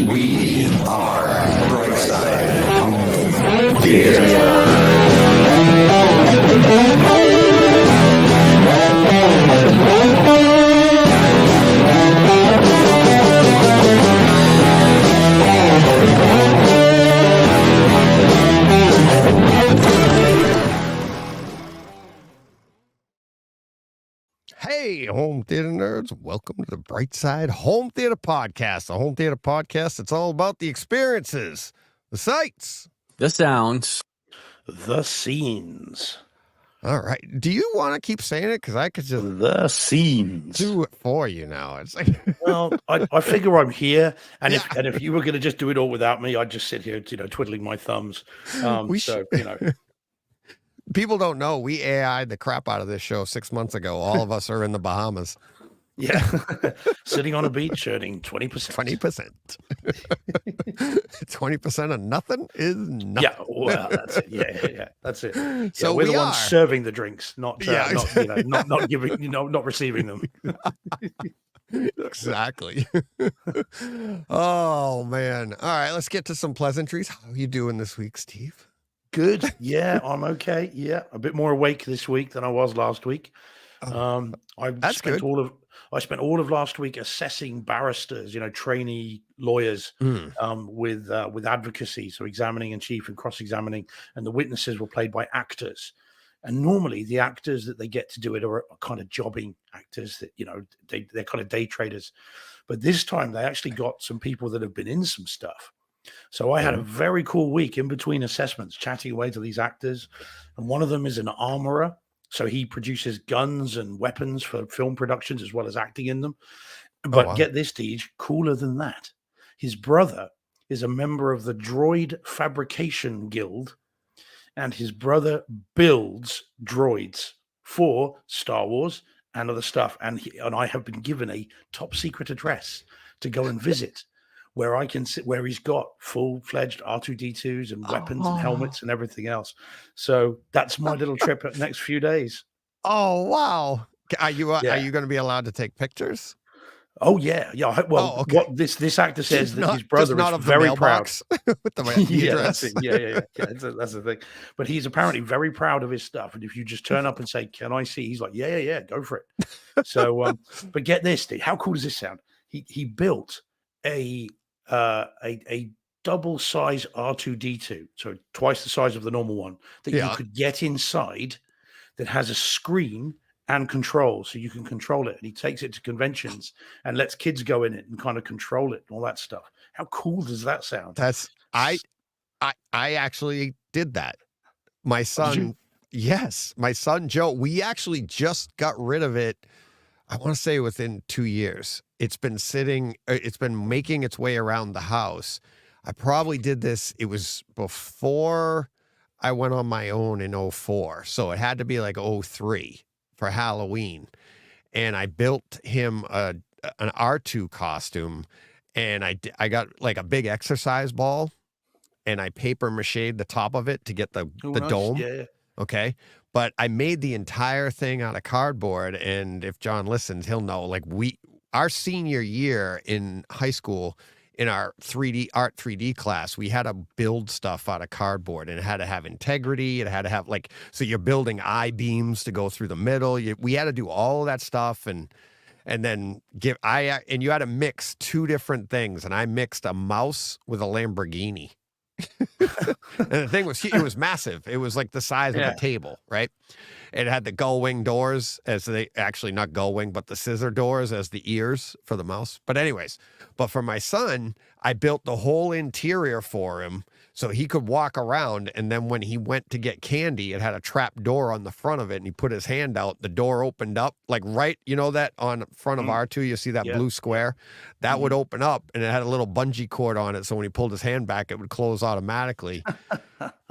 We are Brightside Home Theater. Hey, home theater nerds, welcome to the Brightside Home Theater Podcast. The home theater podcast, it's all about the experiences, the sights, the sounds, the scenes. All right. Do you want to keep saying it? Because I could just the scenes do it for you now. It's like, well, I figure I'm here, and if you were going to just do it all without me, I'd just sit here, twiddling my thumbs. People don't know we AI'd the crap out of this show 6 months ago. All of us are in the Bahamas. Yeah, sitting on a beach earning 20%. 20% of nothing is nothing. Yeah, well, that's it. Yeah, that's it. So we're the ones serving the drinks, not giving, not receiving them. Exactly. Oh man! All right, let's get to some pleasantries. How are you doing this week, Steve? Good. Yeah, I'm okay. Yeah, a bit more awake this week than I was last week. That's good. I spent all of last week assessing barristers, trainee lawyers, with advocacy, so examining in chief and cross-examining, and the witnesses were played by actors. And normally the actors that they get to do it are kind of jobbing actors that, they're kind of day traders. But this time they actually got some people that have been in some stuff. So I had a very cool week in between assessments, chatting away to these actors. And one of them is an armorer. So he produces guns and weapons for film productions as well as acting in them. But get this, Deej, cooler than that. His brother is a member of the Droid Fabrication Guild, and his brother builds droids for Star Wars and other stuff. And I have been given a top secret address to go and visit, where I can sit, where he's got full-fledged R2-D2s and weapons and helmets and everything else. So that's my little trip at the next few days. Oh, wow. Are you going to be allowed to take pictures? Oh, yeah. Well, what this actor says that his brother is very proud. With the yeah, that's it. Yeah. That's the thing. But he's apparently very proud of his stuff. And if you just turn up and say, "Can I see?" He's like, yeah, go for it. So, but get this, Steve. How cool does this sound? He built a double size R2-D2, so twice the size of the normal one, that you could get inside, that has a screen and control, so you can control it. And he takes it to conventions and lets kids go in it and kind of control it and all that stuff. How cool does that sound? I actually did that. My son, my son Joe, we actually just got rid of it. I want to say within 2 years. It's been making its way around the house. I probably did this. It was before I went on my own in 2004. So it had to be like 2003 for Halloween. And I built him an R2 costume, and I got like a big exercise ball, and I paper machéed the top of it to get the dome. Yeah. Okay. But I made the entire thing out of cardboard. And if John listens, he'll know, like, our senior year in high school, in our art 3D class, we had to build stuff out of cardboard, and it had to have integrity. It had to have so you're building I-beams to go through the middle. We had to do all of that stuff. And then you had to mix two different things. And I mixed a mouse with a Lamborghini. And the thing was, it was massive. It was like the size of a table, right? It had the gull-wing doors not gull-wing, but the scissor doors as the ears for the mouse. But anyways, for my son, I built the whole interior for him so he could walk around. And then when he went to get candy, it had a trap door on the front of it, and he put his hand out. The door opened up, that on front of R2, you see that blue square? That would open up, and it had a little bungee cord on it. So when he pulled his hand back, it would close automatically.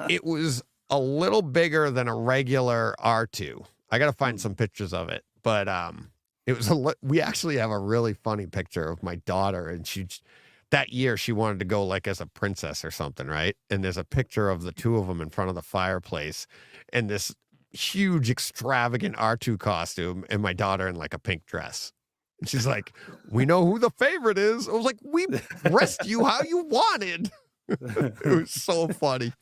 It was a little bigger than a regular R2. I got to find some pictures of it, but it was we actually have a really funny picture of my daughter, and that year she wanted to go like as a princess or something, right? And there's a picture of the two of them in front of the fireplace, and this huge extravagant R2 costume, and my daughter in like a pink dress. And she's like, we know who the favorite is. I was like, we dressed you how you wanted. It was so funny.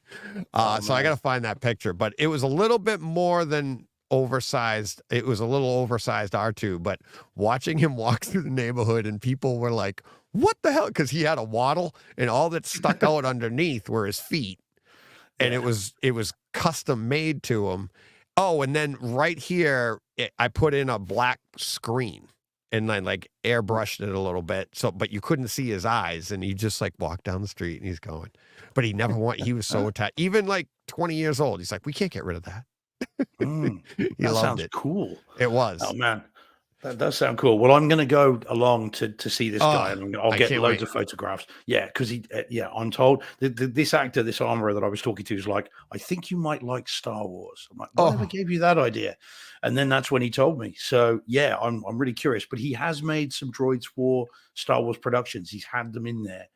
So I got to find that picture, but it was a little bit more than oversized. It was a little oversized R2, but watching him walk through the neighborhood and people were like, what the hell? Because he had a waddle and all that stuck out underneath were his feet. And it was custom made to him. Oh, and then right here, I put in a black screen and I like airbrushed it a little bit. So, but you couldn't see his eyes, and he just like walked down the street and he's going. But he never he was so attached. Even like 20 years old, he's like, we can't get rid of that. He that loved sounds it. cool. It was. Oh man, that does sound cool. Well, I'm going to go along to see this guy, and I'll get loads of photographs. Yeah, because I'm told this actor, this armorer that I was talking to, is like, I think you might like Star Wars. I'm like, whatever gave you that idea? And then that's when he told me. So yeah, I'm really curious. But he has made some droids for Star Wars productions. He's had them in there.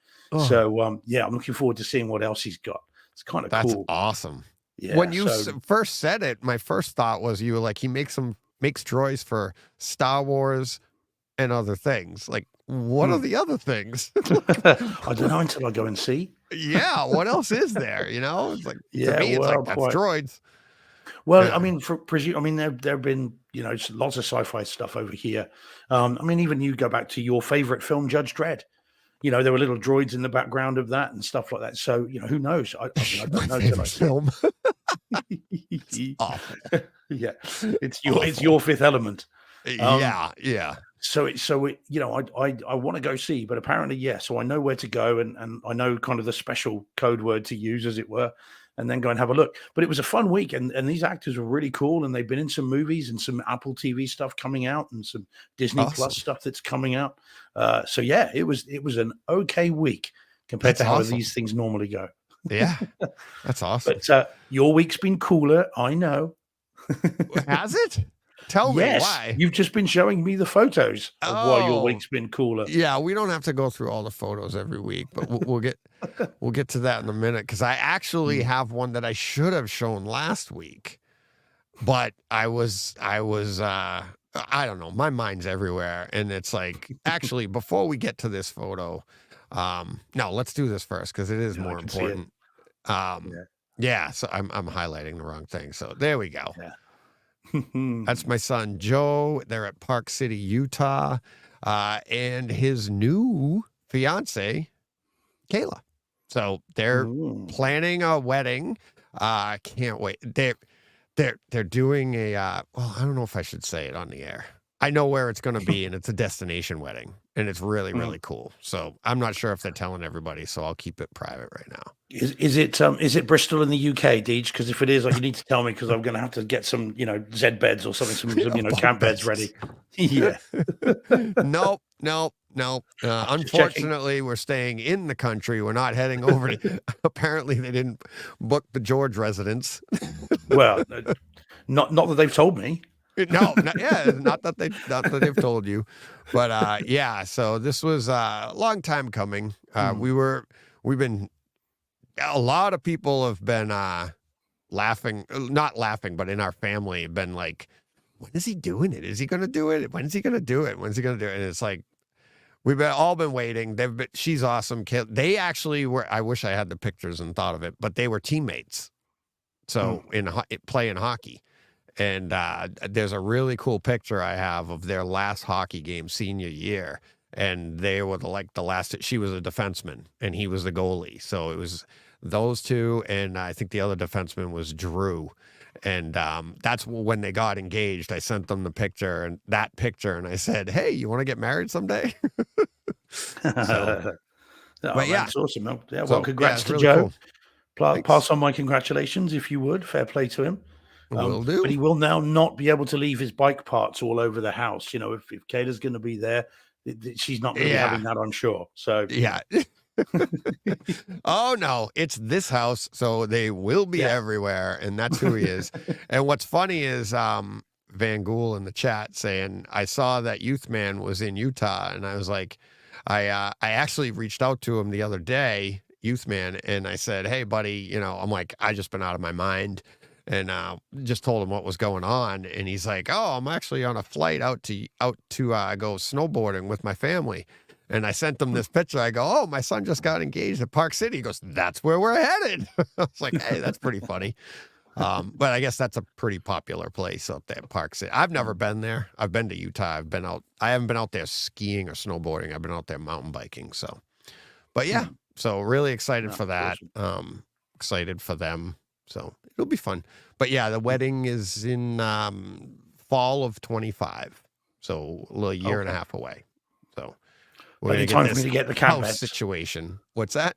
So yeah, I'm looking forward to seeing what else he's got. It's kind of cool. That's awesome. Yeah. When you first said it, my first thought was you were like, he makes droids for Star Wars and other things. Like, what are the other things? I don't know until I go and see. Yeah, what else is there? You know, it's like Yeah, to me, it's like that's droids. Well, I mean, there've been lots of sci-fi stuff over here. I mean, even you go back to your favorite film, Judge Dredd. There were little droids in the background of that and stuff like that. So, who knows? I don't know till I see film. it. Awful. Yeah, it's your Fifth Element. Yeah. So I want to go see, but apparently, yeah. So I know where to go, and I know kind of the special code word to use, as it were, and then go and have a look. But it was a fun week, and these actors were really cool, and they've been in some movies and some Apple TV stuff coming out, and some Disney Plus stuff that's coming out. So yeah, it was an okay week compared to how these things normally go. Yeah, that's awesome. But your week's been cooler, I know. Has it? Tell me why. You've just been showing me the photos of why your week's been cooler. Yeah, we don't have to go through all the photos every week, but we'll get to that in a minute, because I actually have one that I should have shown last week, but I don't know, my mind's everywhere, and it's like, actually, before we get to this photo, no, let's do this first because it is more important. Yeah, so I'm highlighting the wrong thing. So there we go. Yeah. That's my son Joe. They're at Park City, Utah, and his new fiance, Kayla. So they're planning a wedding. Can't wait. They're doing a well, I don't know if I should say it on the air. I know where it's going to be, and it's a destination wedding, and it's really, really cool. So I'm not sure if they're telling everybody, so I'll keep it private right now. Is it Bristol in the UK, Deej? Because if it is, you need to tell me, because I'm going to have to get some, Z beds or something, some camp beds ready. Yeah. Nope. Unfortunately, we're staying in the country. We're not heading over to. Apparently, they didn't book the George residence. Well, not that they've told me. No, not that they've told you, but yeah. So this was a long time coming. We've been. A lot of people have been laughing, not laughing, but in our family have been like, when is he doing it? Is he going to do it? When's he going to do it? When's he going to do it? And it's like, we've all been waiting. She's awesome. They actually were, I wish I had the pictures and thought of it, but they were teammates. So playing hockey. And there's a really cool picture I have of their last hockey game senior year. And they were the last, she was a defenseman and he was the goalie. So it was those two. And I think the other defenseman was Drew. And that's when they got engaged. I sent them the picture and I said, hey, you want to get married someday? But yeah, that's awesome. Yeah, well, congrats to really Joe. Cool. Pass on my congratulations if you would. Fair play to him. Will do. But he will now not be able to leave his bike parts all over the house. If Kayla's going to be there, she's not going to be having that, I'm sure. So yeah. Oh no, it's this house, so they will be everywhere, and that's who he is. And what's funny is Van Gool in the chat saying, I saw that Youth Man was in Utah, and I was like, I actually reached out to him the other day, Youth Man, and I said, hey buddy, I'm like, I just been out of my mind. and just told him what was going on. And he's like, "Oh, I'm actually on a flight out to go snowboarding with my family." And I sent him this picture. I go, "Oh, my son just got engaged at Park City." He goes, "That's where we're headed." I was like, "Hey, that's pretty funny." But I guess that's a pretty popular place up there, Park City. I've never been there. I've been to Utah. I've been out. I haven't been out there skiing or snowboarding. I've been out there mountain biking. So, but yeah, so really excited for that. Excited for them. So it'll be fun. But yeah, the wedding is in fall of 25. So a little year and a half away. So we're Plenty of time for me to get the camp beds. Situation. What's that?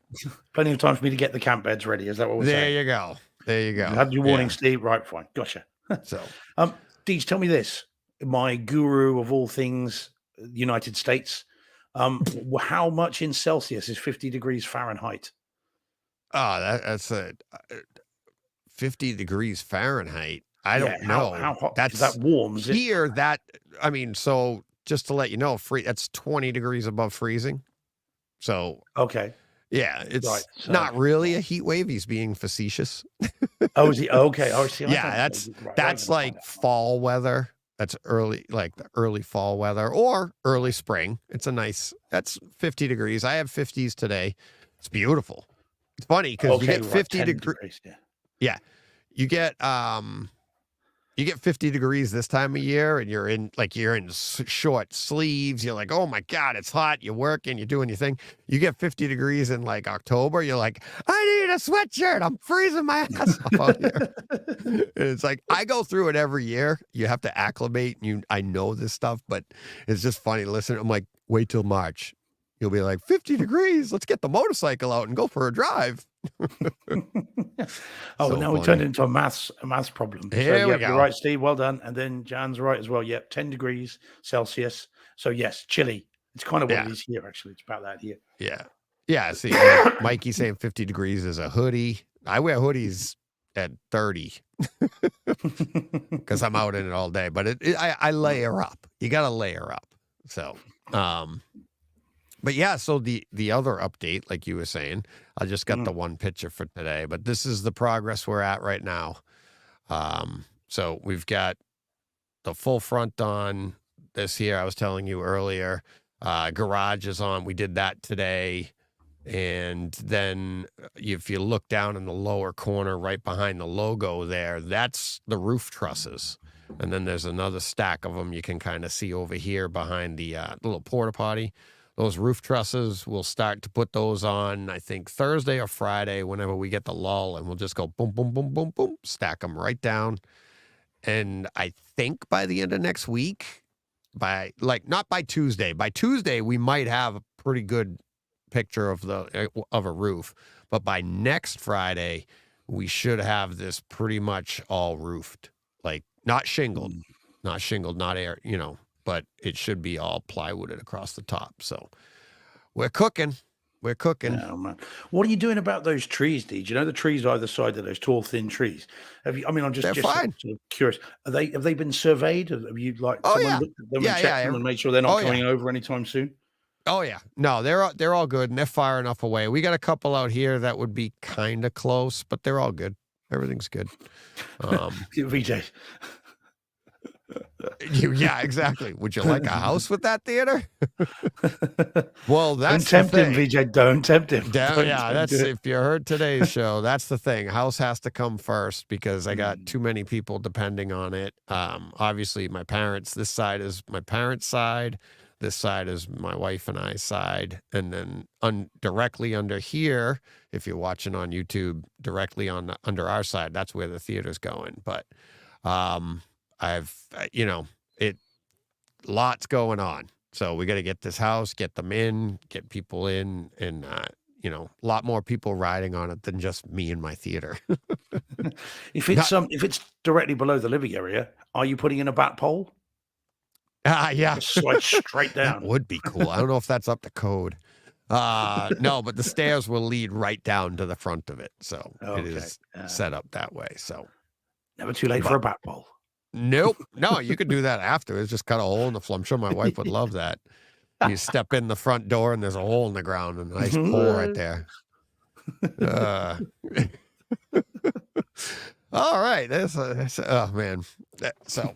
Plenty of time for me to get the camp beds ready. Is that what we're saying? There you go. There you go. You had your warning, Steve. Right, fine. Gotcha. So, Deej, tell me this. My guru of all things, United States. How much in Celsius is 50 degrees Fahrenheit? Oh, that's 50 degrees Fahrenheit. I don't know. How hot? That warms here. I mean, so just to let you know, that's 20 degrees above freezing. So okay. Yeah, it's not really a heat wave. He's being facetious. Oh, is he? Okay. Oh, see. Yeah, that's like fall weather. That's early, like the early fall weather or early spring. That's 50 degrees. I have 50s today. It's beautiful. It's funny because you get 50 degrees. Yeah. You get 50 degrees this time of year and you're in short sleeves. You're like, oh my God, it's hot. You're working, you're doing your thing. You get 50 degrees in like October. You're like, I need a sweatshirt. I'm freezing my ass off out here. And it's like, I go through it every year. You have to acclimate. I know this stuff, but it's just funny. Listen, I'm like, wait till March. You'll be like, 50 degrees. Let's get the motorcycle out and go for a drive. Now we turned into a maths problem. Here we go. You're right, Steve. Well done. And then Jan's right as well. Yep, 10 degrees Celsius. So yes, chilly. It's kind of what it is here. Actually, it's about that here. Yeah. See, Mikey saying 50 degrees is a hoodie. I wear hoodies at 30 because I'm out in it all day. But I layer up. You got to layer up. So, but yeah, so the other update, like you were saying, I just got the one picture for today, but this is the progress we're at right now. So we've got the full front on this here. I was telling you earlier, garage is on. We did that today. And then if you look down in the lower corner, right behind the logo there, that's the roof trusses. And then there's another stack of them you can kind of see over here behind the little porta potty. Those roof trusses, we'll start to put those on, I think, Thursday or Friday, whenever we get the lull, and we'll just go boom, boom, boom, boom, boom, stack them right down. And I think by the end of next week, not by Tuesday. By Tuesday, we might have a pretty good picture of a roof. But by next Friday, we should have this pretty much all roofed, like not shingled, not air, but it should be all plywooded across the top. So we're cooking. Oh, man. What are you doing about those trees, Dee? The trees either side of those tall, thin trees? I'm just fine. Sort of curious. Have they been surveyed? Have you looked at them and checked them and made sure they're not coming over anytime soon? Oh yeah. No, they're all good and they're far enough away. We got a couple out here that would be kind of close, but they're all good. Everything's good. VJ. Yeah, exactly. Would you like a house with that theater? Well, that's don't tempt him, VJ. Don't tempt him. That's if you heard today's show. That's the thing. House has to come first because I got too many people depending on it. Obviously, my parents. This side is my parents' side. This side is my wife and I's side, and then directly under here, if you're watching on YouTube, directly under our side, that's where the theater's going. But lots going on. So we got to get this house, get them in, get people in, and a lot more people riding on it than just me and my theater. If it's directly below the living area, are you putting in a bat pole? Yeah. Just slide straight down. That would be cool. I don't know if that's up to code. No, but the stairs will lead right down to the front of it. So it is set up that way. So never too late for a bat pole. Nope. No, you could do that afterwards. Just cut a hole in the floor. I'm sure my wife would love that. You step in the front door and there's a hole in the ground and a nice pole right there. All right. Oh man. So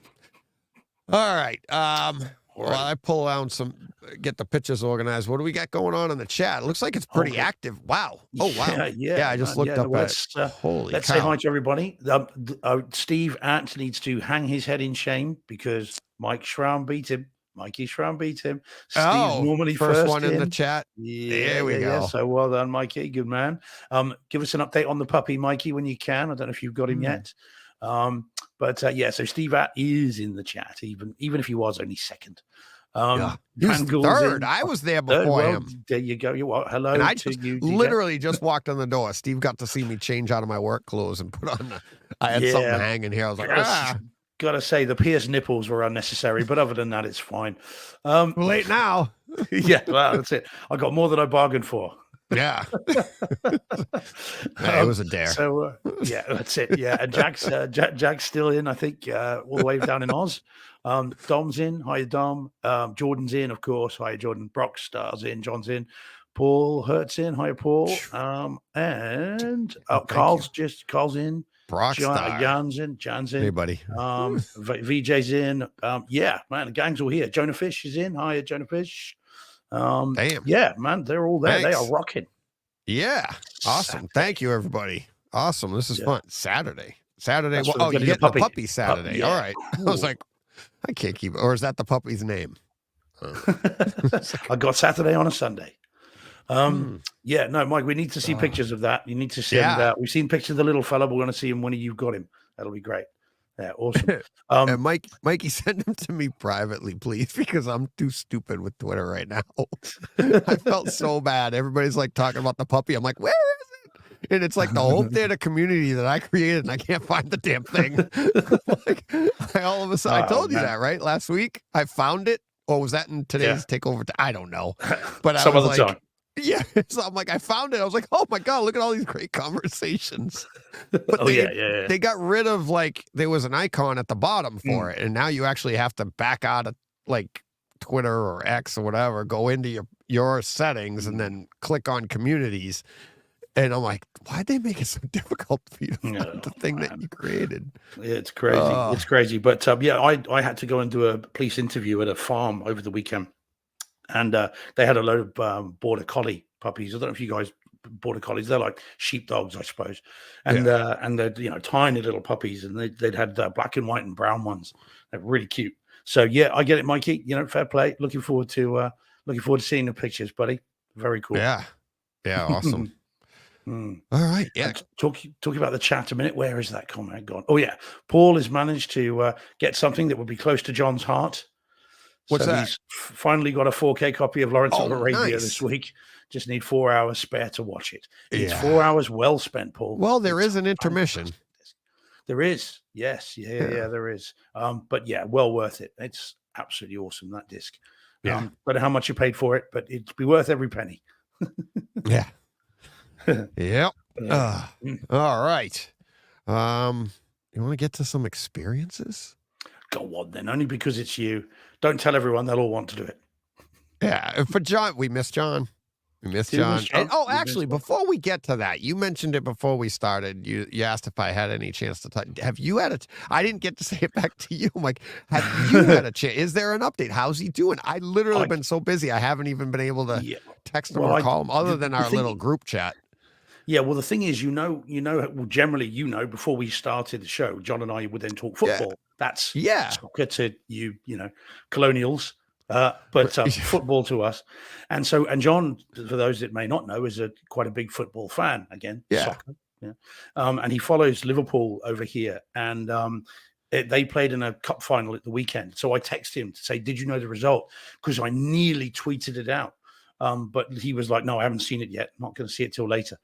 all right. Well, I pull around get the pictures organized. What do we got going on in the chat? It looks like it's pretty Okay. active. Wow. Oh wow. Yeah, I just man. looked Yeah, up well, at. Holy let's say cow. hi to everybody. Steve Att needs to hang his head in shame because Mike Schramm beat him. Mikey Schramm beat him. Steve's Oh, normally first first one in the in. chat. Yeah, There we yeah. go. So well done, Mikey. Good man. Give us an update on the puppy, Mikey, when you can. I don't know if you've got him yet. But yeah, so Steve Att is in the chat, even if he was only second. Yeah. He was Van Gool's third. in. I was there Third. before Well, him. there you go. You what? Hello And I to just you, DJ. literally just walked in the door. Steve got to see me change out of my work clothes and put on I had something hanging here. I was like, Gotta say the pierced nipples were unnecessary, but other than that, it's fine. Too late now. Yeah, well, that's it. I got more than I bargained for. Yeah. It was a dare. So yeah, that's it. Yeah, and Jack's still in, I think, all the way down in Oz. Dom's in. Hi, Dom. Jordan's in, of course. Hi, Jordan. Brockstar's in. John's in. Paul Hurt's in. Hi, Paul. And Carl's in. Brockstar. Jan's in. Hey, buddy. VJ's in. Yeah, man, the gang's all here. Jonah Fish is in. Hi, Jonah Fish. Damn. Yeah, man, they're all there. Thanks. They are rocking. Yeah. Awesome. Saturday. Thank you, everybody. Awesome. This is fun. Saturday. Well, you get the puppy Saturday. Yeah. All right. Cool. I was like, I can't keep it. Or is that the puppy's name? I got Saturday on a Sunday. Yeah, no, Mike, we need to see pictures of that. You need to send we've seen pictures of the little fella, but we're going to see him when you've got him. That'll be great. Yeah, awesome. Mikey, send him to me privately, please, because I'm too stupid with Twitter right now. I felt so bad. Everybody's like talking about the puppy. I'm like, where is it? And it's like the Hope Theater community that I created, and I can't find the damn thing. All of a sudden, I told you that, right? Last week, I found it. Or was that in today's takeover? I don't know. But some other time. Yeah, so I'm like, I found it. I was like, oh my God, look at all these great conversations. But they got rid of there was an icon at the bottom for it, and now you actually have to back out of Twitter or X or whatever, go into your settings and then click on communities. And I'm like, why'd they make it so difficult for you to find the thing that you created? Yeah, it's crazy. It's crazy. But yeah, I had to go and do a police interview at a farm over the weekend. And they had a load of border collie puppies. I don't know if you guys border collies. They're like sheepdogs, I suppose. And they're tiny little puppies. And they'd had black and white and brown ones. They're really cute. So yeah, I get it, Mikey. Fair play. Looking forward to seeing the pictures, buddy. Very cool. Yeah. Yeah. Awesome. All right. Yeah. Talking about the chat a minute. Where is that comment gone? Oh yeah, Paul has managed to get something that would be close to John's heart. What's that? He's finally got a 4K copy of Lawrence of Arabia this week. Just need 4 hours spare to watch it. It's 4 hours well spent, Paul. Well, there is an intermission. There is. Yes. Yeah, there is. But yeah, well worth it. It's absolutely awesome, that disc. Don't know how much you paid for it, but it'd be worth every penny. Yeah. Yep. All right. You want to get to some experiences? Go on then, only because it's you. Don't tell everyone; they'll all want to do it. Yeah, for John, we miss John. And, actually, before we get to that, you mentioned it before we started. You asked if I had any chance to talk. Have you had I didn't get to say it back to you. I'm like, have you had a chance? Is there an update? How's he doing? I literally been so busy. I haven't even been able to text him or call him other than our little group chat. Yeah, well, the thing is, generally, before we started the show, John and I would then talk football. Yeah. That's soccer to you, colonials, but football to us. And John, for those that may not know, is quite a big football fan. Again, soccer. Yeah. And he follows Liverpool over here. And they played in a cup final at the weekend. So I texted him to say, did you know the result? Because I nearly tweeted it out. But he was like, no, I haven't seen it yet. I'm not going to see it till later.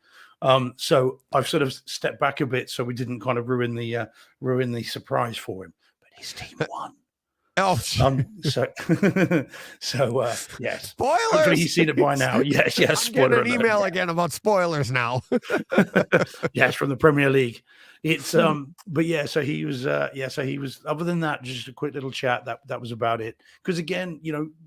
So I've sort of stepped back a bit so we didn't kind of ruin the surprise for him. But his team won. Oh, yes. Spoilers. Hopefully he's seen it by now. Yes. Spoiler alert. An email again about spoilers now. Yes, from the Premier League. It's but yeah, so he was other than that, just a quick little chat. That was about it. Because again,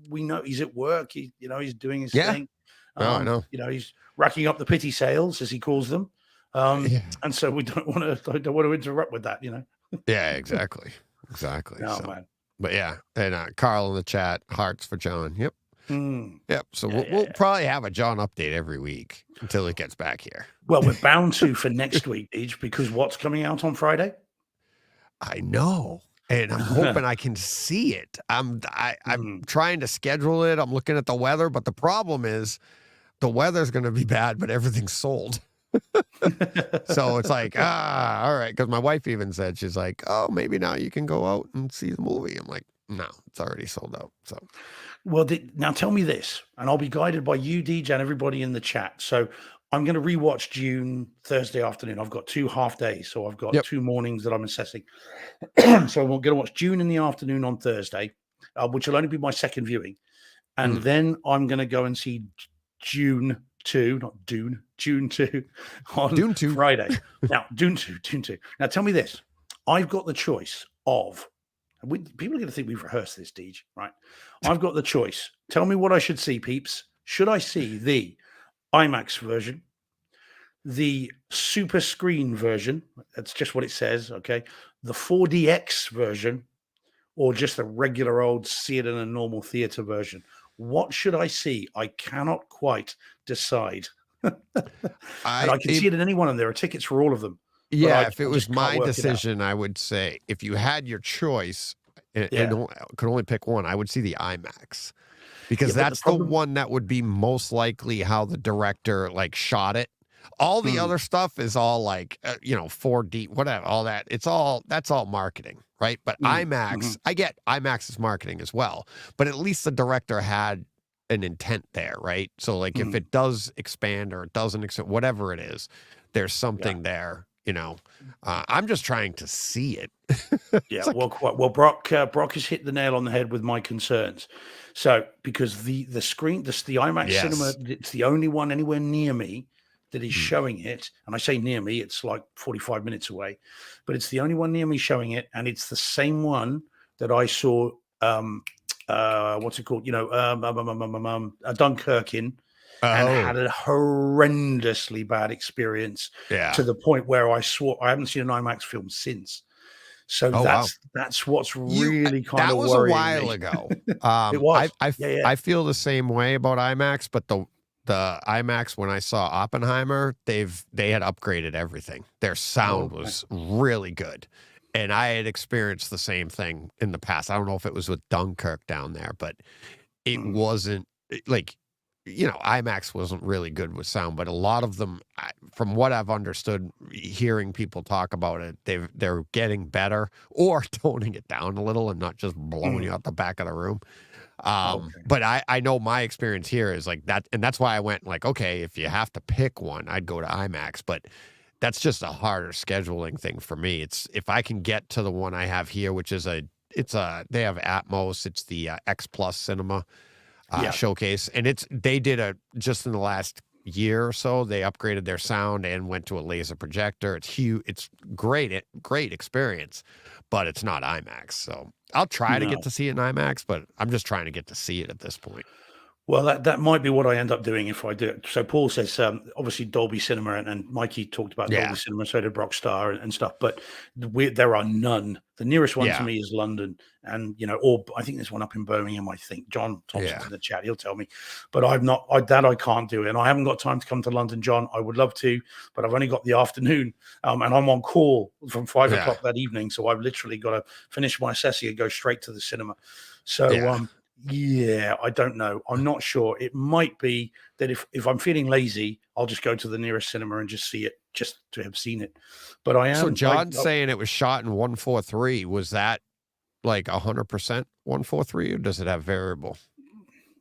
we know he's at work. He's doing his thing. I know. He's racking up the pity sales, as he calls them. Yeah. And so we don't want to interrupt with that, you know. Yeah, exactly. Exactly. Oh So, man. but yeah. And Carl in the chat, hearts for John. Yep. Mm. Yep. So Yeah, we'll yeah. probably have a John update every week until it gets back here. Well, we're bound to for next week, Deej, because what's coming out on Friday? I know. And I'm hoping I can see it. I'm trying to schedule it. I'm looking at the weather, but the problem is the weather's going to be bad, but everything's sold. So it's like, all right. Because my wife even said, she's like, oh, maybe now you can go out and see the movie. I'm like, no, it's already sold out. So, Well, now tell me this, and I'll be guided by you, Deej, and everybody in the chat. So I'm going to rewatch Dune Thursday afternoon. I've got 2 half days, so I've got Yep. 2 mornings that I'm assessing. So I'm going to watch Dune in the afternoon on Thursday, which will only be my second viewing, and then I'm going to go and see Dune 2, not Dune, Dune 2 on Dune 2. Friday. Now, Dune 2. Now, tell me this: I've got the choice of. People are going to think we've rehearsed this, Deej, right? I've got the choice. Tell me what I should see, peeps. Should I see the IMAX version, the super screen version? That's just what it says, okay? The 4DX version, or just the regular old see it in a normal theater version? What should I see? I cannot quite decide. And I can see it in any one of them. There are tickets for all of them. Yeah, I if it just was can't my work it out. decision, I would say if you had your choice and could only pick one, I would see the IMAX because Yeah, but that's the one that would be most likely how the director like shot it. All the other stuff is all like 4D, whatever, all that. That's all marketing, right? But IMAX, I get IMAX's marketing as well, but at least the director had an intent there, right? So like if it does expand or it doesn't expand, whatever it is, there's something there. I'm just trying to see it. Yeah, well, Brock has hit the nail on the head with my concerns. So because the screen, the IMAX cinema, it's the only one anywhere near me that is showing it. And I say near me, it's like 45 minutes away, but it's the only one near me showing it, and it's the same one that I saw. What's it called? Dunkirk in. And had a horrendously bad experience to the point where I swore I haven't seen an IMAX film since. So that's what's really kind of worrying me. That was a while ago. It was. I feel the same way about IMAX, but the IMAX when I saw Oppenheimer, they had upgraded everything. Their sound was really good. And I had experienced the same thing in the past. I don't know if it was with Dunkirk down there, but it wasn't like IMAX wasn't really good with sound, but a lot of them, from what I've understood, hearing people talk about it, they're getting better or toning it down a little and not just blowing you out the back of the room. But I know my experience here is like that, and that's why I went like, okay, if you have to pick one, I'd go to IMAX, but that's just a harder scheduling thing for me. It's if I can get to the one I have here, which is they have Atmos, it's the X Plus Cinema. Showcase, and they did just in the last year or so, they upgraded their sound and went to a laser projector. It's huge. It's great experience, but it's not IMAX. So I'll try to get to see it in IMAX, but I'm just trying to get to see it at this point. Well, that might be what I end up doing if I do it. So Paul says, obviously Dolby Cinema, and Mikey talked about Dolby Cinema, so did Rockstar and stuff, but there are none. The nearest one to me is London, and or I think there's one up in Birmingham. I think John Thompson's in the chat; he'll tell me. But I can't do it, and I haven't got time to come to London, John. I would love to, but I've only got the afternoon, and I'm on call from 5 o'clock that evening, so I've literally got to finish my assessing and go straight to the cinema. So. Yeah, I don't know. I'm not sure. It might be that if I'm feeling lazy, I'll just go to the nearest cinema and just see it, just to have seen it. But I am. So John's saying it was shot in 1:43. Was that like 100% 1:43, or does it have variable?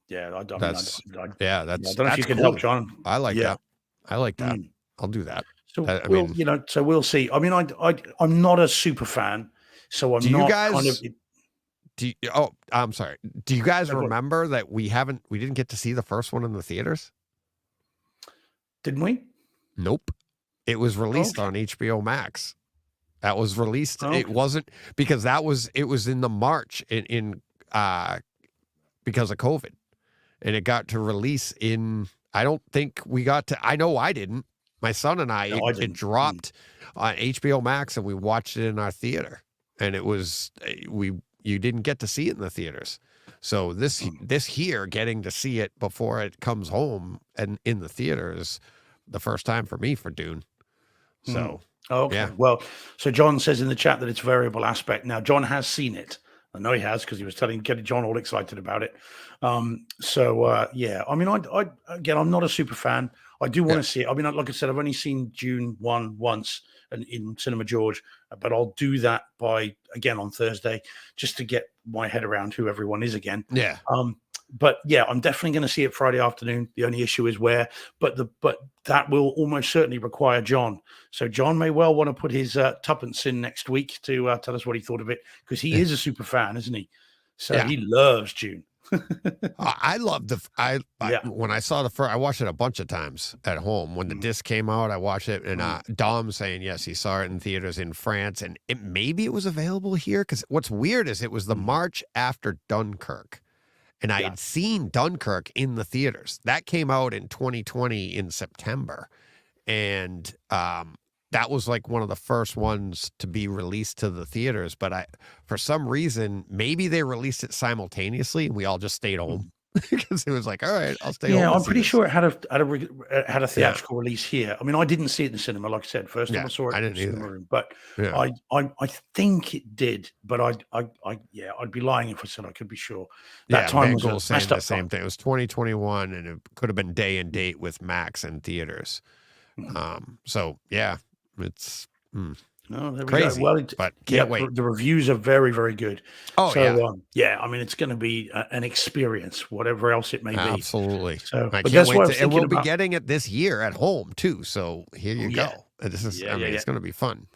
Yeah, I don't. That's I don't know if you can help, John. I like that. I like that. I'll do that. So so we'll see. I mean, I'm not a super fan, so I'm not kind of. I'm sorry. Do you guys remember that we didn't get to see the first one in the theaters? Didn't we? Nope. It was released on HBO Max. That was released. It wasn't because it was in the March in because of COVID, and it got to release in. I don't think we got to. I know I didn't. My son and No, I it didn't. dropped on HBO Max, and we watched it in our theater, and it was you didn't get to see it in the theaters. So this here, getting to see it before it comes home and in the theater is the first time for me for Dune. So Okay. yeah, Well, so John says in the chat that it's variable aspect. Now, John has seen it. I know he has because he was getting John all excited about it. Yeah, I mean, again, I'm not a super fan. I do want to see it. I mean, like I said, I've only seen June 1 once and in Cinema George, but I'll do that again on Thursday just to get my head around who everyone is again. yeah. But yeah, I'm definitely going to see it Friday afternoon. The only issue is where, but that will almost certainly require John. So John may well want to put his tuppence in next week to tell us what he thought of it, because he is a super fan, isn't he? So he loves June. I love when I saw the first, I watched it a bunch of times at home. When the disc came out, I watched it, and Dom saying yes, he saw it in theaters in France, and maybe it was available here, because what's weird is it was the March after Dunkirk. And I had seen Dunkirk in the theaters. That came out in 2020 in September. And that was like one of the first ones to be released to the theaters. But for some reason, maybe they released it simultaneously and we all just stayed home. Because it was like, all right, I'll stay home. Yeah, I'm pretty sure it had a theatrical release here. I mean, I didn't see it in the cinema, like I said. First time I saw it in the cinema room, but I think it did. But I'd be lying if I said I could be sure. That time was saying the same thing. It was 2021, and it could have been day and date with Max and theaters. So yeah, it's. No, there crazy, we go. Well, but can't wait. The reviews are very, very good. Oh, I mean, it's going to be an experience, whatever else it may be. Absolutely. So, I can't wait. And we'll be getting it this year at home too. So here you go. This is. I mean, it's going to be fun.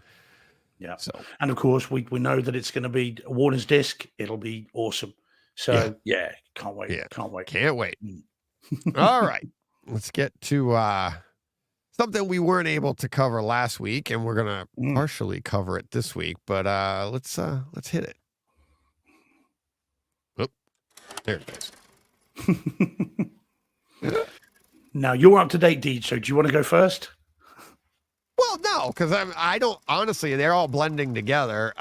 Yeah. So, and of course, we know that it's going to be Warner's disc. It'll be awesome. So can't wait. Yeah. Can't wait. Can't wait. All right, let's get to something we weren't able to cover last week, and we're gonna partially cover it this week. But let's hit it. Oh, there it goes. Now you're up to date, Deej. So do you want to go first? Well, no, because I don't honestly. They're all blending together.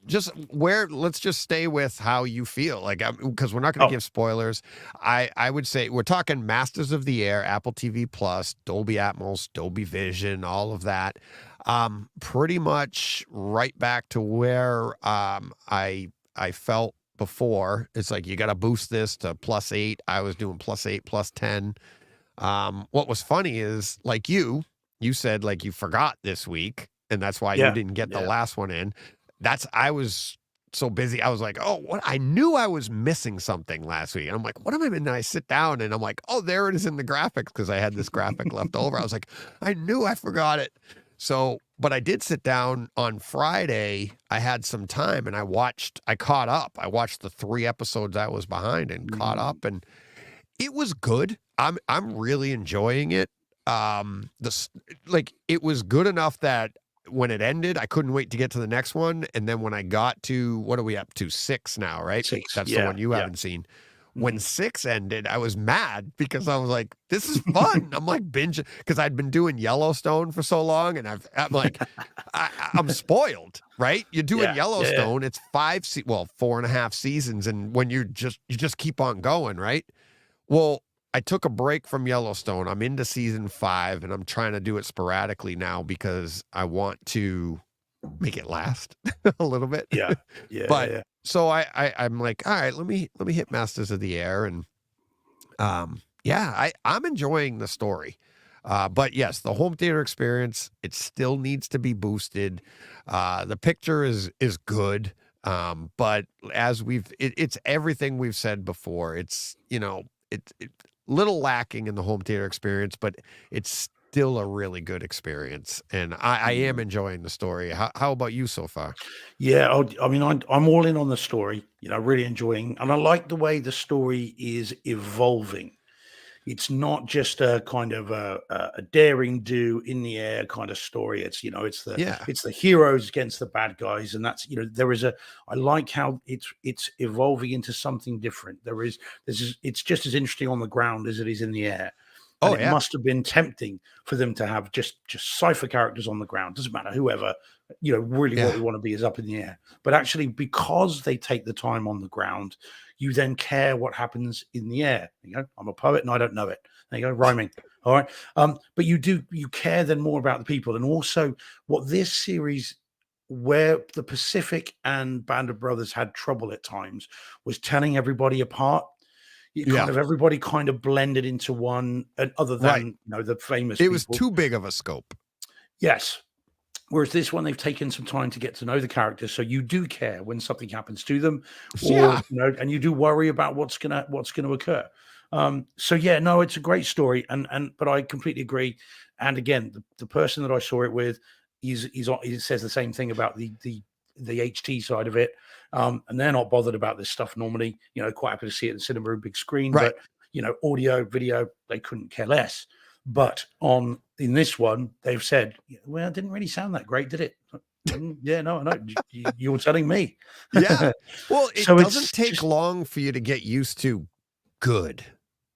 Let's just stay with how you feel, like, because we're not going to give spoilers. I would say we're talking Masters of the Air, Apple TV Plus, Dolby Atmos, Dolby Vision, all of that. Pretty much right back to where I felt before. It's like you got to boost this to +8. I was doing +8, +10. What was funny is, like you said, like, you forgot this week, and that's why you didn't get the last one in. I was so busy. I was like, oh, what? I knew I was missing something last week. And I'm like, what am I in? And I sit down and I'm like, oh, there it is in the graphics, because I had this graphic left over. I was like, I knew I forgot it. So, but I did sit down on Friday. I had some time and I caught up. I watched the 3 episodes I was behind and caught up, and it was good. I'm really enjoying it. It was good enough that when it ended, I couldn't wait to get to the next one. And then when I got to, what are we up to? 6 now, right? 6. That's the one you haven't seen. When 6 ended, I was mad because I was like, this is fun. I'm like binge, because I'd been doing Yellowstone for so long, and I'm like, I'm spoiled, right? You're doing Yellowstone. It's 4.5 seasons. And when you just keep on going, right? Well, I took a break from Yellowstone. I'm into season 5, and I'm trying to do it sporadically now because I want to make it last a little bit. So I'm like, all right, let me hit Masters of the Air, and I'm enjoying the story. But yes, the home theater experience, it still needs to be boosted. The picture is good. But as it's everything we've said before. It's, it's little lacking in the home theater experience, but it's still a really good experience. And I am enjoying the story. How about you so far? Yeah, I mean, I'm all in on the story, really enjoying, and I like the way the story is evolving. It's not just a kind of a daring do in the air kind of story. It's it's the heroes against the bad guys, and that's I like how it's evolving into something different. It's just as interesting on the ground as it is in the air. And Oh it yeah. must have been tempting for them to have just cipher characters on the ground. Doesn't matter whoever, really what Yeah. we want to be is up in the air. But actually, because they take the time on the ground, you then care what happens in the air. I'm a poet and I don't know it. There you go, rhyming. All right. But you care then more about the people. And also what this series, where the Pacific and Band of Brothers had trouble at times, was telling everybody apart. Yeah. Everybody kind of blended into one, and other Right. than the famous It was people. too big of a scope. Yes. Whereas this one, they've taken some time to get to know the characters, so you do care when something happens to them, or Yeah. and you do worry about what's gonna occur. So yeah, no, it's a great story, but I completely agree. And again, the person that I saw it with, he says the same thing about the HT side of it, and they're not bothered about this stuff normally. Quite happy to see it in the cinema, a big screen, Right. but audio, video, they couldn't care less. But in this one, they've said, well, it didn't really sound that great, did it? Yeah, no, you were telling me. Yeah. Well, it So doesn't it's take just, long for you to get used to good,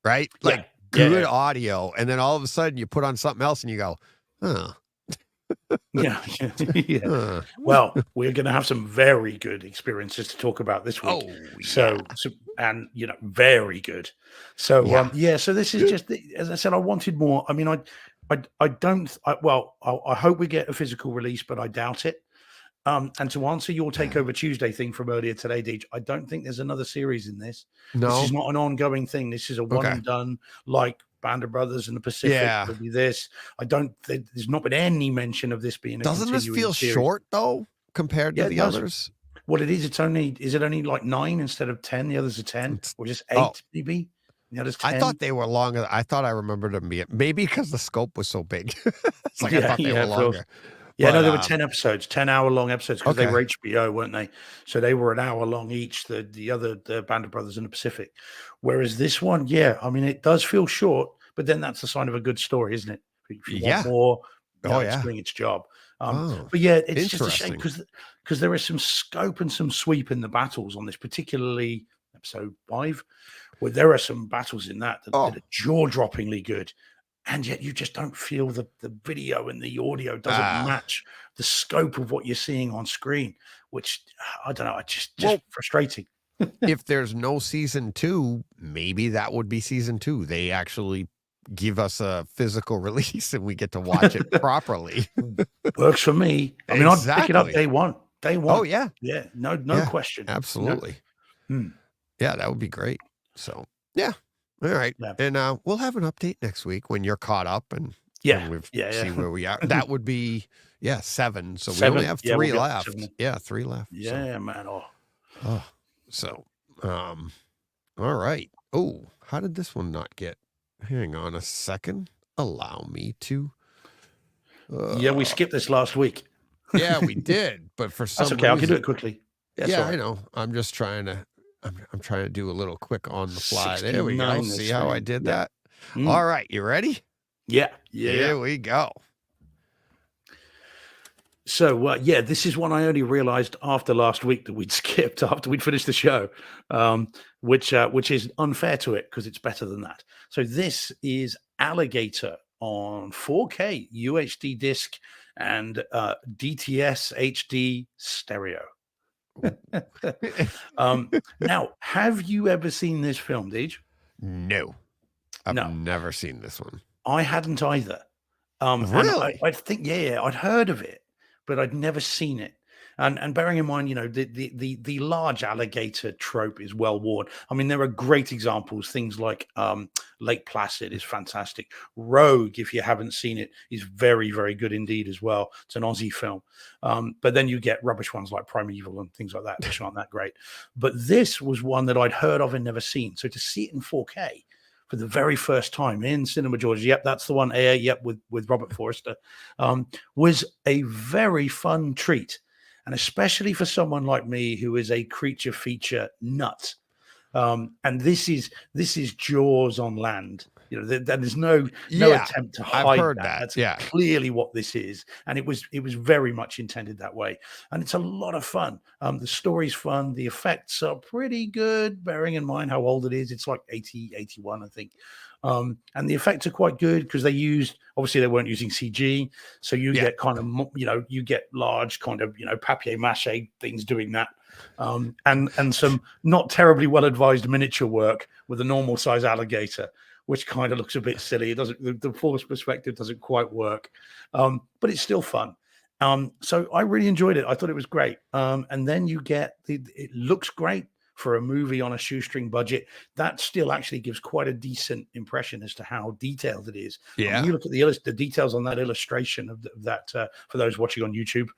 right? yeah, Like good yeah, audio. And then all of a sudden you put on something else and you go, huh, yeah, yeah. huh. Well, we're going to have some very good experiences to talk about this week. Oh, yeah. So and very good. So Yeah. so this is just as I said, I wanted more. I mean, I don't. I hope we get a physical release, but I doubt it. And to answer your Takeover Tuesday thing from earlier today, Deej, I don't think there's another series in this. This No. is not an ongoing thing. This is a one Okay. and done, like Band of Brothers in the Pacific. Yeah. It'll be this. There's not been any mention of this being a Doesn't this continuing feel series. short though compared to Yeah, it the does. others? What it is, is it only like 9 instead of 10? The others are 10, It's- or just 8 oh, maybe? The others 10. I thought they were longer. I thought I remembered them being maybe because the scope was so big. It's like I Yeah, thought they were of course. longer. Yeah, no, But there were 10 episodes, 10-hour-long episodes, because they okay. were HBO, weren't they? So they were an hour long each, the Band of Brothers in the Pacific. Whereas this one, yeah, I mean, it does feel short, but then that's a sign of a good story, isn't it? If you Yeah. want more, Oh, it's yeah. doing its job. Oh, But yeah, it's just a shame interesting. because there is some scope and some sweep in the battles on this, particularly episode 5, where there are some battles in that Oh, are jaw-droppingly good. And yet you just don't feel the video and the audio doesn't ah. match the scope of what you're seeing on screen, which I don't know, it's just Well, frustrating. if there's no season 2, maybe that would be season 2. They actually give us a physical release and we get to watch it properly. Works for me. I mean, I'd pick it up Exactly. day one. Day Oh, one. yeah. Yeah, no Yeah, question. absolutely. Hmm. Yeah, that would be great. So, yeah. All right. Yeah. And we'll have an update next week when you're caught up and Yeah. we've Yeah, see yeah. where we are. That would be 7. So we 7. only have Yeah, we'll 3 be up to left. 7. Yeah, 3 left. Yeah, man. Oh, So, all right. Oh, how did this one not get? Hang on a second. Allow me to. yeah, we skipped this last week. Yeah, we did, but for some That's okay. I can do reason, it quickly. yeah, all I right. know. I'm just trying to. I'm trying to do a little quick on the fly. There we go. 69 this See how I thing. did Yeah. that? Mm. All right, you ready? Yeah. Here we go. So this is one I only realized after last week that we'd skipped after we'd finished the show, which is unfair to it because it's better than that. So this is Alligator on 4K UHD disc and DTS HD stereo. Now, have you ever seen this film, Deej? No, I've No. never seen this one. I hadn't either. And Really? I think, I'd heard of it, but I'd never seen it. And bearing in mind, the large alligator trope is well worn. I mean, there are great examples. Things like Lake Placid is fantastic. Rogue, if you haven't seen it, is very, very good indeed as well. It's an Aussie film. But then you get rubbish ones like Primeval and things like that, which aren't that great. But this was one that I'd heard of and never seen. So to see it in 4K for the very first time in Cinema Georgia, yep, that's the one, yep, with Robert Forster, was a very fun treat. And especially for someone like me who is a creature feature nut. And this is Jaws on land. There's no attempt to hide I've heard that. that. That's clearly what this is. And it was very much intended that way. And it's a lot of fun. The story's fun. The effects are pretty good, bearing in mind how old it is. It's like 80, 81, I think. And the effects are quite good because obviously they weren't using CG, so you get kind of you get large kind of papier mâché things doing that, and some not terribly well advised miniature work with a normal size alligator, which kind of looks a bit silly. It doesn't, the force perspective doesn't quite work, but it's still fun. So I really enjoyed it. I thought it was great. And then you get it looks great for a movie on a shoestring budget. That still actually gives quite a decent impression as to how detailed it is. Yeah. When you look at the details on that illustration of that, for those watching on YouTube,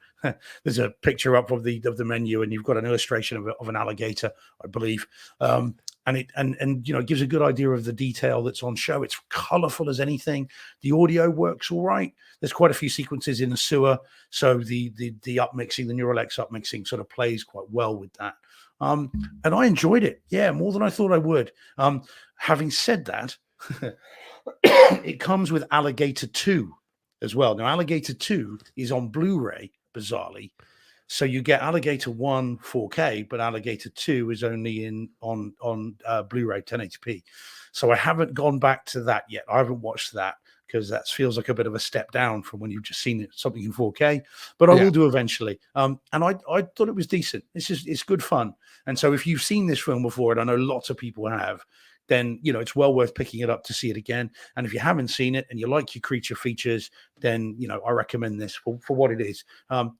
there's a picture up of the menu, and you've got an illustration of an alligator, I believe. And it gives a good idea of the detail that's on show. It's colorful as anything. The audio works all right. There's quite a few sequences in the sewer, so the upmixing, the Neural X upmixing sort of plays quite well with that. And I enjoyed it. Yeah, more than I thought I would. Having said that, it comes with Alligator 2 as well. Now, Alligator 2 is on Blu-ray, bizarrely. So you get Alligator 1 4K, but Alligator 2 is only on Blu-ray 1080p. So I haven't gone back to that yet. I haven't watched that because that feels like a bit of a step down from when you've just seen something in 4K. But I will do eventually. And I thought it was decent. It's good fun. And so if you've seen this film before, and I know lots of people have, then it's well worth picking it up to see it again. And if you haven't seen it and you like your creature features, then I recommend this for what it is.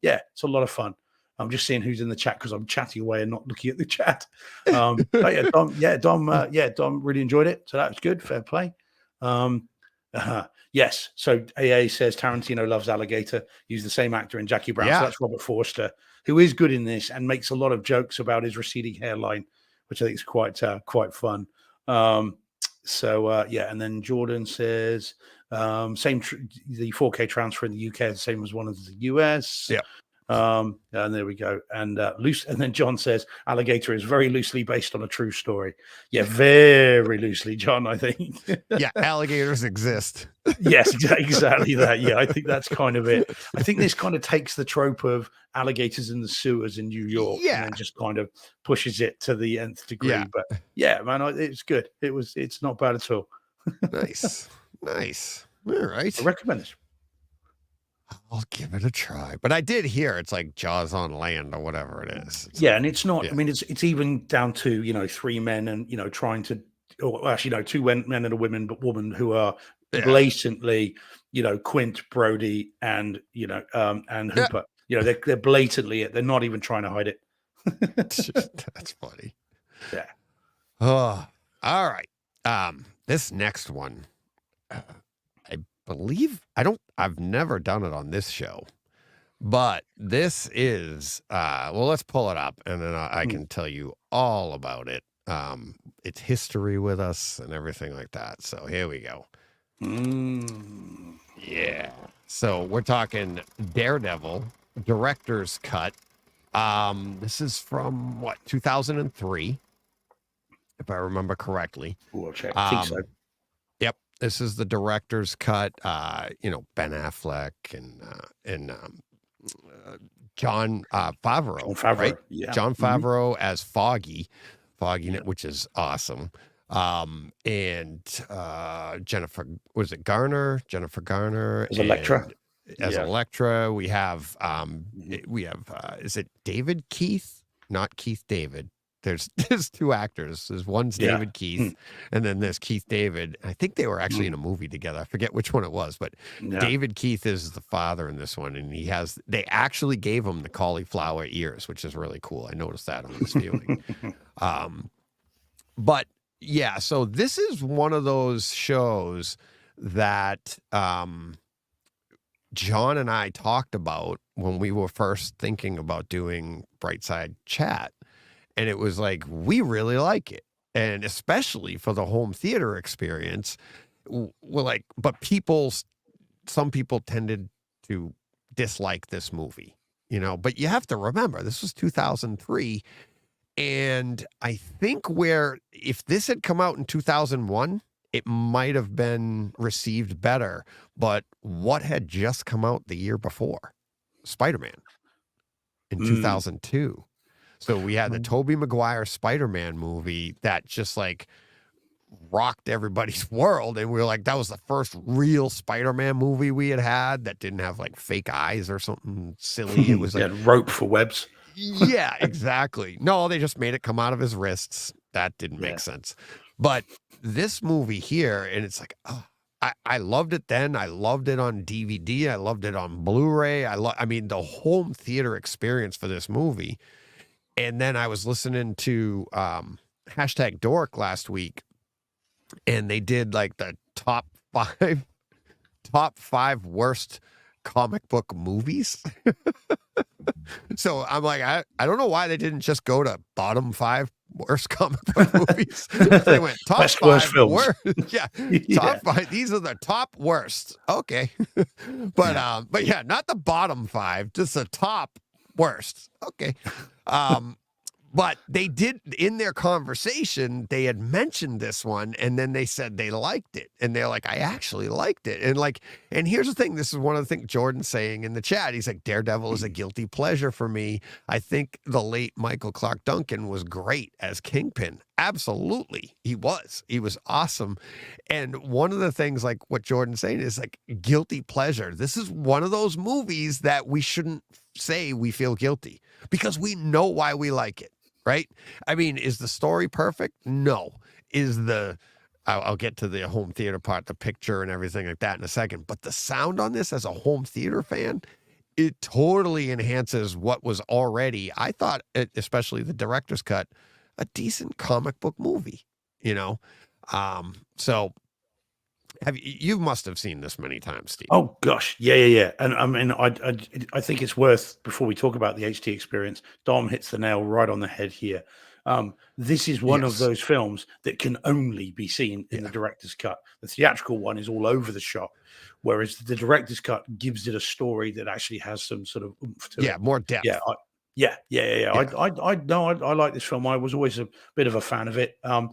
It's a lot of fun. I'm just seeing who's in the chat because I'm chatting away and not looking at the chat. But Dom really enjoyed it, so that was good. Fair play. Yes. So AA says Tarantino loves Alligator. Use the same actor in Jackie Brown. So that's Robert Forster, who is good in this and makes a lot of jokes about his receding hairline, which I think is quite fun. And then Jordan says the 4K transfer in the UK is the same as one of the US. Yeah. And there we go. And then John says Alligator is very loosely based on a true story. Yeah, very loosely, John, I think. Yeah, alligators exist. Yes, exactly that. Yeah, I think that's kind of it. I think this kind of takes the trope of alligators in the sewers in New York and then just kind of pushes it to the nth degree. Yeah. But yeah, man, it's good. It's not bad at all. Nice. All right. I recommend it. I'll give it a try. But I did hear it's like Jaws on land or whatever it is. And it's not, I mean, it's even down to, 3 men and, trying to, or actually, no, 2 men and a woman who are blatantly, Quint, Brody, and, and Hooper. They're blatantly it. They're not even trying to hide it. That's funny. Yeah. Oh, all right. This next one, I believe I've never done it on this show, but this is let's pull it up and then I can tell you all about it. It's history with us and everything like that. So here we go. Yeah. So we're talking Daredevil director's cut. This is from 2003, if I remember correctly. We'll check. I think so. Yep. This is the director's cut. Ben Affleck and Jon Favreau, right? Yeah. Jon Favreau as Foggy, which is awesome. And Jennifer Garner as Elektra. Elektra. We have is it David Keith? Not Keith David. There's 2 actors. There's one's David Keith, and then there's Keith David. I think they were actually in a movie together. I forget which one it was, but David Keith is the father in this one, and they actually gave him the cauliflower ears, which is really cool. I noticed that on this viewing. But yeah, so this is one of those shows that John and I talked about when we were first thinking about doing Brightside Chat. And it was like, we really like it. And especially for the home theater experience, we're like, but some people tended to dislike this movie, but you have to remember, this was 2003. And I think if this had come out in 2001, it might have been received better. But what had just come out the year before? Spider-Man in 2002. So we had the Tobey Maguire Spider-Man movie that just like rocked everybody's world. And we were like, that was the first real Spider-Man movie we had that didn't have like fake eyes or something silly. It was like rope for webs. yeah, exactly. No, they just made it come out of his wrists. That didn't make sense. But this movie here, and it's like, oh, I loved it then. I loved it on DVD. I loved it on Blu-ray. I mean, the home theater experience for this movie. And then I was listening to hashtag Dork last week, and they did like the top five worst comic book movies. So I'm like, I don't know why they didn't just go to bottom 5 worst comic book movies. They went top Best 5 worst films. Yeah, top 5. These are the top worst. Okay, but yeah, not the bottom 5, just the top worst. Okay, but they did, in their conversation, they had mentioned this one, and then they said they liked it. And they're like, I actually liked it. And here's the thing. This is one of the things Jordan's saying in the chat. He's like, Daredevil is a guilty pleasure for me. I think the late Michael Clark Duncan was great as Kingpin. Absolutely. He was. He was awesome. And one of the things, like what Jordan's saying, is like guilty pleasure. This is one of those movies that we shouldn't say we feel guilty, because we know why we like it. Right? I mean, is the story perfect? No. I'll get to the home theater part, the picture and everything like that in a second. But the sound on this, as a home theater fan, it totally enhances what was already, I thought, especially the director's cut, a decent comic book movie, you know? So you must have seen this many times, Steve. Oh gosh, yeah. And I mean, I think it's worth, before we talk about the HD experience, Dom hits the nail right on the head here. This is one of those films that can only be seen in the director's cut. The theatrical one is all over the shop, whereas the director's cut gives it a story that actually has some sort of oomph to it. Yeah, more depth. Yeah. I like this film. I was always a bit of a fan of it. I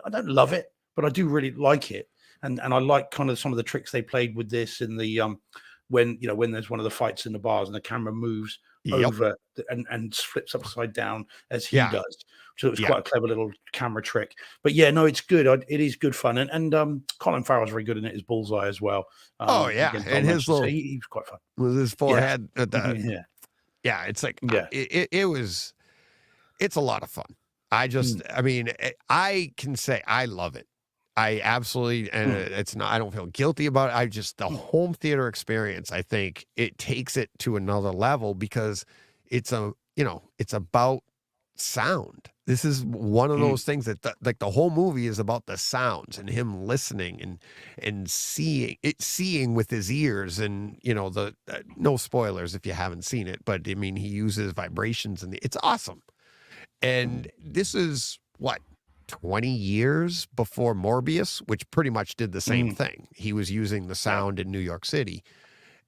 don't love it, but I do really like it. And I like kind of some of the tricks they played with this in the when there's one of the fights in the bars and the camera moves over and flips upside down as he does. So it was quite a clever little camera trick. But yeah, no, it's good. It is good fun. And Colin Farrell's very good in it as Bullseye as well. And his little, he was quite fun with his forehead. It's like it's a lot of fun. I mean, I can say I love it. I absolutely, and it's not, I don't feel guilty about it. The home theater experience, I think it takes it to another level, because it's about sound. This is one of those things that the whole movie is about the sounds and him listening and seeing with his ears, and no spoilers if you haven't seen it, but I mean, he uses vibrations and it's awesome. And this is what, 20 years before Morbius, which pretty much did the same thing. He was using the sound in New York City,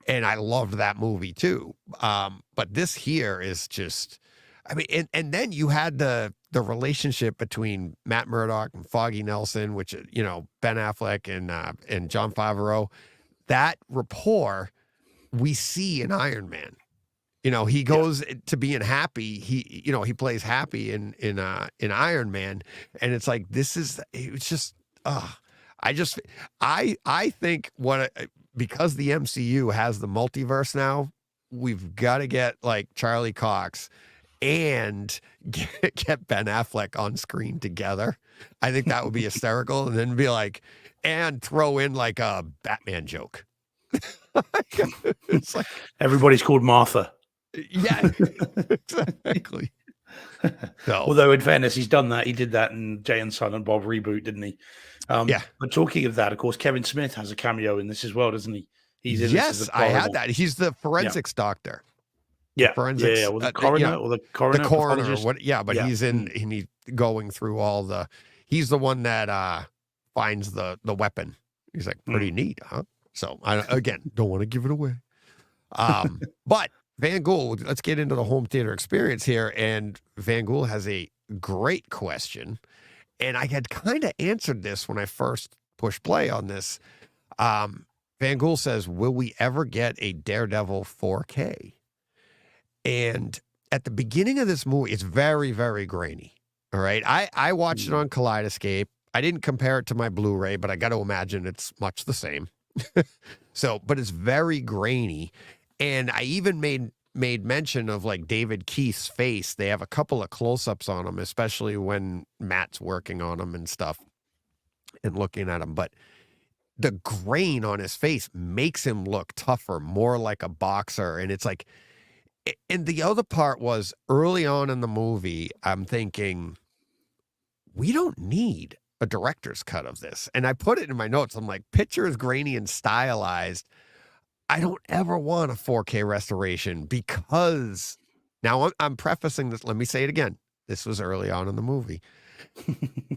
and I loved that movie too. But this here is just, I mean, and then you had the relationship between Matt Murdock and Foggy Nelson, which, Ben Affleck and Jon Favreau. That rapport we see in Iron Man. He goes to being happy. He plays happy in Iron Man, and it's like, it's just, I think because the MCU has the multiverse now, we've got to get like Charlie Cox and get Ben Affleck on screen together. I think that would be hysterical, and then be like, and throw in like a Batman joke. It's like, everybody's called Martha. Yeah, exactly. So, although in fairness, he's done that. He did that in Jay and Silent Bob reboot, didn't he? But talking of that, of course, Kevin Smith has a cameo in this as well, doesn't he? He's in this as a I had that. He's the forensics doctor. Yeah, forensics. Or the coroner, or the coroner. The coroner. But he's in. He's going through all the. He's the one that finds the weapon. He's like, pretty neat, huh? So I don't want to give it away. But Van Gool, let's get into the home theater experience here. And Van Gool has a great question. And I had kind of answered this when I first pushed play on this. Van Gool says, will we ever get a Daredevil 4K? And at the beginning of this movie, it's very, very grainy. All right. I watched it on Kaleidoscape. I didn't compare it to my Blu-ray, but I got to imagine it's much the same. So, but it's very grainy. And I even made mention of like David Keith's face. They have a couple of close-ups on him, especially when Matt's working on him and stuff and looking at him. But the grain on his face makes him look tougher, more like a boxer. And it's like, and the other part was early on in the movie, I'm thinking, we don't need a director's cut of this. And I put it in my notes. I'm like, picture is grainy and stylized. I don't ever want a 4K restoration because now I'm prefacing this. Let me say it again. This was early on in the movie.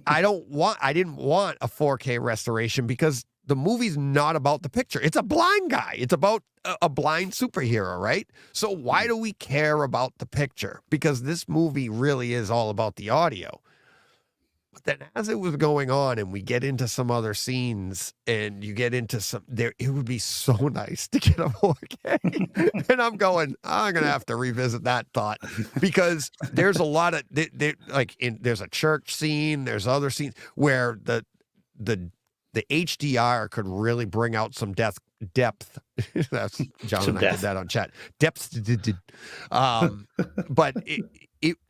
I didn't want a 4K restoration because the movie's not about the picture. It's a blind guy. It's about a blind superhero, right? So why do we care about the picture? Because this movie really is all about the audio. But then as it was going on and we get into some other scenes and you get into some there, it would be so nice to get a 4K. And I'm going to have to revisit that thought because there's a lot of there's a church scene, there's other scenes where the HDR could really bring out some depth. That's John and I did that on chat. Depth. But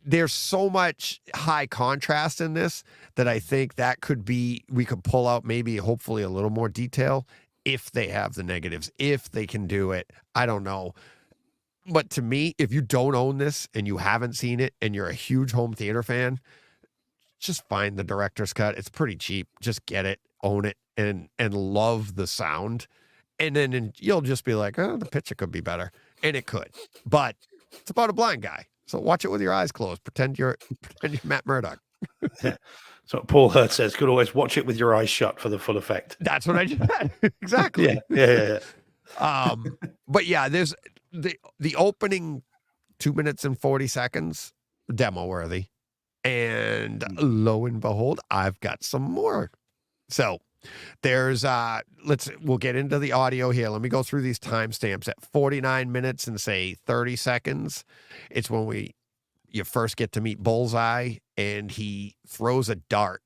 there's so much high contrast in this that I think that we could pull out maybe hopefully a little more detail if they have the negatives, if they can do it. I don't know. But to me, if you don't own this and you haven't seen it and you're a huge home theater fan, just find the director's cut. It's pretty cheap. Just get it, own it, and love the sound. And then you'll just be like, oh, the picture could be better. And it could. But it's about a blind guy. So watch it with your eyes closed. Pretend you're Matt Murdock. Yeah. So Paul Hurt says, could always watch it with your eyes shut for the full effect. That's what I just said. Exactly. Yeah. But yeah, there's the opening 2 minutes and 40 seconds, demo worthy. And lo and behold, I've got some more. So there's we'll get into the audio here. Let me go through these timestamps. At 49 minutes and say 30 seconds, it's when you first get to meet Bullseye and he throws a dart.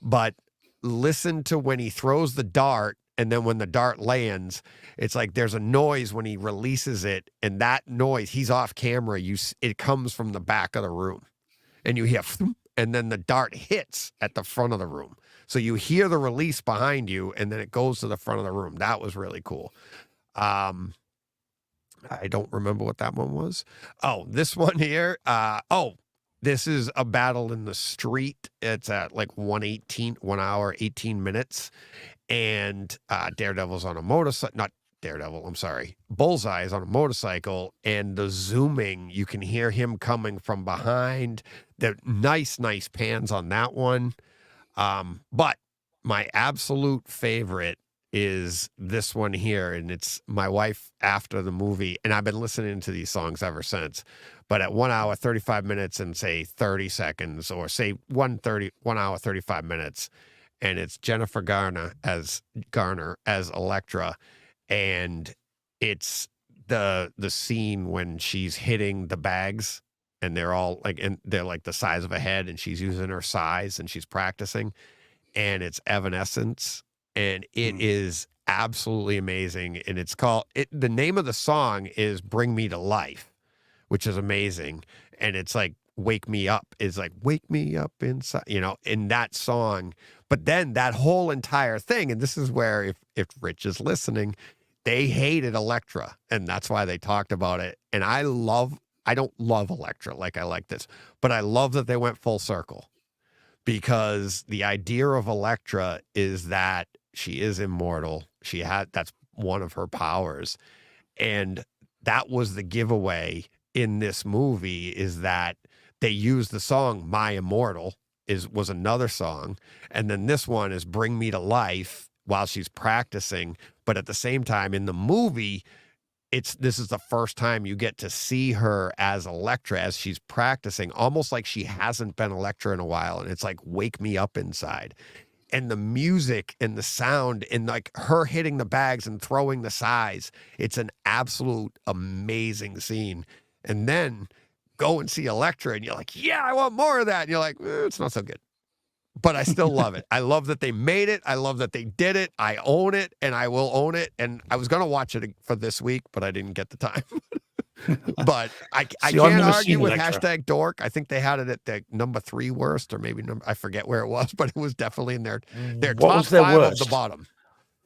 But listen to when he throws the dart and then when the dart lands, it's like there's a noise when he releases it, and that noise, he's off camera, it comes from the back of the room. And you hear, and then the dart hits at the front of the room. So you hear the release behind you, and then it goes to the front of the room. That was really cool. I don't remember what that one was. Oh, this one here. This is a battle in the street. It's at like 1 hour, 18 minutes. And Daredevil's on a motorcycle. Not Daredevil, I'm sorry. Bullseye is on a motorcycle, and the zooming, you can hear him coming from behind. The nice pans on that one. But my absolute favorite is this one here, and it's my wife after the movie, and I've been listening to these songs ever since. But at 1 hour, 35 minutes and say 30 seconds, or say 1 hour, 35 minutes, and it's Jennifer Garner as Elektra, and it's the scene when she's hitting the bags, and they're all like, and they're like the size of a head, and she's using her size and she's practicing, and it's Evanescence, and it is absolutely amazing. And it's the name of the song is Bring Me to Life, which is amazing. And it's like, Wake Me Up is like, wake me up inside, in that song. But then that whole entire thing, and this is where if Rich is listening, they hated Elektra, and that's why they talked about it. And I don't love Elektra like I like this, but I love that they went full circle, because the idea of Elektra is that she is immortal. That's one of her powers. And that was the giveaway in this movie, is that they used the song My Immortal was another song. And then this one is Bring Me to Life while she's practicing. But at the same time in the movie, this is the first time you get to see her as Elektra as she's practicing, almost like she hasn't been Elektra in a while. And it's like, wake me up inside. And the music and the sound and like her hitting the bags and throwing the size, it's an absolute amazing scene. And then go and see Elektra and you're like, yeah, I want more of that. And you're like, it's not so good. but I still love it. I love that they made it. I love that they did it. I own it, and I will own it. And I was gonna watch it for this week, but I didn't get the time. But I See, I've can't never argue seen with Elektra. #dork. I think they had it at the number 3 worst, or maybe I forget where it was, but it was definitely in their What top was their 5 of the worst? bottom.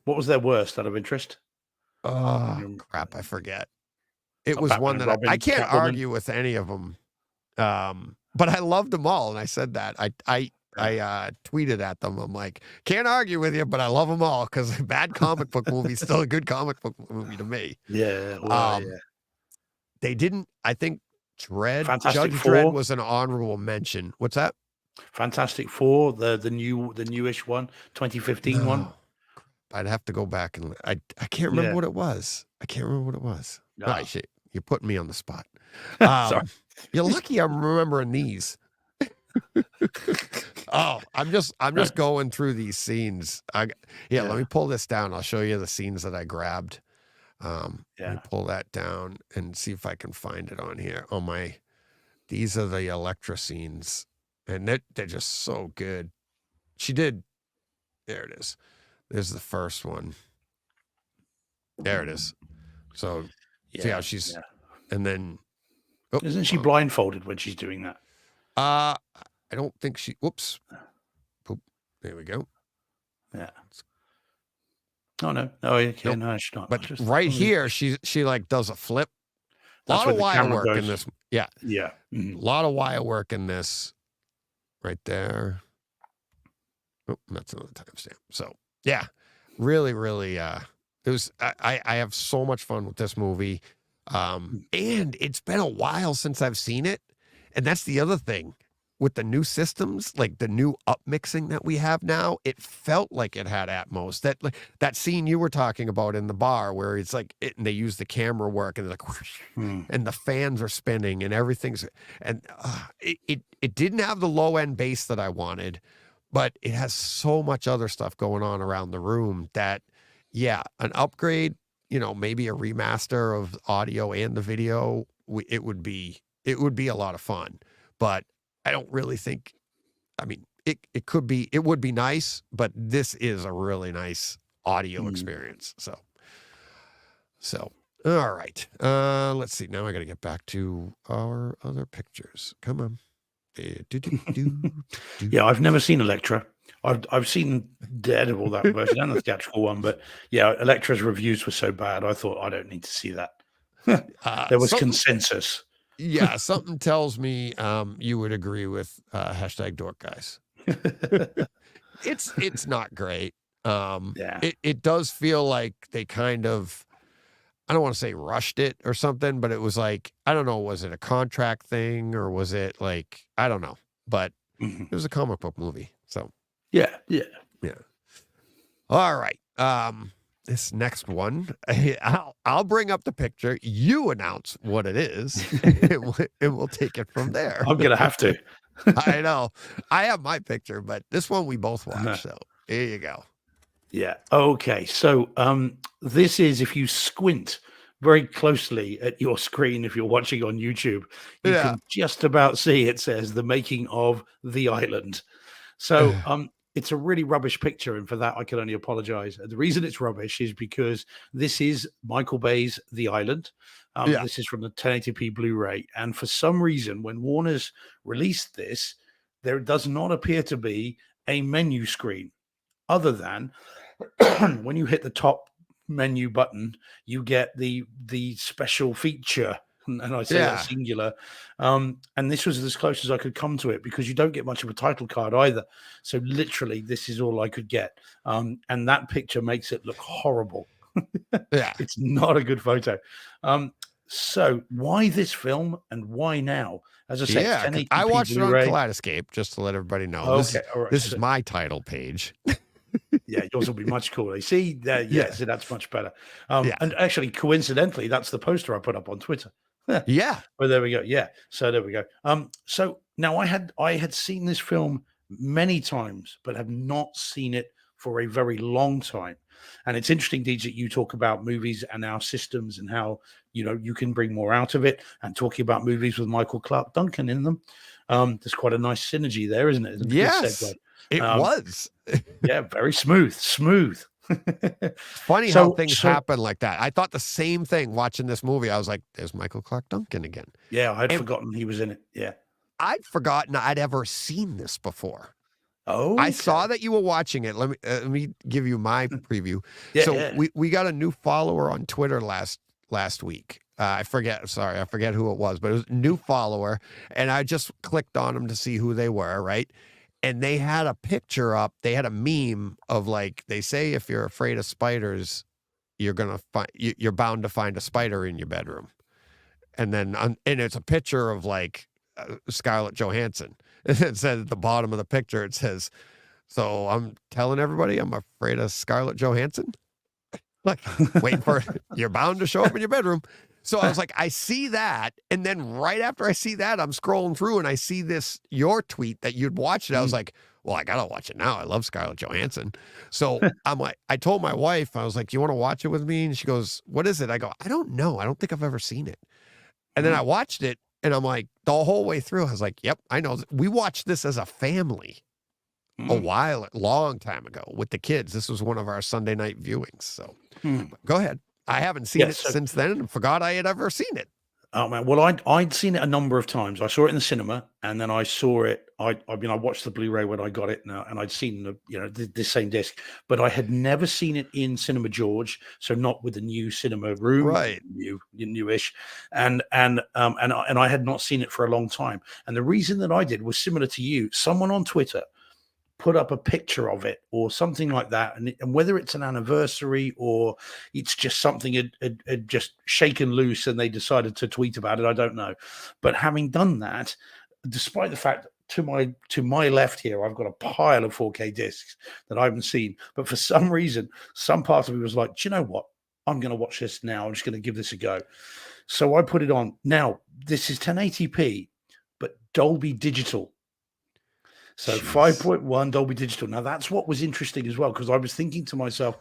What was their worst out of interest? Oh crap, I forget. It Like was Batman one and that Robin, I can't Catwoman? argue with any of them. But I loved them all, and I said that. I tweeted at them. I'm like, can't argue with you, but I love them all because a bad comic book movie is still a good comic book movie to me. Yeah, well, Um, They didn't. I think Fantastic Judge Dredd Four. was an honorable mention. What's that? Fantastic Four, the newish one, 2015 one. No. I'd have to go back and I can't remember Yeah. what it was. I can't remember what it was. Ah. Oh, shit. You're putting me on the spot. Sorry. You're lucky I'm remembering these. Oh, I'm just going through these scenes. Let me pull this down. I'll show you the scenes that I grabbed. Let me pull that down and see if I can find it on here. These are the Elektra scenes, and they're just so good. There it is. There's the first one. There it is. So see how she's, and then isn't she blindfolded when she's doing that? I don't think she. Whoops. Poop. There we go. Yeah. Oh no, okay, Nope. no, she's not. But right here, she like does a flip. A lot of wire work in this. Yeah. Yeah. A lot of wire work in this. Right there. Oh, that's another timestamp. So yeah, really, really. It was. I have so much fun with this movie, and it's been a while since I've seen it, and that's the other thing. With the new systems, like the new upmixing that we have now, it felt like it had Atmos. That scene you were talking about in the bar where it's like, and they use the camera work and like, whoosh, and the fans are spinning and everything's, and it didn't have the low end bass that I wanted, but it has so much other stuff going on around the room that, an upgrade, maybe a remaster of audio and the video, it would be a lot of fun, but I don't really think, it would be nice, but this is a really nice audio experience. So, all right. Let's see. Now I got to get back to our other pictures. Come on. Yeah, I've never seen Elektra. I've seen Daredevil, that version, and the theatrical one, but Elektra's reviews were so bad, I thought I don't need to see that. There was consensus. Yeah, something tells me you would agree with #dork guys. It's not great. It does feel like they kind of, I don't want to say rushed it or something, but it was like, I don't know, was it a contract thing or was it like, I don't know, but it was a comic book movie. So yeah. All right. This next one, I'll bring up the picture. You announce what it is, and we'll take it from there. I'm gonna have to. I know. I have my picture, but this one we both watched. So here you go. Yeah. Okay. So this is, if you squint very closely at your screen, if you're watching on YouTube, you can just about see it says the making of The Island. So it's a really rubbish picture, and for that I can only apologize. The reason it's rubbish is because this is Michael Bay's The Island. This is from the 1080p Blu-ray, and for some reason, when Warner's released this, there does not appear to be a menu screen, other than when you hit the top menu button, you get the special feature. And I say that singular. And this was as close as I could come to it, because you don't get much of a title card either. So literally, this is all I could get. And that picture makes it look horrible. It's not a good photo. So why this film and why now? As I say, I watched it on Kaleidoscape, just to let everybody know. Okay, this is my title page. Yeah, yours will be much cooler. See, so that's much better. And actually, coincidentally, that's the poster I put up on Twitter. Yeah. Well, there we go. Yeah. So there we go. So now I had seen this film many times, but have not seen it for a very long time. And it's interesting, Deej, that you talk about movies and our systems and how, you can bring more out of it, and talking about movies with Michael Clark Duncan in them. There's quite a nice synergy there, isn't it? Yes. It was. Yeah, very smooth. Funny how things happen like that. I thought the same thing watching this movie. I was like, there's Michael Clark Duncan again. Yeah, I had And forgotten he was in it. Yeah. I'd forgotten I'd ever seen this before. Oh, I saw that you were watching it. Let me give you my preview. Yeah, So yeah. we got a new follower on Twitter last week. I forget who it was, but it was a new follower, and I just clicked on them to see who they were, right? And they had a picture up. They had a meme of, like, they say if you're afraid of spiders, you're bound to find a spider in your bedroom. And then and it's a picture of, like, Scarlett Johansson. It says at the bottom of the picture, it says, "So I'm telling everybody I'm afraid of Scarlett Johansson." Like, waiting for you're bound to show up in your bedroom. So I was like, I see that, and then right after I see that, I'm scrolling through and I see your tweet that you'd watched it. I was like, well, I gotta watch it now. I love Scarlett Johansson. So I'm like, I told my wife, I was like, "Do you want to watch it with me?" And she goes, "What is it?" I go, "I don't know. I don't think I've ever seen it." And then I watched it, and I'm like, the whole way through, I was like, "Yep, I know." We watched this as a family a long time ago with the kids. This was one of our Sunday night viewings. So go ahead. I haven't seen it since then and forgot I had ever seen it. Oh man, well I'd seen it a number of times. I saw it in the cinema, and then I saw it. I watched the Blu-ray when I got it now, and I'd seen the same disc, but I had never seen it in Cinema George, so not with the new cinema room, right? Newish, and I had not seen it for a long time. And the reason that I did was similar to you. Someone on Twitter put up a picture of it or something like that, and whether it's an anniversary or it's just something had just shaken loose and they decided to tweet about it, I don't know. But having done that, despite the fact to my left here I've got a pile of 4K discs that I haven't seen, but for some reason some part of me was like, do you know what, I'm going to watch this now. I'm just going to give this a go. So I put it on. Now this is 1080p but Dolby Digital. So 5.1 Dolby Digital. Now, that's what was interesting as well, because I was thinking to myself,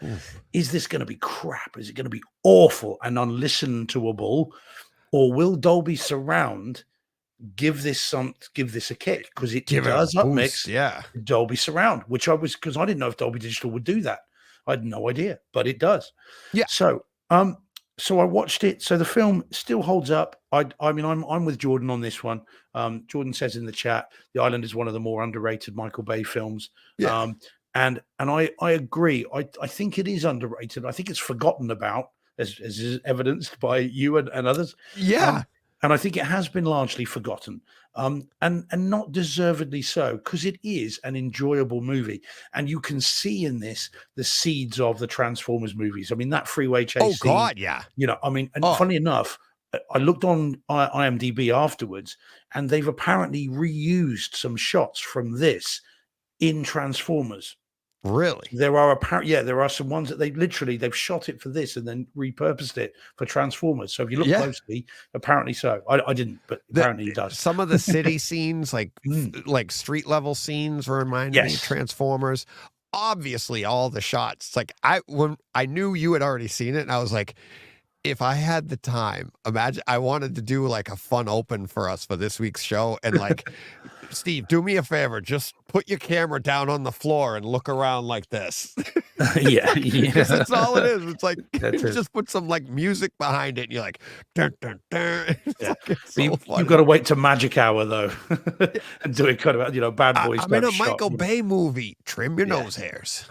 is this going to be crap? Is it going to be awful and unlistenable? Or will Dolby Surround give this a kick? Because it does upmix Dolby Surround, because I didn't know if Dolby Digital would do that. I had no idea, but it does. Yeah. So I watched it. So the film still holds up. I mean, I'm with Jordan on this one. Jordan says in the chat, The Island is one of the more underrated Michael Bay films. Yeah. And I agree. I think it is underrated. I think it's forgotten about, as is evidenced by you and others. Yeah. And I think it has been largely forgotten, and not deservedly so, because it is an enjoyable movie, and you can see in this the seeds of the Transformers movies. I mean, that freeway chase. Oh God, yeah. I mean, and funny enough, I looked on IMDb afterwards, and they've apparently reused some shots from this in Transformers. Really? There are some ones that they've shot it for this and then repurposed it for Transformers. So if you look closely, apparently so. I didn't, but apparently it does. Some of the city scenes, like street level scenes, reminded me of Transformers. Obviously, all the shots. Like when I knew you had already seen it, and I was like, if I had the time, imagine I wanted to do like a fun open for us for this week's show, and like, Steve, do me a favor, just put your camera down on the floor and look around like this. Yeah. That's all it is. It's like, just put some like music behind it, and you're like, dun, dun, dun. You've got to wait to magic hour though, and do it kind of, Bad Boys. I'm in a Michael Bay movie. Trim your nose hairs.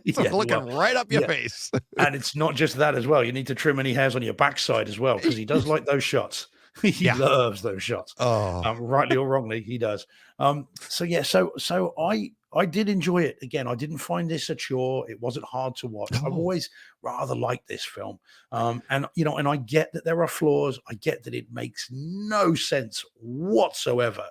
Looking right up your face. And it's not just that as well. You need to trim any hairs on your backside as well, because he does like those shots. He loves those shots. Rightly or wrongly, he does. So I did enjoy it. Again, I didn't find this a chore. It wasn't hard to watch. I've always rather liked this film. And I get that there are flaws. I get that it makes no sense whatsoever.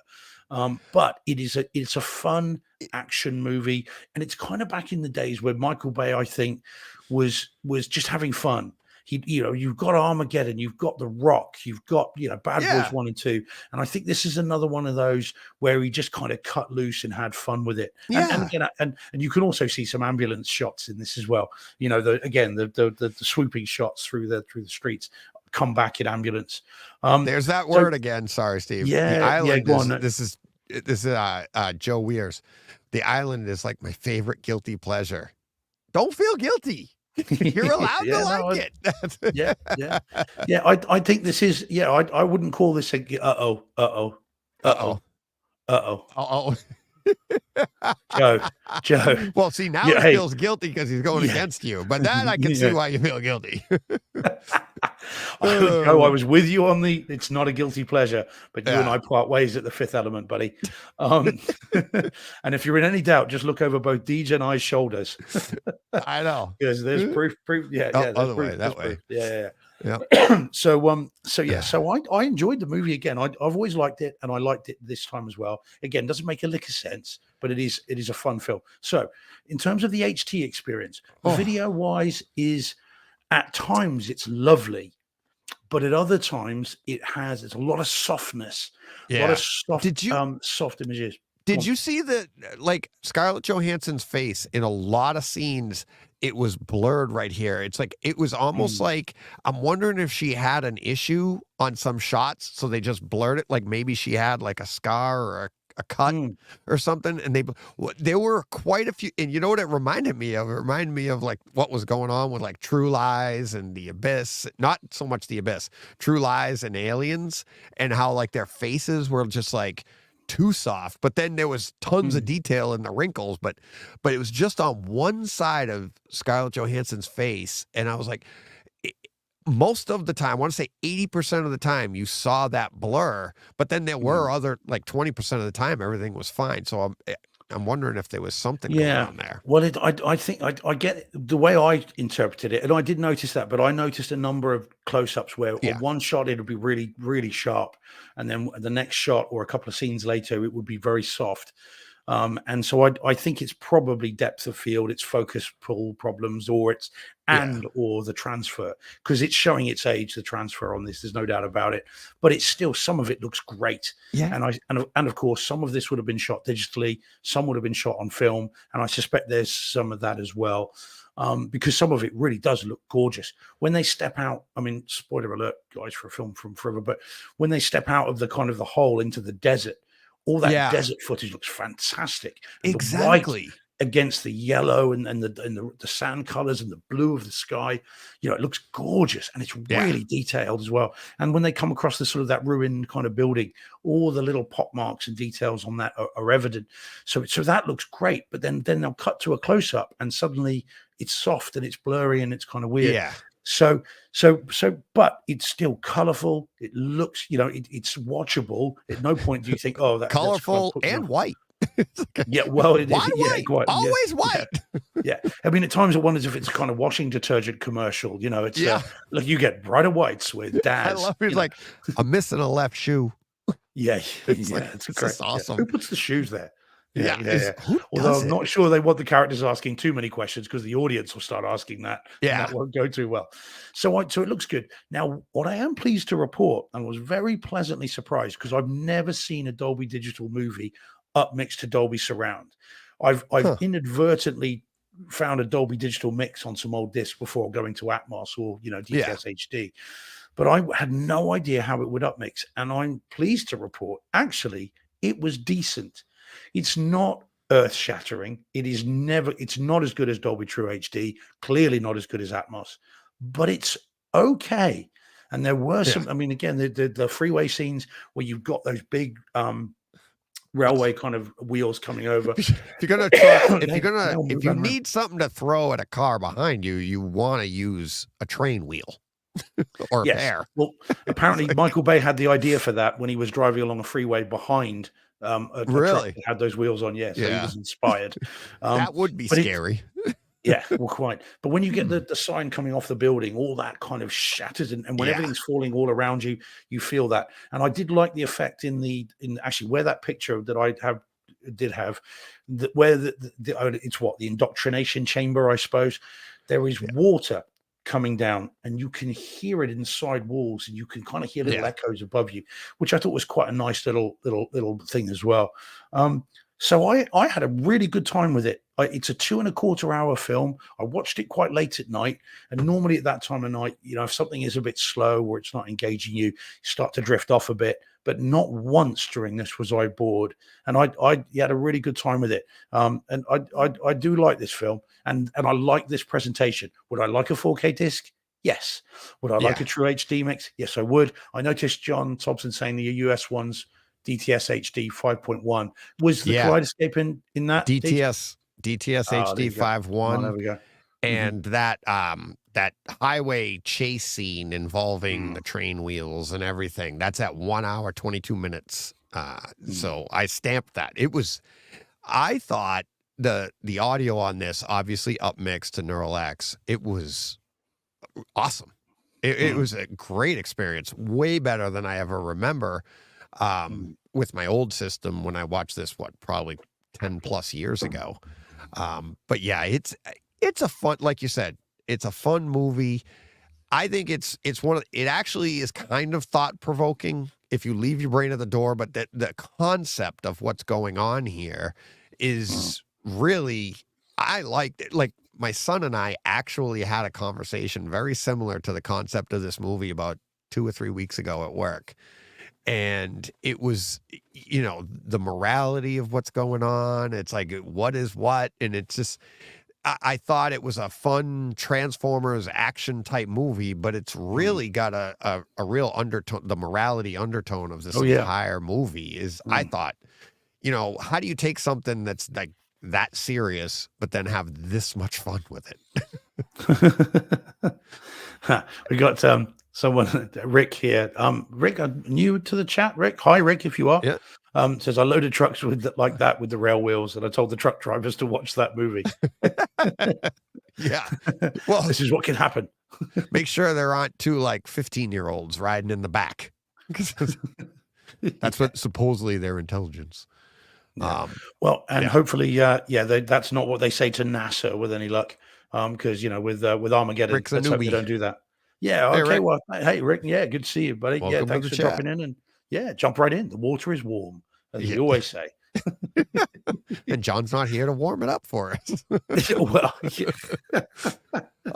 But it's a fun action movie, and it's kind of back in the days where Michael Bay, I think, was just having fun. You've got Armageddon, you've got The Rock, you've got Bad Boys 1 and 2, and I think this is another one of those where he just kind of cut loose and had fun with it. And you can also see some ambulance shots in this as well. The swooping shots through the streets. Come back in ambulance. There's that word again. Sorry, Steve. Yeah, the island go on. This is Joe Weirs. The Island is like my favorite guilty pleasure. Don't feel guilty. You're allowed to like it. Yeah. I think this is. Yeah, I wouldn't call this a. Uh-oh. Uh-oh. Joe. Well, see, now Yeah, he hey. feels guilty because he's going against you. But that I can see why you feel guilty. Joe, I was with you on the. It's not a guilty pleasure, but you and Yeah. I part ways at the Fifth Element, buddy. And if you're in any doubt, just look over both DJ and I's shoulders. I know. Because there's proof. Yeah, Oh, yeah. There's other proof, way, that there's way. proof. Yeah. Yeah. So I enjoyed the movie again. I've always liked it, and I liked it this time as well. Again, doesn't make a lick of sense, but it is a fun film. So, in terms of the HT experience, video wise, is at times it's lovely, but at other times it's a lot of softness, a lot of soft, soft images. Did you see that, like, Scarlett Johansson's face in a lot of scenes? It was blurred right here. It's like, it was almost like, I'm wondering if she had an issue on some shots, so they just blurred it. Like maybe she had like a scar or a cut or something. And there were quite a few. And you know what it reminded me of? It reminded me of like what was going on with like True Lies and The Abyss. Not so much The Abyss, True Lies and Aliens, and how like their faces were just like too soft, but then there was tons of detail in the wrinkles, but it was just on one side of Scarlett Johansson's face, and I was like, most of the time, I want to say 80% of the time, you saw that blur, but then there were other like 20% of the time everything was fine. So I'm wondering if there was something going on there. Well, I think I get the way I interpreted it, and I did notice that, but I noticed a number of close-ups where on one shot it would be really, really sharp, and then the next shot or a couple of scenes later it would be very soft. And so I think it's probably depth of field, it's focus pull problems, or it's or the transfer, because it's showing its age, the transfer on this, there's no doubt about it, but it's still, some of it looks great. And of course some of this would have been shot digitally, some would have been shot on film, and I suspect there's some of that as well, because some of it really does look gorgeous when they step out. I mean, spoiler alert guys for a film from forever, but when they step out of the kind of the hole into the desert, all that desert footage looks fantastic. And exactly. The white against the yellow and the sand colors and the blue of the sky, it looks gorgeous, and it's really detailed as well. And when they come across the sort of that ruined kind of building, all the little pop marks and details on that are evident. So that looks great. But then they'll cut to a close up, and suddenly it's soft and it's blurry and it's kind of weird. Yeah. So, but it's still colorful. It looks, it's watchable. At no point do you think, oh, that's colorful and white. Yeah, well, it why is. White? Quite, always white. Yeah. I mean, at times it wonders if it's kind of washing detergent commercial. It's look, you get brighter whites with Daz. I love it. Like, I'm missing a left shoe. It's great. Awesome. Who puts the shoes there? Who Although I'm not sure they want the characters asking too many questions, because the audience will start asking that. And that won't go too well. So it looks good. Now, what I am pleased to report, and was very pleasantly surprised, because I've never seen a Dolby Digital movie upmixed to Dolby Surround. I've inadvertently found a Dolby Digital mix on some old discs before going to Atmos or DTS HD, but I had no idea how it would upmix, and I'm pleased to report actually it was decent. It's not earth-shattering. It's not as good as Dolby True HD, clearly not as good as Atmos, but it's okay. And there were some, I mean, again, the freeway scenes where you've got those big railway kind of wheels coming over. If you need something to throw at a car behind you, you want to use a train wheel. Or a pair. Well, apparently Michael Bay had the idea for that when he was driving along a freeway behind a truck that had those wheels on. So he was inspired. That would be scary. Well, quite. But when you get the sign coming off the building, all that kind of shatters, and when everything's falling all around you, you feel that. And I did like the effect in actually where that picture that I did have, where it's the indoctrination chamber, I suppose. There is water coming down, and you can hear it inside walls, and you can kind of hear little echoes above you, which I thought was quite a nice little thing as well. So I had a really good time with it. It's a 2.25-hour film. I watched it quite late at night, and normally at that time of night, if something is a bit slow or it's not engaging you, you start to drift off a bit. But not once during this was I bored, and I had a really good time with it. And I do like this film, and I like this presentation. Would I like a 4K disc? Yes. Would I like a true HD mix? Yes, I would. I noticed John Thompson saying the US ones DTS HD 5.1. Was the Kaleidoscope in that? DTS HD 5.1. Oh, there we go. And that highway chase scene involving the train wheels and everything, that's at 1 hour 22 minutes. So I stamped that. I thought the audio on this, obviously upmixed to Neural X, it was awesome. It was a great experience, way better than I ever remember with my old system when I watched this, probably 10 plus years ago. But yeah, it's a fun, like you said, it's a fun movie. I think it actually is kind of thought provoking if you leave your brain at the door, but the concept of what's going on here is really, I liked it. Like, my son and I actually had a conversation very similar to the concept of this movie about 2 or 3 weeks ago at work. And it was, the morality of what's going on. It's like, what is what? And it's just, I thought it was a fun Transformers action type movie, but it's really got a real undertone. The morality undertone of this entire movie is, I thought, how do you take something that's like that serious, but then have this much fun with it? We got someone, Rick here. Rick, I'm new to the chat. Rick, hi, Rick, if you are. Yeah. Says I loaded trucks with the rail wheels, and I told the truck drivers to watch that movie. Yeah. Well, this is what can happen. Make sure there aren't 2 like 15-year-olds riding in the back. That's what supposedly their intelligence. Yeah. Hopefully, that's not what they say to NASA with any luck. Because with Armageddon, Rick's let's hope they don't do that. Yeah. Okay. Hey, Rick. Yeah, good to see you, buddy. Welcome thanks for dropping in, and jump right in. The water is warm, as we always say. And John's not here to warm it up for us. Well,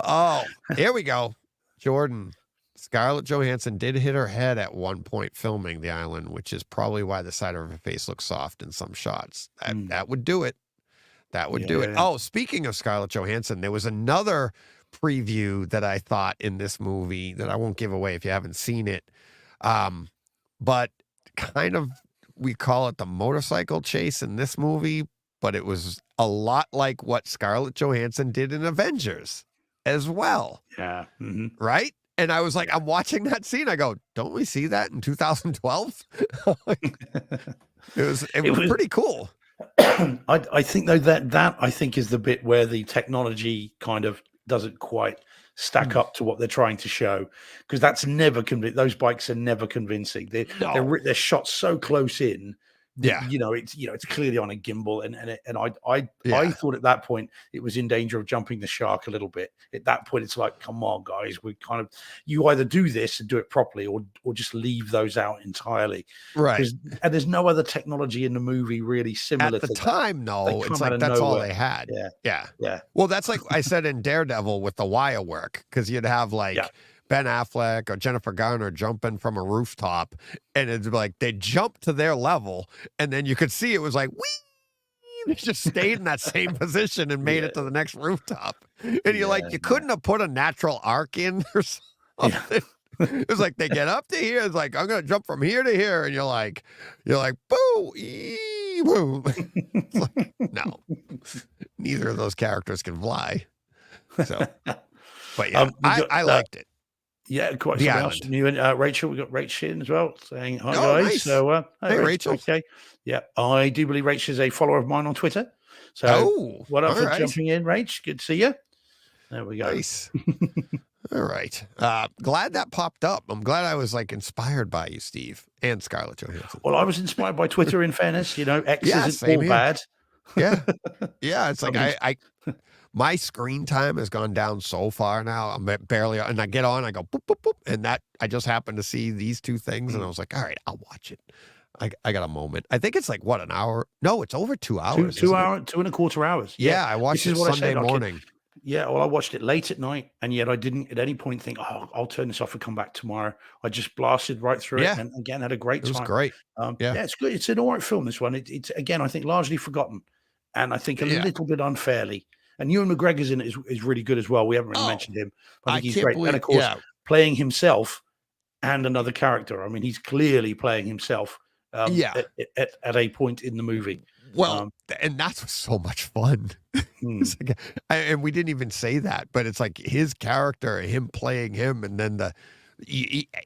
oh, here we go. Jordan. Scarlett Johansson did hit her head at one point filming The Island, which is probably why the side of her face looks soft in some shots. That would do it. That would do it. Oh, speaking of Scarlett Johansson, there was another preview that I thought in this movie that I won't give away if you haven't seen it. But kind of, we call it the motorcycle chase in this movie, but it was a lot like what Scarlett Johansson did in Avengers as well. Yeah. Right? And I was like, I'm watching that scene. I go, don't we see that in 2012? It was pretty cool. I think though that I think is the bit where the technology kind of doesn't quite stack up to what they're trying to show, because that's never those bikes are never convincing. They're shot so close in. It's clearly on a gimbal, and I thought at that point it was in danger of jumping the shark a little bit. At that point, it's like, come on, guys, you either do this and do it properly, or just leave those out entirely, right? And there's no other technology in the movie really similar at the to time. That. No, it's like that's all they had. Yeah. Well, that's like I said in Daredevil with the wire work, because you'd have Ben Affleck or Jennifer Garner jumping from a rooftop, and it's like they jumped to their level, and then you could see it was like, whee! They just stayed in that same position and made it to the next rooftop. And you're like, you couldn't have put a natural arc in or something. It was like they get up to here, it's like, I'm gonna jump from here to here, and you're like, boo, ee, boo. It's like, no, neither of those characters can fly. So, but yeah, I liked it. Yeah, quite something else new. And Rachel, we got Rachel in as well, saying hi, guys. Nice. So, hey, Rachel. Okay, yeah, I do believe Rachel is a follower of mine on Twitter. So, what up for jumping in, Rach? Good to see you. There we go. Nice. All right. Glad that popped up. I'm glad I was inspired by you, Steve, and Scarlett Johansson. Well, I was inspired by Twitter. In fairness, X isn't all bad. Yeah, yeah. It's like I my screen time has gone down so far now. I'm barely, and I get on, I go boop boop boop, and that I just happened to see these 2 things, and I was like, all right, I'll watch it. I got a moment. I think it's like what, an hour? No, it's over 2 hours. Two isn't it? hour, 2.25 hours. Yeah, I watched This it is what I Sunday said. morning. Yeah, well, I watched it late at night, and yet I didn't at any point think, "Oh, I'll turn this off and come back tomorrow." I just blasted right through it, Yeah, and again had a great it was time. great. Yeah, Yeah, it's good. It's an alright film. This one. It's again, I think largely forgotten, and I think a yeah. little bit unfairly. And Ewan McGregor's in it is really good as well. We haven't really Oh, mentioned him. I I think he's can't great, and believe. of course, Yeah, playing himself and another character. I mean, he's clearly playing himself yeah. at a point in the movie. Well, Um, and that's what's so much fun. hmm. It's like, and we didn't even say that, but it's like his character, him playing him, and then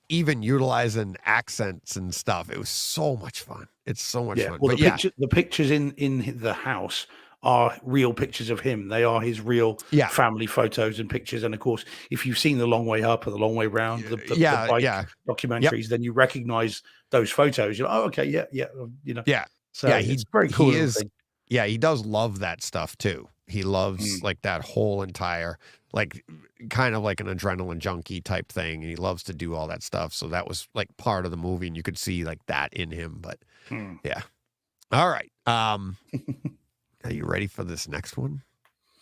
even utilizing accents and stuff. It was so much fun. It's so much Yeah, fun. well, But yeah, the pictures in the house are real pictures of him. They are his real yeah, family photos and pictures. And of course, if you've seen The Long Way Up or The Long Way Round, the yeah, bike yeah. Yep. documentaries, then you recognize those photos. You're like, oh, okay, yeah, yeah, you know. Yeah. So Yeah, it's a very cool he little is thing. yeah, he does love that stuff too. He loves Mm. like that whole entire like kind of like an adrenaline junkie type thing. And he loves to do all that stuff. So that was like part of the movie and you could see like that in him. But Mm. yeah. All right. Are you ready for this next one?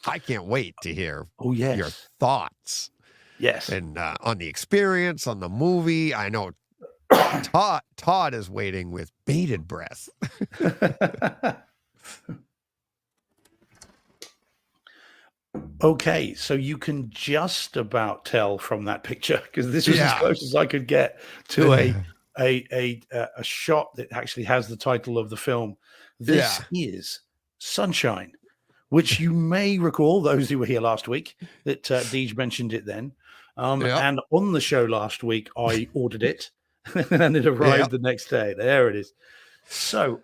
I can't wait to hear Oh your yes, thoughts yes. and on the experience, on the movie. I know Todd is waiting with bated breath. Okay, so you can just about tell from that picture because this was as Yeah. close as I could get to a shot that actually has the title of the film. This is Sunshine, which you may recall, those who were here last week, that Deej mentioned it then. Yep. And on the show last week, I ordered it and it Yep. arrived the next day. There it is. So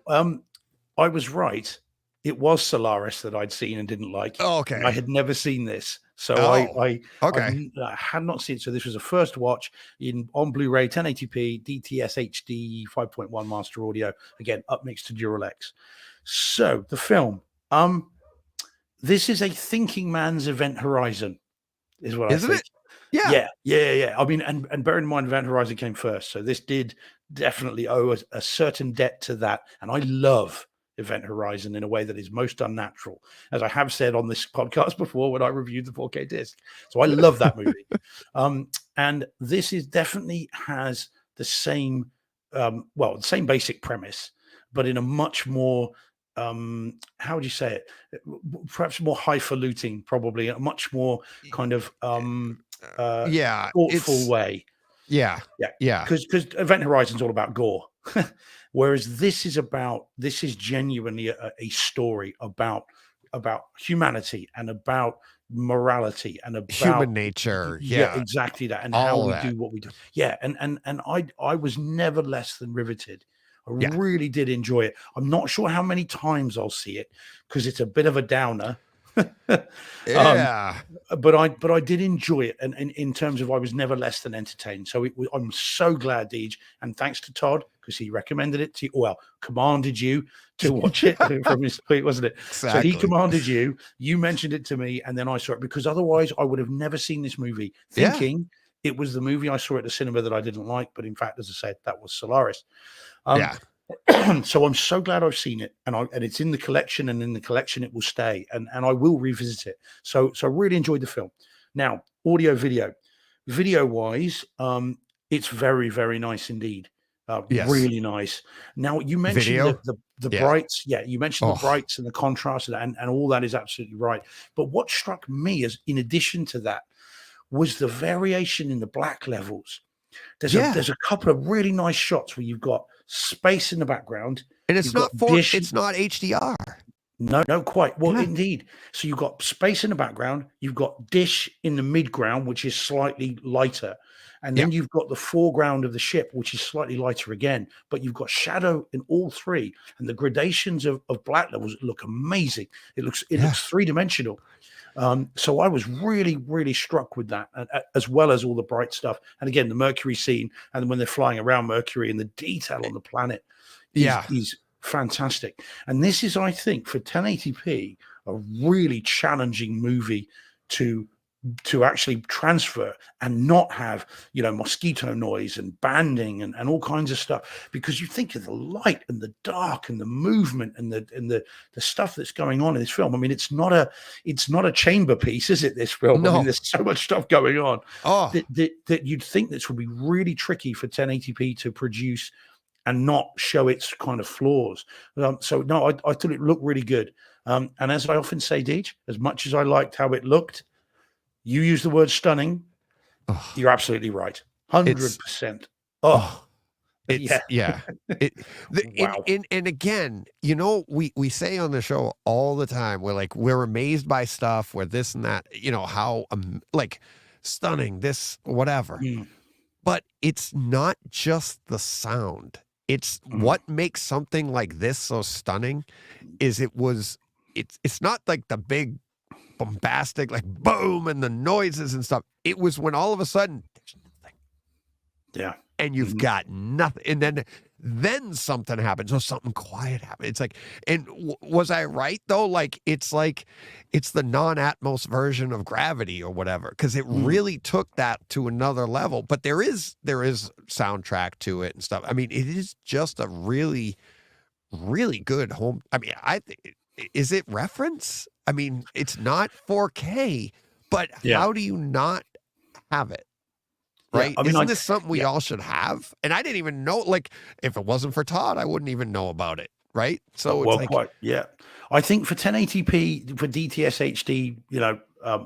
I was right. It was Solaris that I'd seen and didn't like. Oh, I okay. had never seen this, so Oh, I okay. had not seen it. So this was a first watch on Blu-ray, 1080p, DTS HD, 5.1 master audio. Again, upmixed to Duralex. So the film, this is a thinking man's Event Horizon, is what I Isn't think. it? Yeah. Yeah. I mean, and bear in mind, Event Horizon came first, so this did definitely owe a certain debt to that. And I love Event Horizon in a way that is most unnatural, as I have said on this podcast before when I reviewed the 4K disc. So I love that movie. And this is definitely has the same, the same basic premise, but in a much more, how would you say it? Perhaps more highfalutin, probably a much more kind of Yeah. thoughtful way. Yeah. Yeah, Yeah. because Event Horizon's all about gore, whereas this is genuinely a story about humanity and about morality and Human about nature. yeah, Yeah. exactly that, and how All of we that. do what we do. Yeah, and I was never less than riveted. I Yeah. really did enjoy it. I'm not sure how many times I'll see it because it's a bit of a downer. Yeah. But I did enjoy it, and in terms of I was never less than entertained. So I'm so glad, Deej, and thanks to Todd because he recommended it to you. Well, commanded you to watch it from his tweet, wasn't it? Exactly. So he commanded you. You mentioned it to me, and then I saw it because otherwise I would have never seen this movie, Yeah. thinking it was the movie I saw at the cinema that I didn't like. But in fact, as I said, that was Solaris. Yeah. So I'm so glad I've seen it, and it's in the collection, and in the collection it will stay, and I will revisit it. So I really enjoyed the film. Now, video wise, it's very, very nice indeed. Yes. Really nice. Now you mentioned Video? the Yeah. brights. Yeah, you mentioned Oh. the brights and the contrast and all that is absolutely right. But what struck me as in addition to that was the variation in the black levels. There's Yeah. a couple of really nice shots where you've got space in the background. And it's You've not got dish. it's not HDR. No, quite. Well, Yeah. indeed. So you've got space in the background, you've got dish in the midground, which is slightly lighter. And then you've got the foreground of the ship, which is slightly lighter again, but you've got shadow in all three. And the gradations of black levels look amazing. It looks three-dimensional. So I was really, really struck with that, as well as all the bright stuff. And again, the Mercury scene, and when they're flying around Mercury and the detail on the planet is fantastic. And this is, I think, for 1080p, a really challenging movie to to actually transfer and not have, mosquito noise and banding and all kinds of stuff, because you think of the light and the dark and the movement and the stuff that's going on in this film. I mean, it's not a chamber piece, is it, this film? I No. mean, there's so much stuff going on Oh, that you'd think this would be really tricky for 1080p to produce and not show its kind of flaws. So no, I thought it looked really good. And as I often say, Deej, as much as I liked how it looked, you use the word stunning. oh, You're absolutely right. 100%. Oh, it's yeah. yeah. It, Wow. and again, we say on the show all the time, we're amazed by stuff, we're this and that, how like stunning, this, whatever. Mm, But it's not just the sound. It's mm, what makes something like this so stunning is it's not like the big bombastic, like boom and the noises and stuff. It was when all of a sudden there's nothing yeah. and you've Mhm. got nothing. And then something happens or something quiet happens. It's like, and was I right though? It's the non-Atmos version of Gravity or whatever, because it Mm. really took that to another level. But there is soundtrack to it and stuff. I mean, it is just a really, really good home. I mean, is it reference? I mean, it's not 4K, but Yeah. how do you not have it? Yeah, Right? I mean, Isn't this something we yeah. all should have? And I didn't even know, if it wasn't for Todd, I wouldn't even know about it. Right? So it's Well, like, quite, yeah. I think for 1080p, for DTS HD,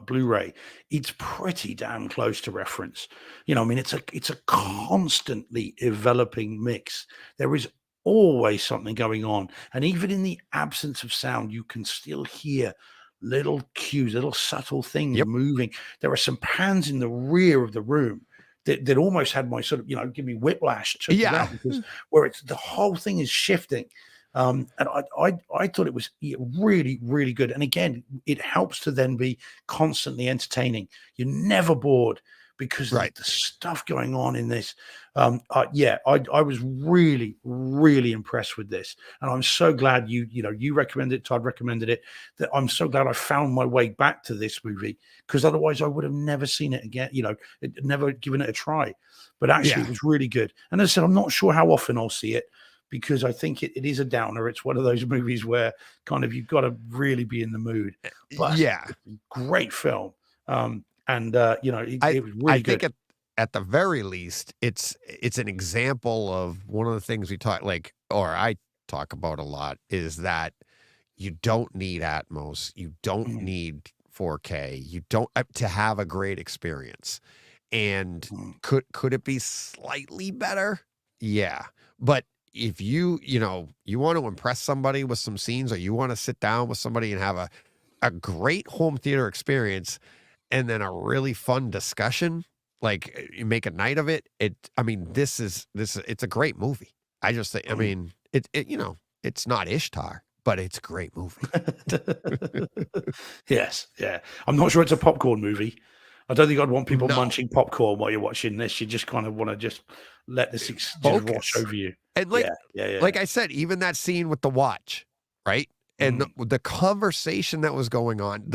Blu-ray, it's pretty damn close to reference. I mean, it's a constantly developing mix. There is always something going on, and even in the absence of sound, you can still hear little cues, little subtle things Yep. moving. There are some pans in the rear of the room that almost had my sort of, give me whiplash. Took me Yeah. out, because where it's the whole thing is shifting. And I thought it was really, really good. And again, it helps to then be constantly entertaining. You're never bored because Right. the stuff going on in this. I was really, really impressed with this. And I'm so glad you recommended it, Todd recommended it, that I'm so glad I found my way back to this movie, because otherwise I would have never seen it again, never given it a try. But actually, Yeah. it was really good. And as I said, I'm not sure how often I'll see it, because I think it is a downer. It's one of those movies where kind of you've got to really be in the mood. But Yeah. it's a great film. It was really I good. think at the very least, it's an example of one of the things I talk about a lot, is that you don't need Atmos, you don't Mm, need 4K, you don't to have a great experience. And mm, could it be slightly better? Yeah, but if you want to impress somebody with some scenes, or you want to sit down with somebody and have a great home theater experience, and then a really fun discussion, you make a night of it. I mean, it's a great movie. I just think, I mm. mean, it's not Ishtar, but it's a great movie. Yes, yeah. I'm not sure it's a popcorn movie. I don't think I'd want people No. munching popcorn while you're watching this. You just kind of want to just let this just wash Focus. over you. And Yeah. like I said, even that scene with the watch, right? And the conversation that was going on,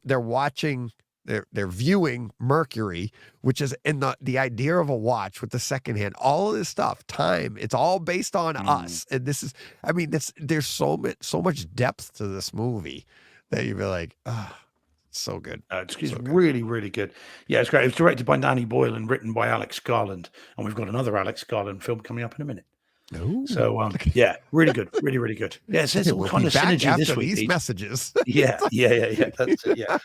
they're watching, they're viewing Mercury, which is in the idea of a watch with the second hand, all of this stuff, time, it's all based on us. And this is, I mean, there's so much depth to this movie that you'd be like, so good. It's So good. really, really good. Yeah, it's great. It's directed by Danny Boyle and written by Alex Garland. And we've got another Alex Garland film coming up in a minute. Ooh. So, yeah, really good. Really, really good. Yeah, there's all We'll kind be of back synergy this after week. these Deej. messages. Yeah. That's it. Yeah.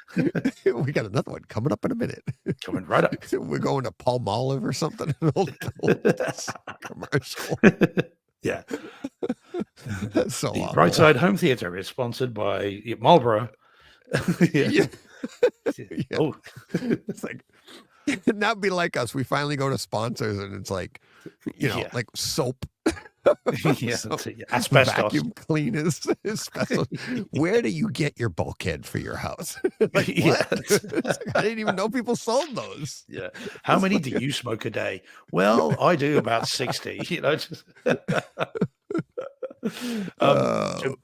We got another one coming up in a minute. Coming right up. We're going to Palmolive or something. An old commercial. Yeah. That's so The awful. Brightside Home Theater is sponsored by Marlboro. Yeah. Yeah. Oh, It's like, that'd be like us. We finally go to sponsors and it's like, Yeah. like soap. yeah, So, that's it, yeah. Asbestos. vacuum cleaners. Special. Where do you get your bulkhead for your house? Like, Yeah. what? It's like, I didn't even know people sold those. Yeah. How many do you smoke a day? Well, I do about 60. Just Oh.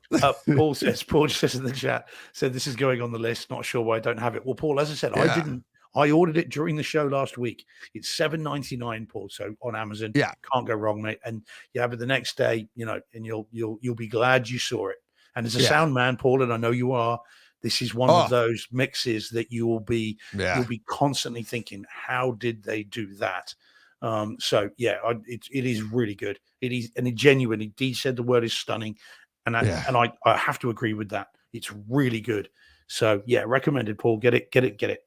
Paul just says in the chat, said this is going on the list. Not sure why I don't have it. Well, Paul, as I said, I Yeah. didn't. I ordered it during the show last week. It's $7.99, Paul. So on Amazon, Yeah. can't go wrong, mate. And yeah, but the next day, and you'll be glad you saw it. And as a sound man, Paul, and I know you are, this is one of those mixes that you'll be constantly thinking, how did they do that? So yeah, it is really good. It is, and it genuinely, Dee said the word is stunning, and I have to agree with that. It's really good. So yeah, recommended, Paul. Get it.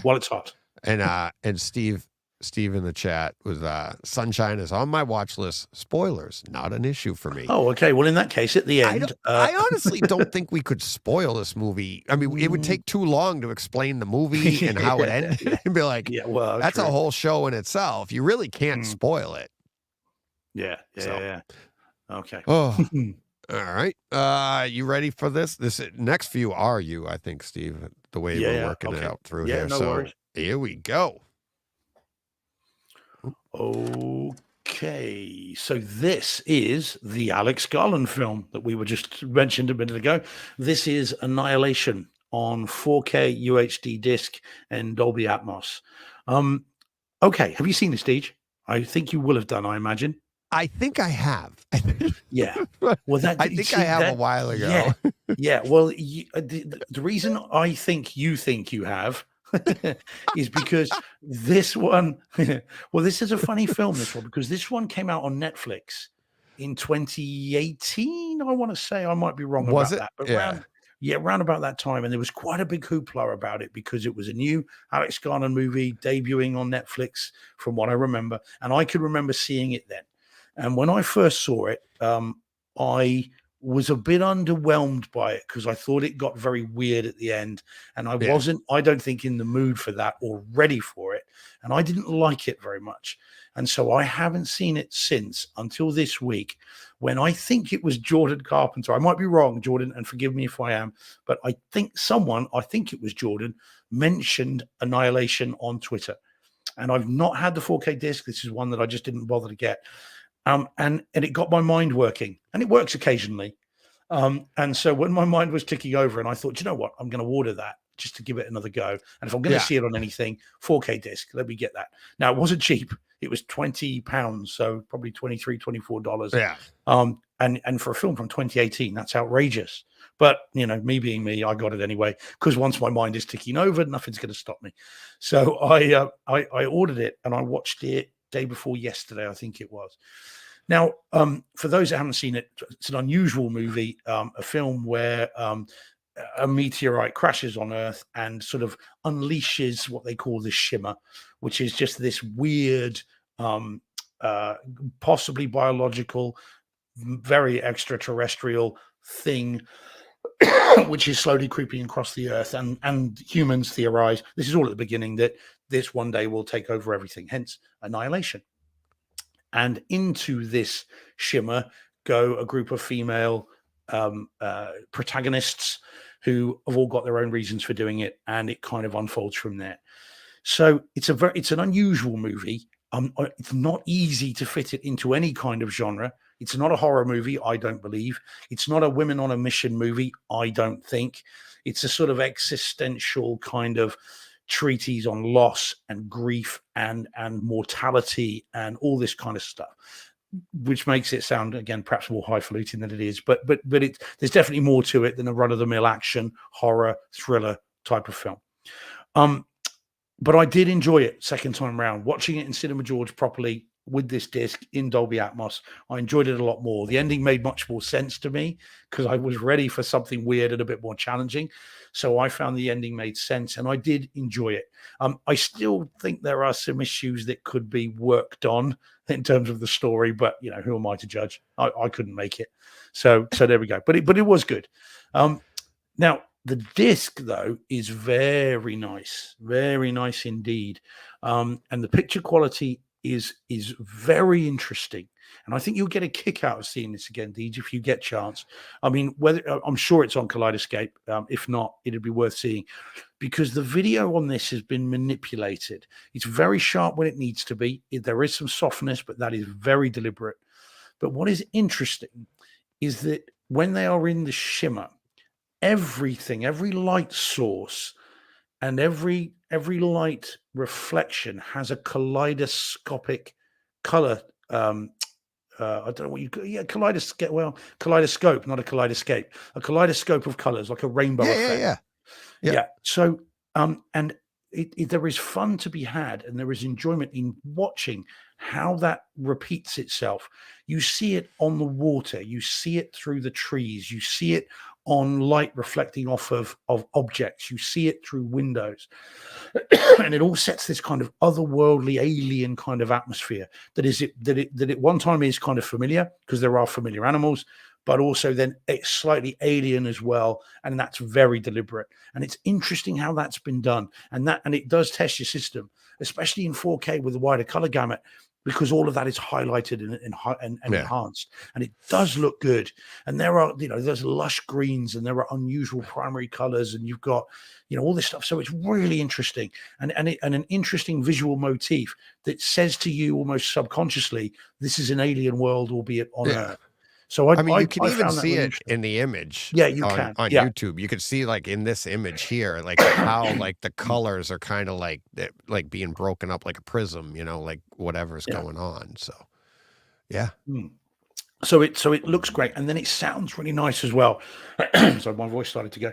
While it's hot. And Steve in the chat was Sunshine is on my watch list. Spoilers, not an issue for me. Oh, okay. Well, in that case, at the end, I honestly don't think we could spoil this movie. I mean, it would take too long to explain the movie and how it ended and be like, well, that's true. a whole show in itself. You really can't spoil it. Yeah. Okay. Oh, all right. You ready for this? This next few are you, I think, Steve, the way we're working it out through here. No so worries. Here we go. Okay, so this is the Alex Garland film that we were just mentioned a minute ago. This is Annihilation on 4K UHD disc and Dolby Atmos. Okay, have you seen this, Deej? I think you will have done, I imagine. I think I have. Yeah. Well, I think I have a while ago. Yeah. Yeah. Well, the reason I think you have is because this one, well, this is a funny film, this one, because this one came out on Netflix in 2018. I want to say, I might be wrong about that, but around about that time. And there was quite a big hoopla about it because it was a new Alex Garland movie debuting on Netflix, from what I remember. And I could remember seeing it then. And when I first saw it, I was a bit underwhelmed by it because I thought it got very weird at the end, and I wasn't, I don't think, in the mood for that or ready for it, and I didn't like it very much. And so I haven't seen it since, until this week, when I think it was Jordan Carpenter. I might be wrong, Jordan, and forgive me if I am, but I think it was Jordan, mentioned Annihilation on Twitter. And I've not had the 4K disc. This is one that I just didn't bother to get. And it got my mind working, and it works occasionally. And so when my mind was ticking over, and I thought, you know what, I'm going to order that just to give it another go. And if I'm going to see it on anything, 4K disc, let me get that. Now, it wasn't cheap. It was £20, so probably $23, $24. Yeah. And for a film from 2018, that's outrageous. But, me being me, I got it anyway, because once my mind is ticking over, nothing's going to stop me. So I ordered it, and I watched it day before yesterday, I think it was. Now, for those that haven't seen it, it's an unusual movie, a film where a meteorite crashes on Earth and sort of unleashes what they call the shimmer, which is just this weird, possibly biological, very extraterrestrial thing, which is slowly creeping across the Earth. And humans theorize, this is all at the beginning, that this one day will take over everything, hence annihilation. And into this shimmer go a group of female protagonists who have all got their own reasons for doing it, and it kind of unfolds from there. So it's an unusual movie. It's not easy to fit it into any kind of genre. It's not a horror movie, I don't believe. It's not a women on a mission movie, I don't think. It's a sort of existential kind of treatise on loss and grief and mortality and all this kind of stuff, which makes it sound, again, perhaps more highfalutin than it is. But there's definitely more to it than a run-of-the-mill action, horror, thriller type of film. But I did enjoy it second time round, watching it in Cinema George properly with this disc in Dolby Atmos. I enjoyed it a lot more. The ending made much more sense to me because I was ready for something weird and a bit more challenging. So I found the ending made sense, and I did enjoy it. I still think there are some issues that could be worked on in terms of the story, but who am I to judge? I couldn't make it. So there we go. But it was good. Now, the disc, though, is very nice indeed. And the picture quality is very interesting. And I think you'll get a kick out of seeing this again, Deej, if you get a chance. I mean, I'm sure it's on Kaleidoscape. If not, it'd be worth seeing, because the video on this has been manipulated. It's very sharp when it needs to be. There is some softness, but that is very deliberate. But what is interesting is that when they are in the shimmer, everything, every light source and every light reflection has a kaleidoscopic color. I don't know what you kaleidoscope, not a kaleidoscape, a kaleidoscope of colors, like a rainbow effect. Yeah. Yeah. So, and there is fun to be had, and there is enjoyment in watching how that repeats itself. You see it on the water, you see it through the trees, you see it on light reflecting off of objects, you see it through windows, and it all sets this kind of otherworldly, alien kind of atmosphere that at one time is kind of familiar because there are familiar animals, but also then it's slightly alien as well, and that's very deliberate. And it's interesting how that's been done, and it does test your system, especially in 4K with a wider color gamut, because all of that is highlighted and enhanced, and it does look good. And there's lush greens, and there are unusual primary colors, and you've got all this stuff. So it's really interesting, and an interesting visual motif that says to you almost subconsciously, this is an alien world, albeit on Earth. So I mean, you can even see it in the image. Yeah, you can on YouTube. You could see like in this image here, like how like the colors are kind of like being broken up like a prism, like whatever's going on. So, yeah. So it looks great, and then it sounds really nice as well. So my voice started to go.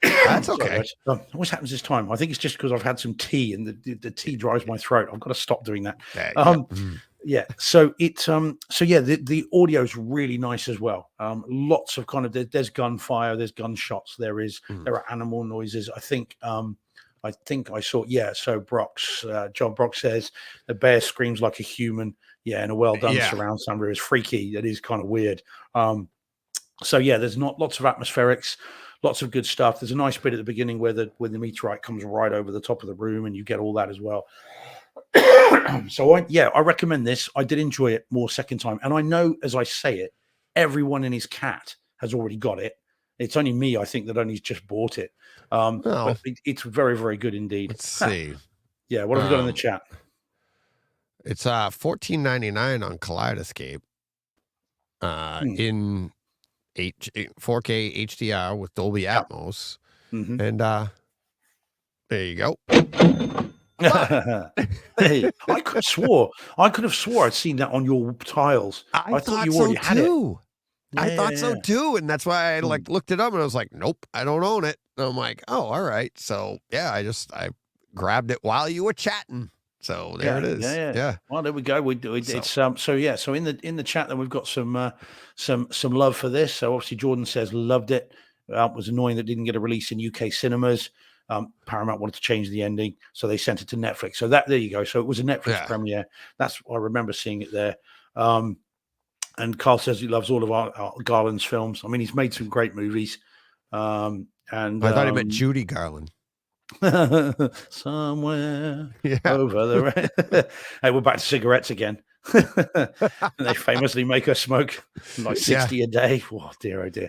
That's okay. Sorry, always happens this time. I think it's just because I've had some tea, and the tea dries my throat. I've got to stop doing that. Yeah. So the audio is really nice as well. Lots of kind of there's gunfire, there's gunshots, there are animal noises. I think I saw. Yeah. So John Brock says the bear screams like a human. Yeah, and a well done surround sound is freaky. That is kind of weird. So yeah, there's not lots of atmospherics. Lots of good stuff. There's a nice bit at the beginning where the meteorite comes right over the top of the room, and you get all that as well. So I recommend this. I did enjoy it more second time, and I know as I say it, everyone in his cat has already got it. It's only me, I think, that only just bought it. But it's very, very good indeed. Let's see. Yeah, what have we got in the chat? It's $14.99 on Kaleidoscape. In 4K HDR with Dolby Atmos, and there you go. Hey, I could have swore I'd seen that on your tiles. I thought you already had it. I thought so too, and that's why I looked it up, and I was like, nope, I don't own it. And I'm like, oh, all right. So yeah, I grabbed it while you were chatting. So there it is. Yeah. Well, there we go. We do it. It's So in the chat, then we've got some love for this. So obviously Jordan says loved it. Was annoying that it didn't get a release in UK cinemas. Paramount wanted to change the ending, so they sent it to Netflix. So there you go. So it was a Netflix premiere. I remember seeing it there. And Carl says he loves all of our Garland's films. I mean, he's made some great movies. And I thought he meant Judy Garland. Somewhere over the hey, we're back to cigarettes again. And they famously make us smoke like 60 a day. Oh dear, oh dear.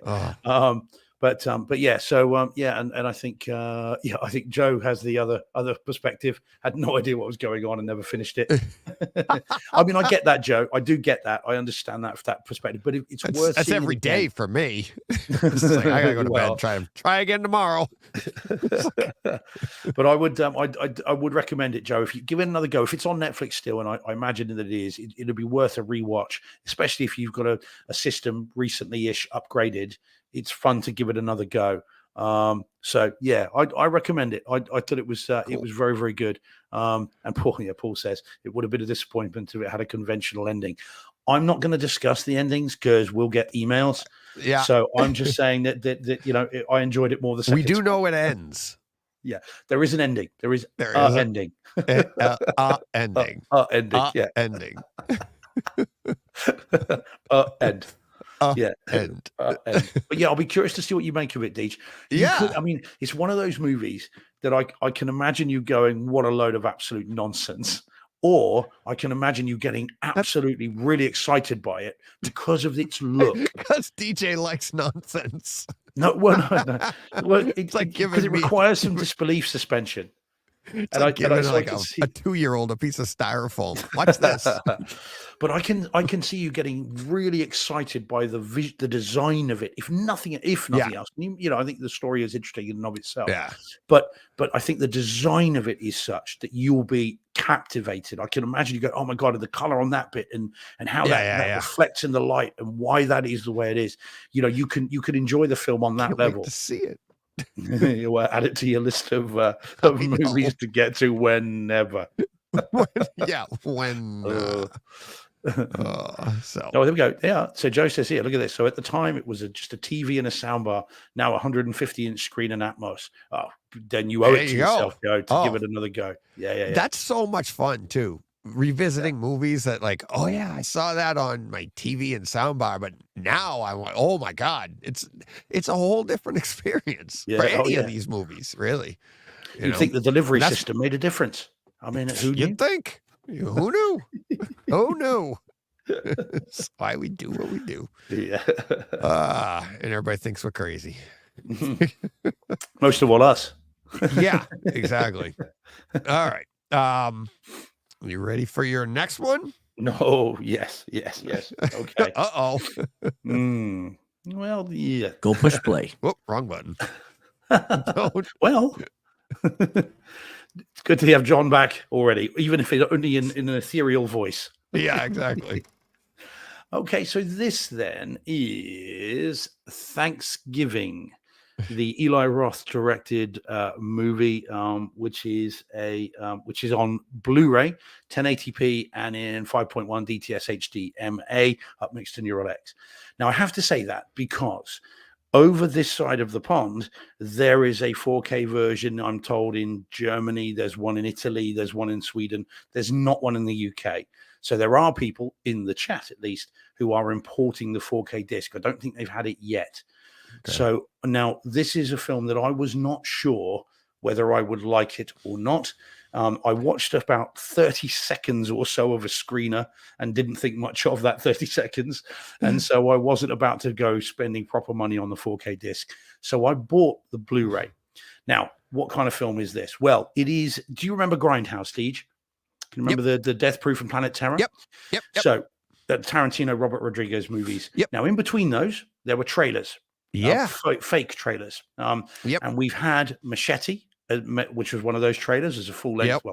But yeah, so and I think I think Joe has the other perspective. Had no idea what was going on and never finished it. I mean, I get that, Joe. I do get that. I understand that perspective. But it's worth. That's every day for me. It's like, I gotta go to bed. Try again tomorrow. But I would recommend it, Joe. If you give it another go, if it's on Netflix still, and I imagine that it is, it'll be worth a rewatch, especially if you've got a system recently-ish upgraded. It's fun to give it another go. So yeah, I recommend it. I thought it was very, very good. And Paul says it would have been a disappointment if it had a conventional ending. I'm not going to discuss the endings because we'll get emails. Yeah. So I'm just saying that I enjoyed it more the second. We do know it ends. Yeah, there is an ending. There is an ending. Ending. Ending. Yeah. Ending. End. End. But yeah, I'll be curious to see what you make of it, Deej. I mean, it's one of those movies that I can imagine you going, what a load of absolute nonsense. Or I can imagine you getting absolutely really excited by it because of its look. Because DJ likes nonsense. No. Well, it's like because it requires some disbelief suspension. It's And like giving so I like can a see. 2-year-old a piece of styrofoam. Watch this. But I can see you getting really excited by the design of it. If nothing Yeah. else, you know, I think the story is interesting in and of itself. Yeah. But I think the design of it is such that you'll be captivated. I can imagine you go, oh my god, the color on that bit and how that Yeah. reflects in the light and why that is the way it is. You know, you can enjoy the film on that Can't wait to level. see it. You'll add it to your list of I movies to get to whenever. Yeah, when Uh, so Oh, here we go. Yeah. So Joe says here, look at this. So at the time, it was just a TV and a soundbar. Now 150-inch screen and Atmos. Oh, then you owe there it to you yourself, go. Joe, to give it another go. Yeah. That's so much fun too. Revisiting movies that like, oh yeah, I saw that on my TV and soundbar, but now I'm like, oh my God, it's a whole different experience for Yeah. Oh, any of yeah. these movies, really. You'd think the delivery system made a difference. I mean, who knew? You'd think. Who knew? Who knew? That's why we do what we do. Yeah. And everybody thinks we're crazy. Most of all us. Yeah, exactly. All right. You ready for your next one? No. Yes. Okay. Uh-oh. Well, yeah. Go push play. Whoop, wrong button. Well, it's good to have John back already, even if it's only in an ethereal voice. Yeah, exactly. Okay, so this then is Thanksgiving, the Eli Roth directed movie, which is on Blu-ray, 1080p, and in 5.1 DTS HD MA, upmixed to Neural X. Now, I have to say that because over this side of the pond, there is a 4K version, I'm told, in Germany. There's one in Italy. There's one in Sweden. There's not one in the UK. So there are people in the chat, at least, who are importing the 4K disc. I don't think they've had it yet. Okay. So now this is a film that I was not sure whether I would like it or not. I watched about 30 seconds or so of a screener and didn't think much of that 30 seconds. And so I wasn't about to go spending proper money on the 4K disc. So I bought the Blu-ray. Now, what kind of film is this? Well, it is. Do you remember Grindhouse, Deej? Can you remember the Death Proof and Planet Terror? Yep. So the Tarantino, Robert Rodriguez movies. Yep. Now, in between those, there were trailers. Yeah. Fake trailers. And we've had Machete, which was one of those trailers as a full length,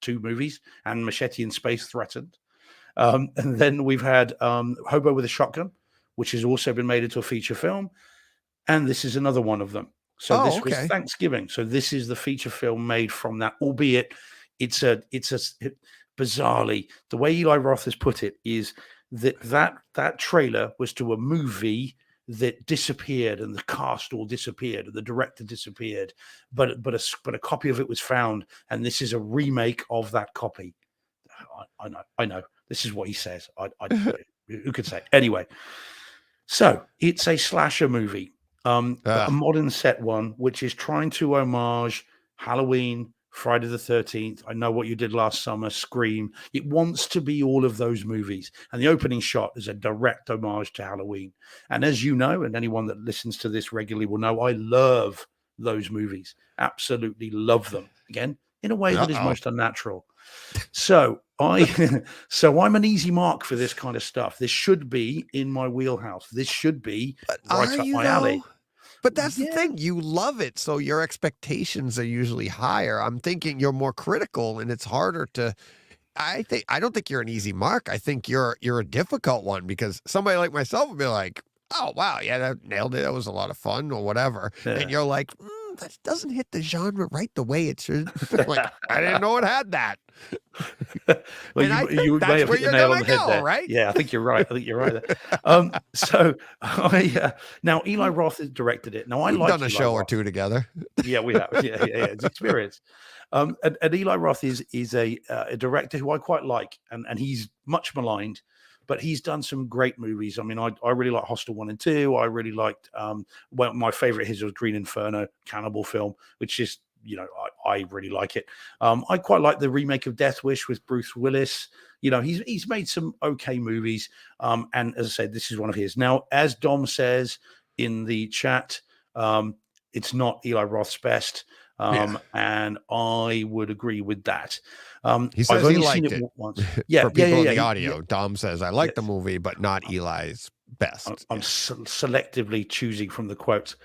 2 movies, and Machete in Space Threatened. And then we've had Hobo with a Shotgun, which has also been made into a feature film. And this is another one of them. So this was Thanksgiving. So this is the feature film made from that, albeit it's bizarrely, the way Eli Roth has put it is that trailer was to a movie that disappeared, and the cast all disappeared, and the director disappeared, but a copy of it was found, and this is a remake of that copy. I know. This is what he says. Who could say? Anyway, so it's a slasher movie, a modern set one, which is trying to homage Halloween, Friday the 13th, I Know What You Did Last Summer, Scream. It wants to be all of those movies. And the opening shot is a direct homage to Halloween. And as you know, and anyone that listens to this regularly will know, I love those movies. Absolutely love them. Again, in a way that is most unnatural. So I'm an easy mark for this kind of stuff. This should be in my wheelhouse. This should be right up my alley. But that's the thing. You love it, so your expectations are usually higher. I'm thinking you're more critical, and it's harder to. I don't think you're an easy mark. I think you're a difficult one, because somebody like myself would be like, "Oh wow, yeah, that nailed it. That was a lot of fun," or whatever, and you're like, "That doesn't hit the genre right the way it should." Like, I didn't know it had that. Well, you may have hit the nail on the head there, right? Yeah, I think you're right. So now Eli Roth has directed it. Now We've done a show or two together. Yeah, we have. Yeah, it's experience. And Eli Roth is a director who I quite like, and he's much maligned, but he's done some great movies. I mean, I really like Hostel 1 and 2. I really liked my favorite his was Green Inferno, cannibal film, which is, I really like it. I quite like the remake of Death Wish with Bruce Willis. He's made some okay movies. And as I said, this is one of his. Now, as Dom says in the chat, it's not Eli Roth's best. And I would agree with that. He I've says he only seen liked it it. once. Yeah, For yeah, people yeah, in yeah. the audio, Dom says, I like the Yes. movie, but not Eli's best. I'm Yeah. selectively choosing from the quotes.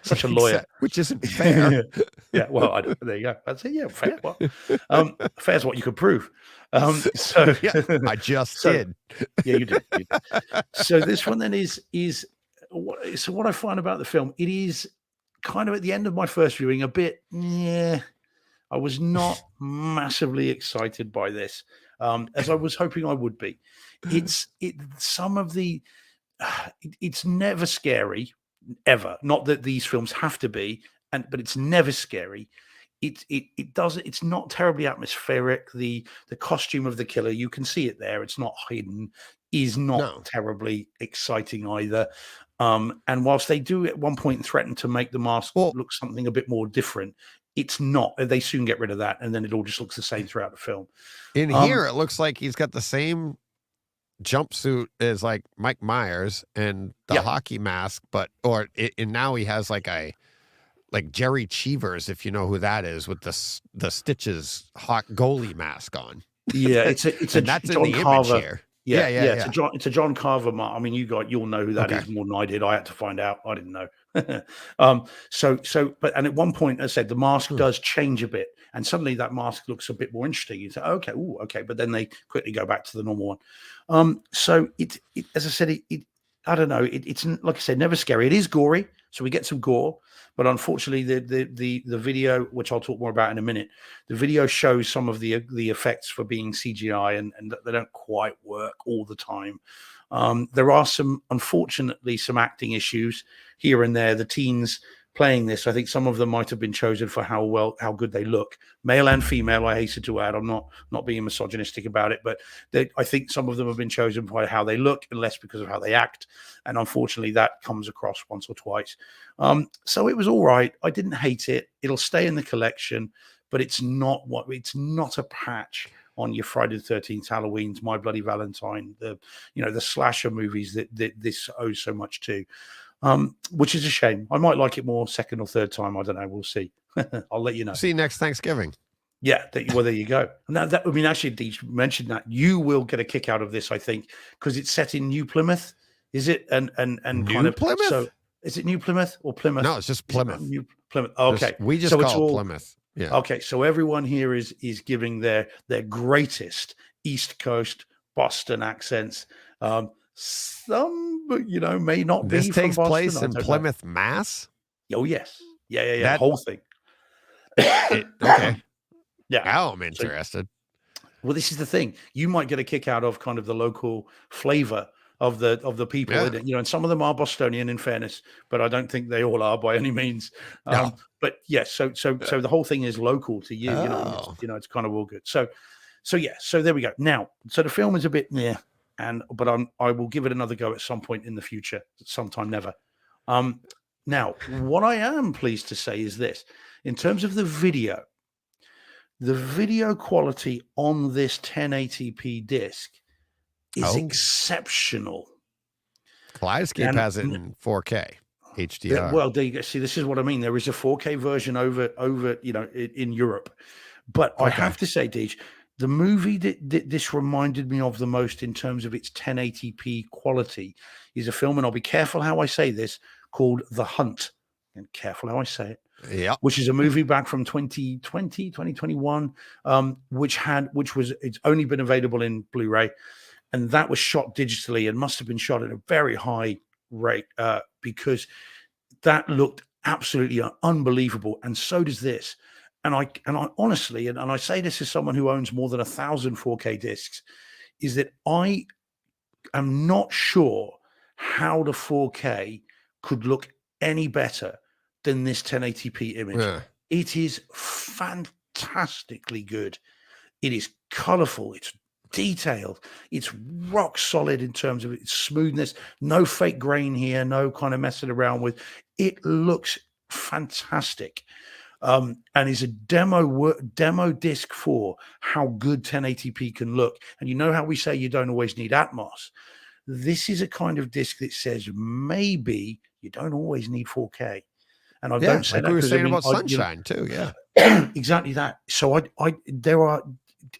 Such a lawyer. Which isn't fair. Yeah, well, there you go. I'd say, yeah, fair. What? Fair's what you could prove. So, Yeah, I just so did. yeah, you did. You did. So this one then is so what I find about the film, it is kind of at the end of my first viewing a bit, yeah, I was not massively excited by this, as I was hoping I would be. Some of the it's never scary, ever. Not that these films have to be, but it's never scary. It does it's not terribly atmospheric. The costume of the killer, you can see it there. It's not hidden. Is not No. terribly exciting either. And whilst they do at one point threaten to make the mask look something a bit more different, it's not. They soon get rid of that, and then it all just looks the same throughout the film. In here, it looks like he's got the same jumpsuit as like Mike Myers and the hockey mask, and now he has like Jerry Cheevers, if you know who that is, with the Stitches hawk goalie mask on. Yeah, it's a that's John in the Carver. image here. Yeah. It's a John Carver. I mean, you'll know who that is more than I did. I had to find out. I didn't know. But at one point, as I said, the mask does change a bit, and suddenly that mask looks a bit more interesting. You say, okay, but then they quickly go back to the normal one. So it as I said, I don't know. It's like I said, never scary. It is gory, so we get some gore. But unfortunately, the video, which I'll talk more about in a minute, the video shows some of the effects for being CGI, and they don't quite work all the time. There are unfortunately, some acting issues here and there. The teens playing this, I think some of them might have been chosen for how good they look, male and female. I hasten to add, I'm not being misogynistic about it, but I think some of them have been chosen by how they look and less because of how they act. And unfortunately, that comes across once or twice. So it was all right. I didn't hate it. It'll stay in the collection, but it's not a patch on your Friday the 13th, Halloween's, My Bloody Valentine, the slasher movies that this owes so much to. Which is a shame. I might like it more second or third time. I don't know. We'll see. I'll let you know. See you next Thanksgiving. Yeah. Well, there you go. Now, actually, Deej mentioned that you will get a kick out of this, I think, because it's set in New Plymouth. Is it? And New Plymouth? So, is it New Plymouth or Plymouth? No, it's just Plymouth. New Plymouth. Okay. We just call it Plymouth. Yeah. Okay. So everyone here is giving their greatest East Coast Boston accents. Some, may not be. This takes from Boston. place in Plymouth, Mass. Oh yes, yeah. That whole thing. Okay. Yeah. Now I'm interested. Well, this is the thing. You might get a kick out of kind of the local flavor of the people. Yeah. And some of them are Bostonian, in fairness, but I don't think they all are by any means. No. But yes, so the whole thing is local to you. Oh. It's kind of all good. So there we go. Now, so the film is a bit but I will give it another go at some point in the future, sometime never. Now, what I am pleased to say is this: in terms of the video quality on this 1080p disc is exceptional. Kaleidoscape has it in 4K HDR. Well, there you go. See, this is what I mean. There is a 4K version over in Europe, but I have to say, Deej, the movie that this reminded me of the most in terms of its 1080p quality is a film, and I'll be careful how I say this, called The Hunt. And careful how I say it. Yeah. Which is a movie back from 2021, it's only been available in Blu-ray, and that was shot digitally and must have been shot at a very high rate because that looked absolutely unbelievable, and so does this. And I honestly, and I say this as someone who owns more than 1,000 4K discs, is that I am not sure how the 4K could look any better than this 1080p image. Yeah. It is fantastically good. It is colorful. It's detailed. It's rock solid in terms of its smoothness. No fake grain here. No kind of messing around with. It looks fantastic. And is a demo disc for how good 1080p can look. And you know how we say you don't always need Atmos. This is a kind of disc that says maybe you don't always need 4K. And I Yeah, don't say like that we were because saying about I, Sunshine too. Yeah. exactly that. So there are,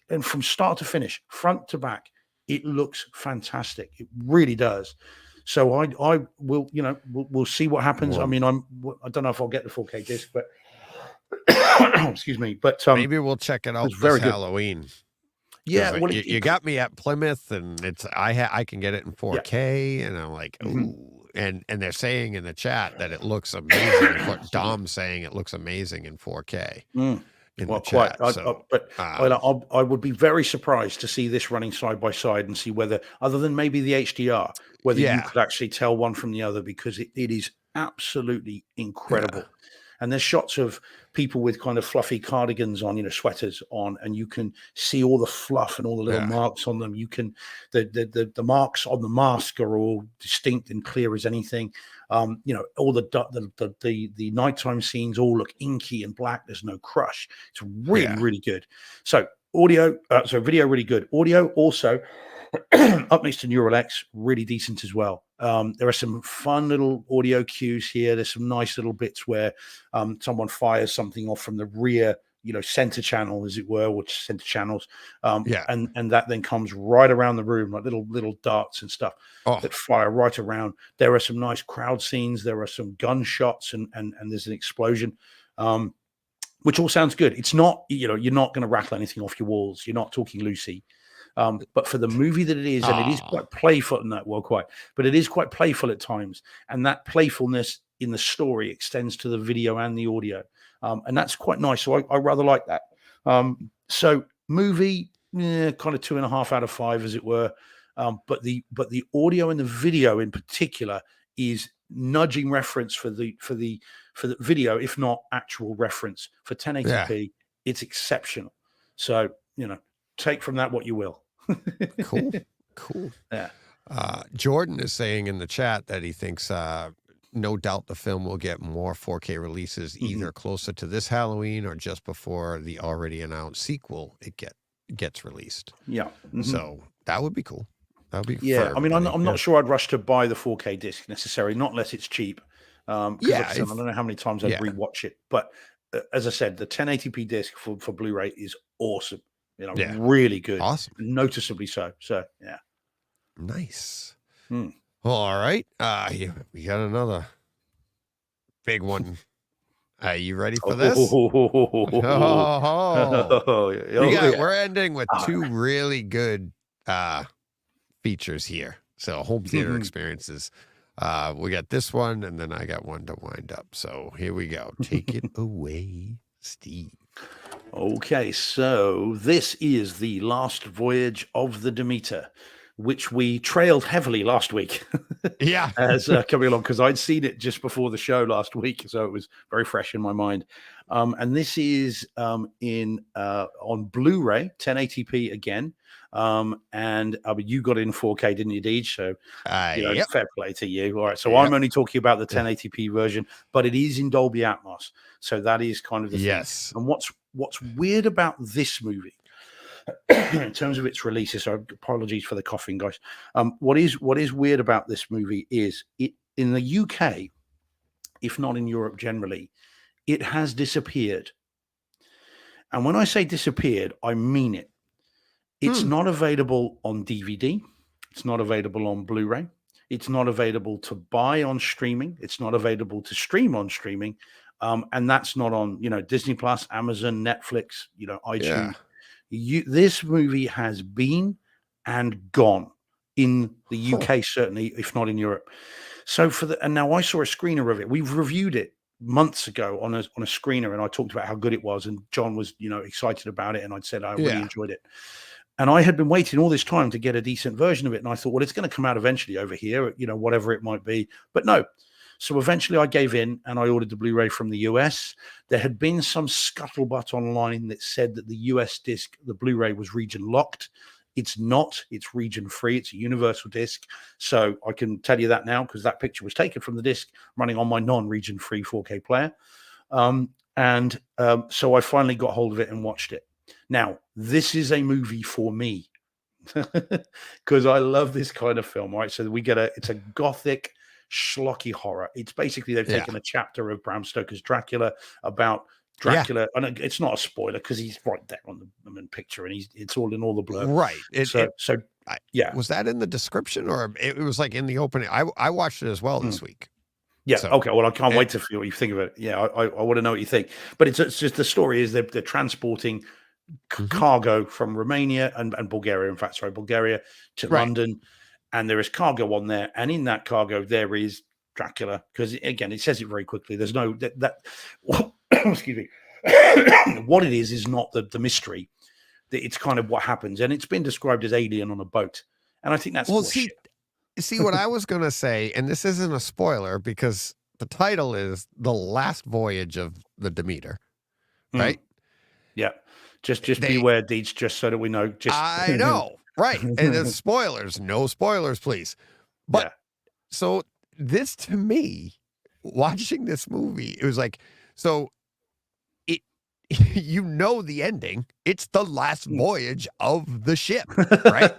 and from start to finish, front to back, it looks fantastic. It really does. So I will, we'll see what happens. I Well, mean, I don't know if I'll get the 4K disc, but excuse me, but maybe we'll check it out it's this very good. Halloween. Yeah, 'Cause well, you got me at Plymouth, and I can get it in yeah. 4K, and I'm like, Mhm. ooh, and they're saying in the chat that it looks amazing. Dom's saying it looks amazing in 4K Mm. in the Well, quite. chat. So, But I would be very surprised to see this running side by side and see whether, other than maybe the HDR, whether you yeah, could actually tell one from the other, because it is absolutely yeah, incredible. And there's shots of people with kind of fluffy cardigans on, sweaters on, and you can see all the fluff and all the little yeah, marks on them. You can the marks on the mask are all distinct and clear as anything. All the nighttime scenes all look inky and black. There's no crush. It's really, yeah, really good. So video, really good. Audio also up next to Neural X, really decent as well. There are some fun little audio cues here. There's some nice little bits where someone fires something off from the rear, center channel, as it were, or center channels, yeah. and that then comes right around the room, like little darts and stuff Oh, that fire right around. There are some nice crowd scenes. There are some gunshots, and there's an explosion. Which all sounds good. It's not, you're not going to rattle anything off your walls. You're not talking Lucy. But for the movie that it is, and it is quite playful in that, but it is quite playful at times. And that playfulness in the story extends to the video and the audio. And that's quite nice. So I rather like that. So movie, kind of 2.5 out of 5, as it were. But the audio and the video in particular is nudging reference for the video, if not actual reference. For 1080p, it's exceptional. So, take from that what you will. cool, cool. Yeah. Jordan is saying in the chat that he thinks no doubt the film will get more 4K releases either closer to this Halloween or just before the already announced sequel gets released. Yeah. So that would be cool. That would be Yeah. I mean, I'm not sure I'd rush to buy the 4K disc necessarily, not unless it's cheap. I don't know how many times I'd rewatch it, but as I said, the 1080p disc for Blu-ray is awesome. Really good, awesome, noticeably so. So yeah, nice. All right, we got another big one. Are you ready for this? We're ending with two really good features here. So home theater experiences. We got this one, and then I got one to wind up. So here we go. Take it away, Steve. Okay, so this is the last voyage of the Demeter, which we trailed heavily last week. Yeah. As coming along, because I'd seen it just before the show last week, so it was very fresh in my mind. And this is on Blu-ray, 1080p again. And you got it in 4K, didn't you, Deej? So fair play to you. All right, so I'm only talking about the 1080p version, but it is in Dolby Atmos, so that is kind of the thing. And what's weird about this movie, in terms of its releases, so apologies for the coughing, guys. What is weird about this movie is it in the UK, if not in Europe generally, it has disappeared. And when I say disappeared, I mean it. It's not available on DVD. It's not available on Blu-ray. It's not available to buy on streaming. It's not available to stream on streaming. And that's not on, Disney Plus, Amazon, Netflix, iTunes. This movie has been and gone in the UK, certainly, if not in Europe. So and now I saw a screener of it. We've reviewed it months ago on a screener, and I talked about how good it was, and John was, excited about it, and I'd said I really enjoyed it. And I had been waiting all this time to get a decent version of it, and I thought, well, it's going to come out eventually over here, whatever it might be. But no. So eventually I gave in and I ordered the Blu-ray from the US. There had been some scuttlebutt online that said that the US disc, the Blu-ray, was region locked. It's not. It's region free. It's a universal disc. So I can tell you that now because that picture was taken from the disc running on my non-region free 4K player. So I finally got hold of it and watched it. Now, this is a movie for me because I love this kind of film, right? So it's a gothic schlocky horror. It's basically they've Yeah. taken a chapter of Bram Stoker's Dracula about Dracula, and it's not a spoiler because he's right there on the picture, and it's all in all the blur. Right. Yeah. Was that in the description, or it was like in the opening? I watched it as well this week. Yeah. So, okay. Well, I can't wait to feel what you think of it. Yeah, I want to know what you think. But it's just the story is they're transporting cargo from Romania and Bulgaria. In fact, sorry, Bulgaria to London, and there is cargo on there, and in that cargo there is Dracula. Because again, it says it very quickly. There's no that excuse me. What it is not the mystery. It's kind of what happens, and it's been described as alien on a boat, and I think that's bullshit. See what I was going to say, and this isn't a spoiler because the title is The Last Voyage of the Demeter, right? Yeah. Just beware, Deeds, just so that we know. I know, right. And there's spoilers. No spoilers, please. But so this, to me, watching this movie, it was like, so you know the ending. It's the last voyage of the ship, right?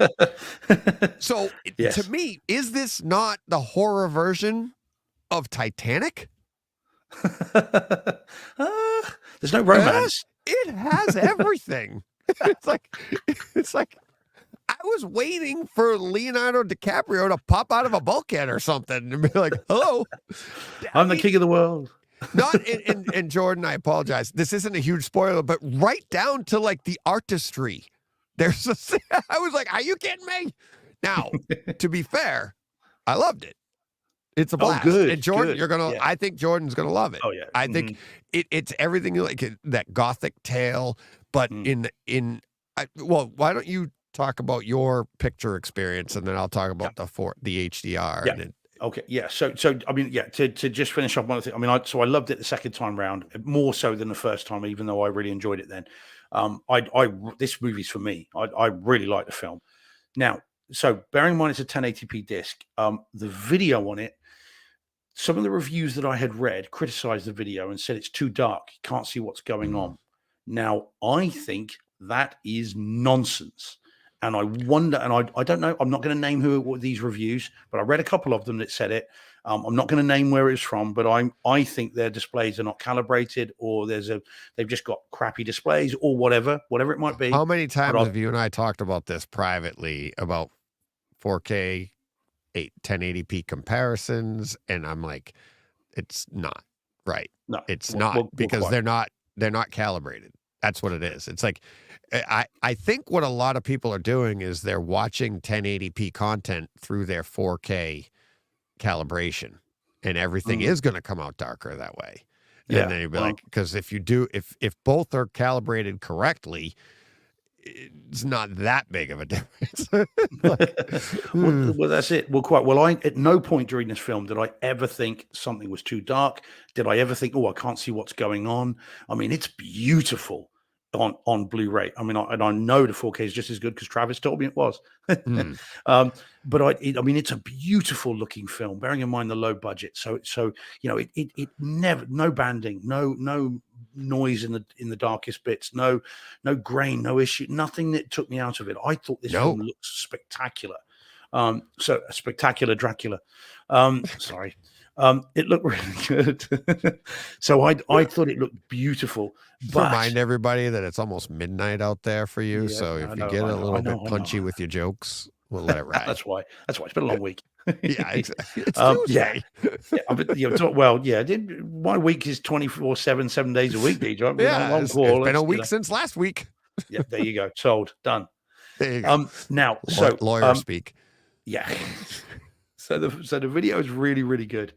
So to me, is this not the horror version of Titanic? There's no romance. It has everything. It's like I was waiting for Leonardo DiCaprio to pop out of a bulkhead or something and be like, "Hello, I'm the king of the world." Not and Jordan, I apologize. This isn't a huge spoiler, but right down to like the artistry. There's I was like, are you kidding me? Now, to be fair, I loved it. It's a blast. Good. And Jordan, good. you're gonna I think Jordan's gonna love it. Oh yeah. I think it's everything like that gothic tale, but well, why don't you talk about your picture experience and then I'll talk about the HDR and okay, yeah. So I mean, to just finish off one thing. I mean, I loved it the second time round more so than the first time, even though I really enjoyed it then. This movie's for me. I really like the film. Now, so bearing in mind it's a 1080p disc, the video on it. Some of the reviews that I had read criticized the video and said it's too dark. You can't see what's going on. Now, I think that is nonsense. And I wonder, and I don't know, I'm not going to name who were these reviews, but I read a couple of them that said it. I'm not going to name where it's from, but I think their displays are not calibrated, or they've just got crappy displays, or whatever it might be. How many times have you and I talked about this privately about 4K 1080p comparisons? And I'm like, it's not right. No, it's not because they're not calibrated. That's what it is. It's like, I think what a lot of people are doing is they're watching 1080p content through their 4K calibration, and everything is going to come out darker that way. And then you'd be like, because if both are calibrated correctly, it's not that big of a difference. Well, that's it. Well, I at no point during this film did I ever think something was too dark. Did I ever think, I can't see what's going on? I mean, it's beautiful on Blu-ray. I mean, I know the 4K is just as good because Travis told me it was. But I mean, it's a beautiful looking film, bearing in mind the low budget. So it never, no banding, no noise in the darkest bits, no grain, no issue, nothing that took me out of it. I thought this film looked spectacular. So a spectacular Dracula. Sorry. It looked really good. So I thought it looked beautiful. But remind everybody that it's almost midnight out there for you. So if you get a little bit punchy with your jokes, we'll let it ride. That's why it's been a long week. Yeah, exactly. It's Tuesday. My week is 24/7, 7 days a week, DJ. It's been a week since last week. Yeah, there you go. Sold. Done. There you go. Now, lawyer speak. Yeah. So the video is really, really good.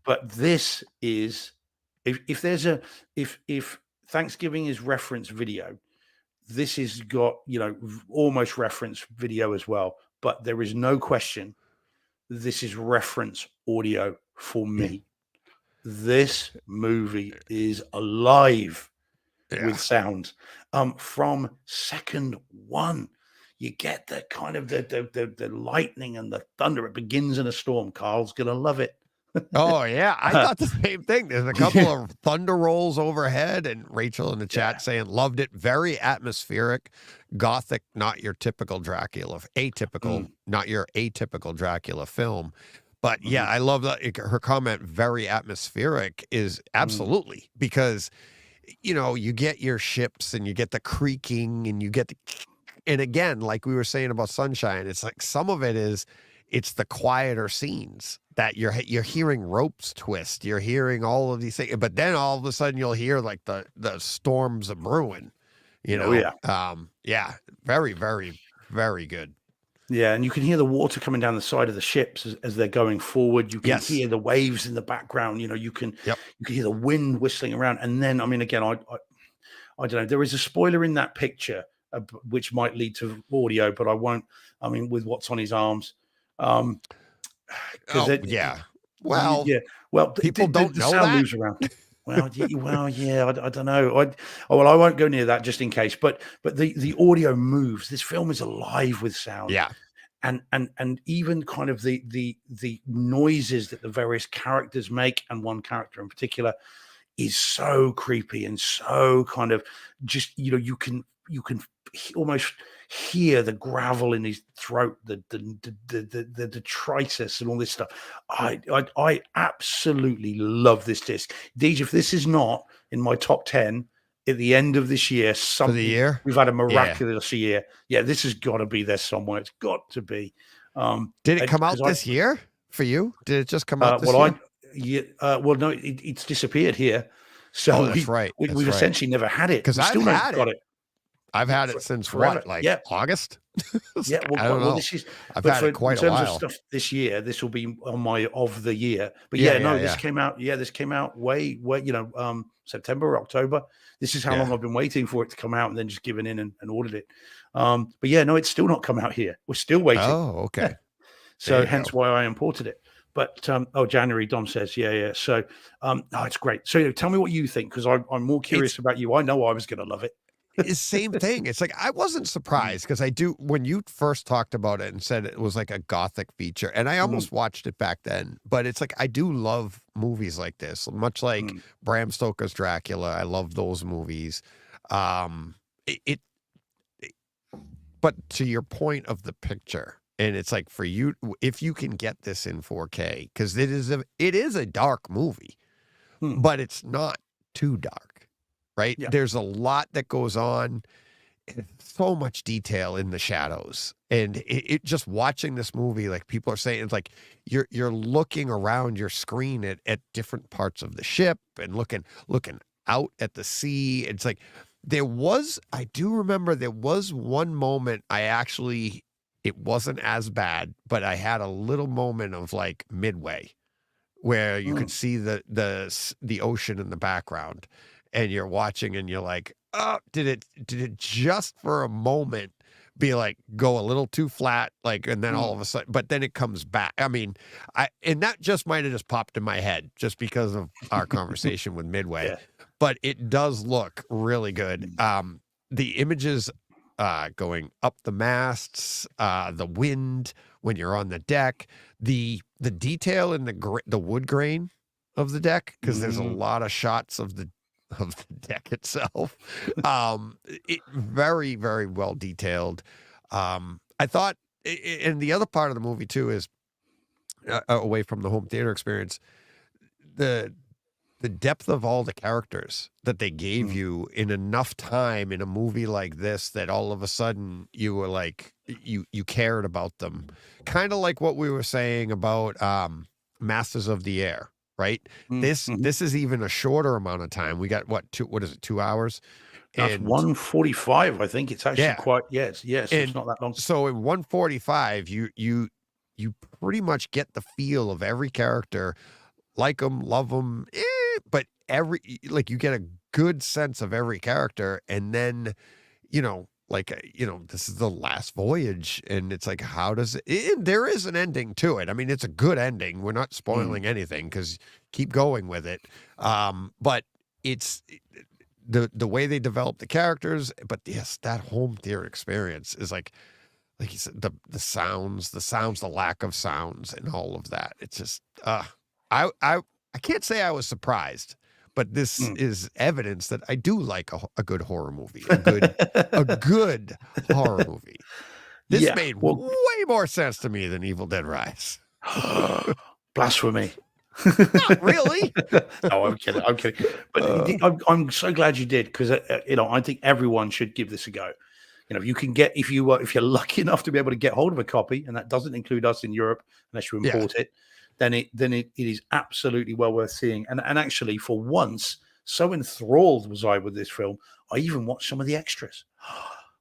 But this is if Thanksgiving is reference video, this has got, almost reference video as well. But there is no question this is reference audio for me. This movie is alive with sound. From second one, you get the kind of the lightning and the thunder. It begins in a storm. Carl's gonna love it. Oh yeah, I thought the same thing. There's a couple of thunder rolls overhead, and Rachel in the chat saying loved it. Very atmospheric, gothic, not your typical Dracula, not your atypical Dracula film. But yeah, I love that her comment, very atmospheric, is absolutely because, you get your ships and you get the creaking and you get and again, like we were saying about Sunshine, it's like some of it's the quieter scenes that you're hearing ropes twist, you're hearing all of these things, but then all of a sudden you'll hear like the storms of brewing, Oh, yeah. Yeah, very, very, very good. Yeah, and you can hear the water coming down the side of the ships as they're going forward. You can Yes. hear the waves in the background. You can hear the wind whistling around. And then, I mean, again, I don't know. There is a spoiler in that picture, which might lead to audio, but I won't. I mean, with what's on his arms, Well, yeah. Well, people don't the know sound that. moves around. Well, yeah. I don't know. I won't go near that just in case. But the audio moves. This film is alive with sound. Yeah. And even kind of the noises that the various characters make, and one character in particular, is so creepy and so kind of just you can almost hear the gravel in his throat, the detritus and all this stuff. I absolutely love this disc. Deej, if this is not in my top 10 at the end of this year, For the year, we've had a miraculous year. Yeah, this has got to be there somewhere. It's got to be. Did it come out this year for you? Did it just come out this year? Well, no, it's disappeared here. So that's right. We've essentially never had it. Because I've had got it. I've had it since forever. what, August? Yeah, I don't know. Well, this is. I've had it quite a while. In terms of stuff this year, this will be on my of the year. But this came out. Yeah, this came out way September or October. This is how long I've been waiting for it to come out, and then just giving in and ordered it. But yeah, no, it's still not come out here. We're still waiting. Oh, okay. So hence why I imported it. But January, Dom says, yeah. So it's great. So tell me what you think, because I'm more curious about you. I know I was going to love it. It's the same thing. It's like I wasn't surprised because I do when you first talked about it and said it was like a gothic feature, and I almost watched it back then. But it's like I do love movies like this, much like Bram Stoker's Dracula. I love those movies. But to your point of the picture, and it's like for you, if you can get this in 4K, because it is a dark movie, but it's not too dark. Right? Yeah. There's a lot that goes on, so much detail in the shadows. And it just watching this movie, like people are saying, it's like you're looking around your screen at different parts of the ship and looking out at the sea. It's like I do remember there was one moment it wasn't as bad, but I had a little moment of like midway where you could see the ocean in the background. And you're watching and you're like, oh, did it just for a moment be like, go a little too flat? Like, and then all of a sudden, but then it comes back. I mean, and that just might've just popped in my head just because of our conversation with Midway, but it does look really good. The images, going up the masts, the wind when you're on the deck, the detail in the wood grain of the deck, because there's a lot of shots of the deck itself. It very, very well detailed. I thought, and the other part of the movie too is away from the home theater experience, the depth of all the characters that they gave you in enough time in a movie like this that all of a sudden you were like, you cared about them. Kind of like what we were saying about Masters of the Air. Right. This is even a shorter amount of time. We got what is it? 2 hours? That's 1:45. I think it's actually quite. Yes. It's not that long. So in 1:45, you pretty much get the feel of every character, like them, love them, but you get a good sense of every character, and then this is the last voyage, and it's like, how does it? There is an ending to it. I mean, it's a good ending. We're not spoiling anything because keep going with it. But it's the way they develop the characters. But yes, that home theater experience is like you said, the sounds, the lack of sounds, and all of that. It's just I can't say I was surprised. But this is evidence that I do like a good horror movie, a good horror movie. This made way more sense to me than Evil Dead Rise. Blasphemy. Not really. No, I'm kidding. I'm kidding. But I'm so glad you did, because I think everyone should give this a go. You can get, if you're lucky enough to be able to get hold of a copy, and that doesn't include us in Europe unless you import it, then it is absolutely well worth seeing. And actually, for once, so enthralled was I with this film, I even watched some of the extras,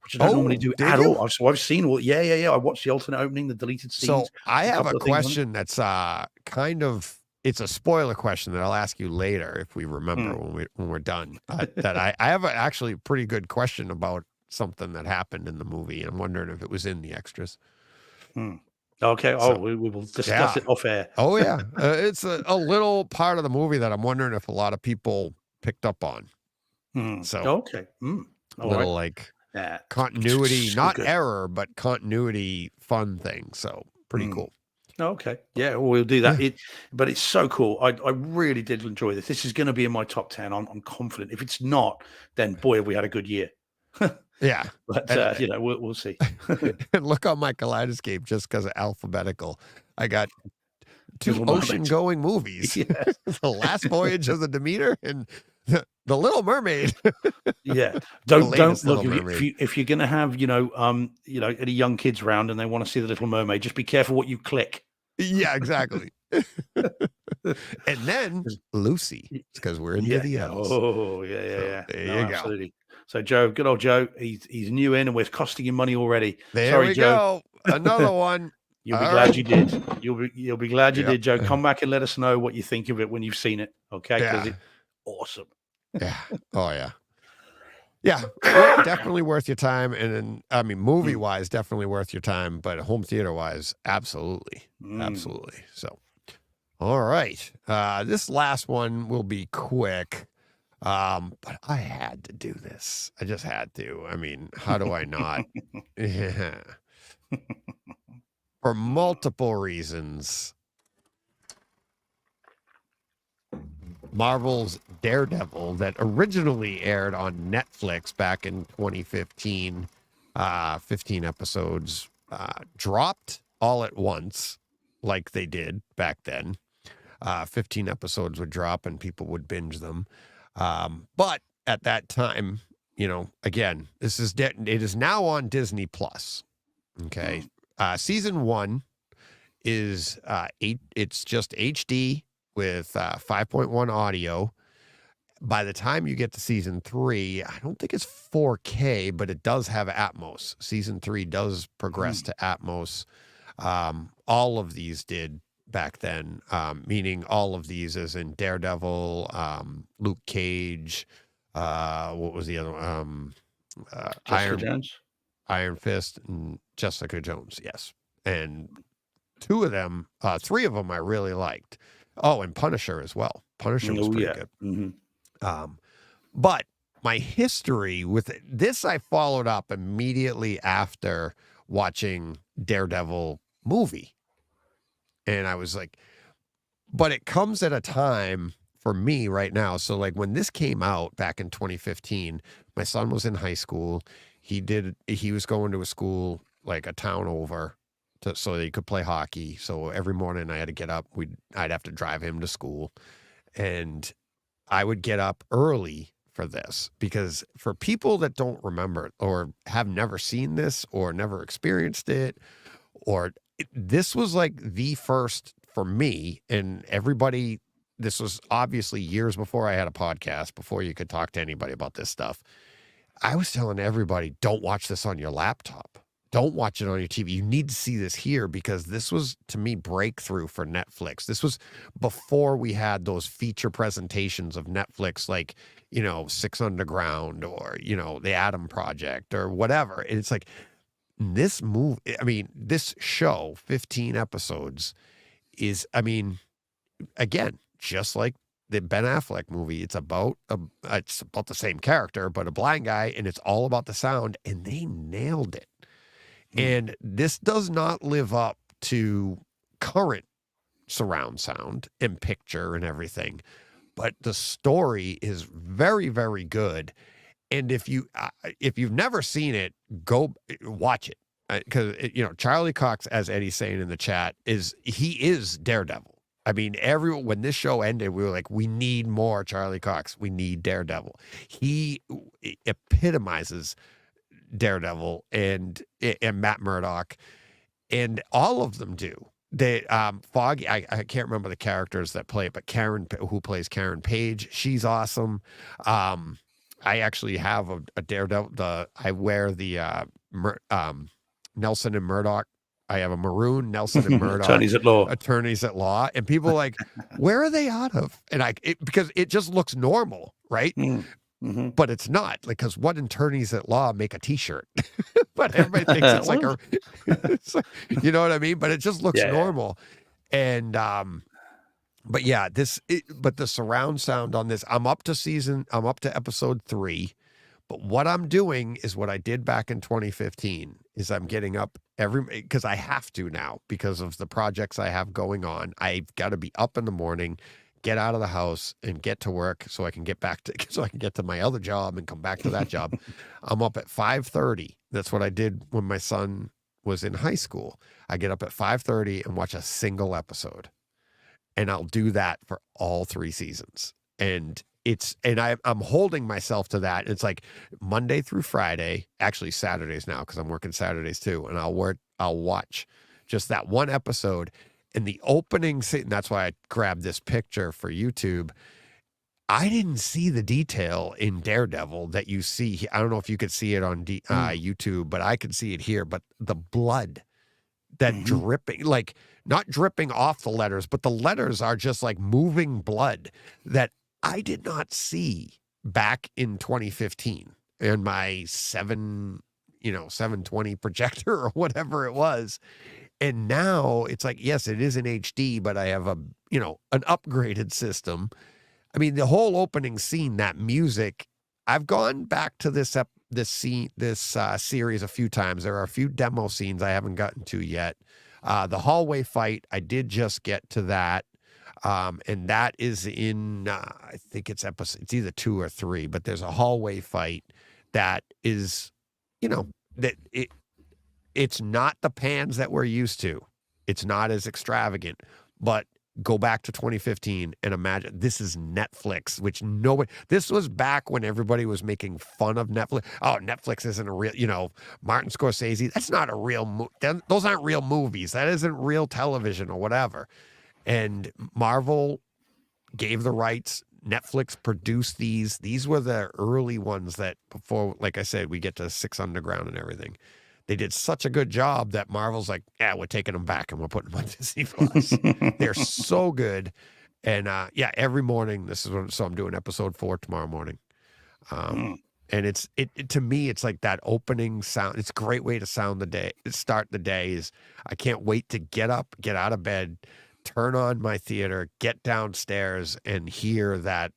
which I don't normally do at all. So I've seen all. Yeah. I watched the alternate opening, the deleted scenes. So I have a question that's kind of, it's a spoiler question that I'll ask you later if we remember when we're done. That I have actually a pretty good question about something that happened in the movie. I'm wondering if it was in the extras. Okay. We will discuss it off air. Oh yeah, it's a little part of the movie that I'm wondering if a lot of people picked up on. So okay, a little like continuity, so not good. error, but continuity fun thing. So pretty cool. Okay. Yeah, we'll do that. But it's so cool. I really did enjoy this. This is going to be in my top 10. I'm confident. If it's not, then boy, have we had a good year. Yeah. But, we'll see. And look on my Kaleidoscape, just because of alphabetical. I got 2 Little Mermaid. ocean-going movies. Yes. The Last Voyage of the Demeter and the Little Mermaid. Yeah. Don't look, Mermaid. if you're going to have, any young kids around and they want to see the Little Mermaid, just be careful what you click. Yeah, exactly. And then Lucy, because we're into the elves. Oh, yeah. There you go. Absolutely. So Joe, good old Joe, he's new in and we're costing him money already. There we go. Another one. You'll be glad you did. You'll be glad you did, Joe. Come back and let us know what you think of it when you've seen it. Okay, because it's awesome. Yeah. Oh yeah. Yeah. Definitely worth your time. And then, I mean, movie wise, definitely worth your time, but home theater wise, absolutely. Absolutely. So, all right. This last one will be quick. But I had to do this. I just had to. I mean, how do I not? Yeah. For multiple reasons. Marvel's Daredevil, that originally aired on Netflix back in 2015, 15 episodes, dropped all at once like they did back then. 15 episodes would drop and people would binge them. But at that time, again, it is now on Disney Plus. Okay. Season 1 is it's just HD with 5.1 audio. By the time you get to season 3, I don't think it's 4K, but it does have Atmos. Season 3 does progress to Atmos. All of these did back then, meaning all of these as in Daredevil, Luke Cage, what was the other one? Iron Fist and Jessica Jones, yes. And 3 of them I really liked. Oh, and Punisher as well. Punisher was pretty good. But my history with this, I followed up immediately after watching Daredevil movie. And I was like, but it comes at a time for me right now. So like when this came out back in 2015, my son was in high school. He was going to a school like a town over so that he could play hockey. So every morning I had to get up. I'd have to drive him to school. And I would get up early for this, because for people that don't remember or have never seen this or never experienced it, this was like the first for me and everybody. This was obviously years before I had a podcast, before you could talk to anybody about this stuff. I was telling everybody, don't watch this on your laptop. Don't watch it on your TV. You need to see this here, because this was, to me, breakthrough for Netflix. This was before we had those feature presentations of Netflix, like, Six Underground or, The Atom Project or whatever. And it's like this this show, 15 episodes is, again, just like the Ben Affleck movie, it's about the same character, but a blind guy, and it's all about the sound, and they nailed it. And this does not live up to current surround sound and picture and everything, but the story is very, very good. And if you've never seen it, go watch it, because Charlie Cox, as Eddie's saying in the chat, he is Daredevil. I mean, when this show ended, we were like, we need more Charlie Cox. We need Daredevil. He epitomizes Daredevil and Matt Murdock, and all of them do. They Foggy, I can't remember the characters that play it, but Karen, who plays Karen Page, she's awesome. I actually have a Daredevil. I wear the Nelson and Murdoch. I have a maroon Nelson and Murdoch attorneys at law, and people are like, where are they out of? And because it just looks normal, right? Mm-hmm. But it's not, like, because what attorneys at law make a T-shirt? But everybody thinks it's like you know what I mean? But it just looks normal. And but yeah, but the surround sound on this, I'm up to episode 3. But what I'm doing is what I did back in 2015 is I'm getting up because I have to now because of the projects I have going on. I've got to be up in the morning, get out of the house and get to work so I can get to my other job and come back to that job. I'm up at 5:30. That's what I did when my son was in high school. I get up at 5:30 and watch a single episode. And I'll do that for all 3 seasons. And I'm holding myself to that. It's like Monday through Friday, actually Saturdays now, because I'm working Saturdays too. And I'll watch just that one episode. And the opening scene, that's why I grabbed this picture for YouTube. I didn't see the detail in Daredevil that you see. I don't know if you could see it on YouTube, but I could see it here. But the blood that dripping, like not dripping off the letters, but the letters are just like moving blood that I did not see back in 2015 in my 720 projector or whatever it was. And now it's like, yes, it is in HD, but I have an upgraded system. I mean, the whole opening scene, that music, I've gone back to this series a few times. There are a few demo scenes I haven't gotten to yet. The hallway fight, I did just get to that. And that is in, I think it's either 2 or 3, but there's a hallway fight that is, it's not the pans that we're used to. It's not as extravagant, but go back to 2015 and imagine this is Netflix, which this was back when everybody was making fun of Netflix. Oh, Netflix isn't a real, Martin Scorsese, that's not a real, those aren't real movies. That isn't real television or whatever. And Marvel gave the rights. Netflix produced these. These were the early ones that before, like I said, we get to 6 Underground and everything. They did such a good job that Marvel's like, yeah, we're taking them back and we're putting them on Disney Plus. They're so good. And every morning, so I'm doing episode 4 tomorrow morning. And it to me, it's like that opening sound. It's a great way to start the day is I can't wait to get up, get out of bed, turn on my theater, get downstairs and hear that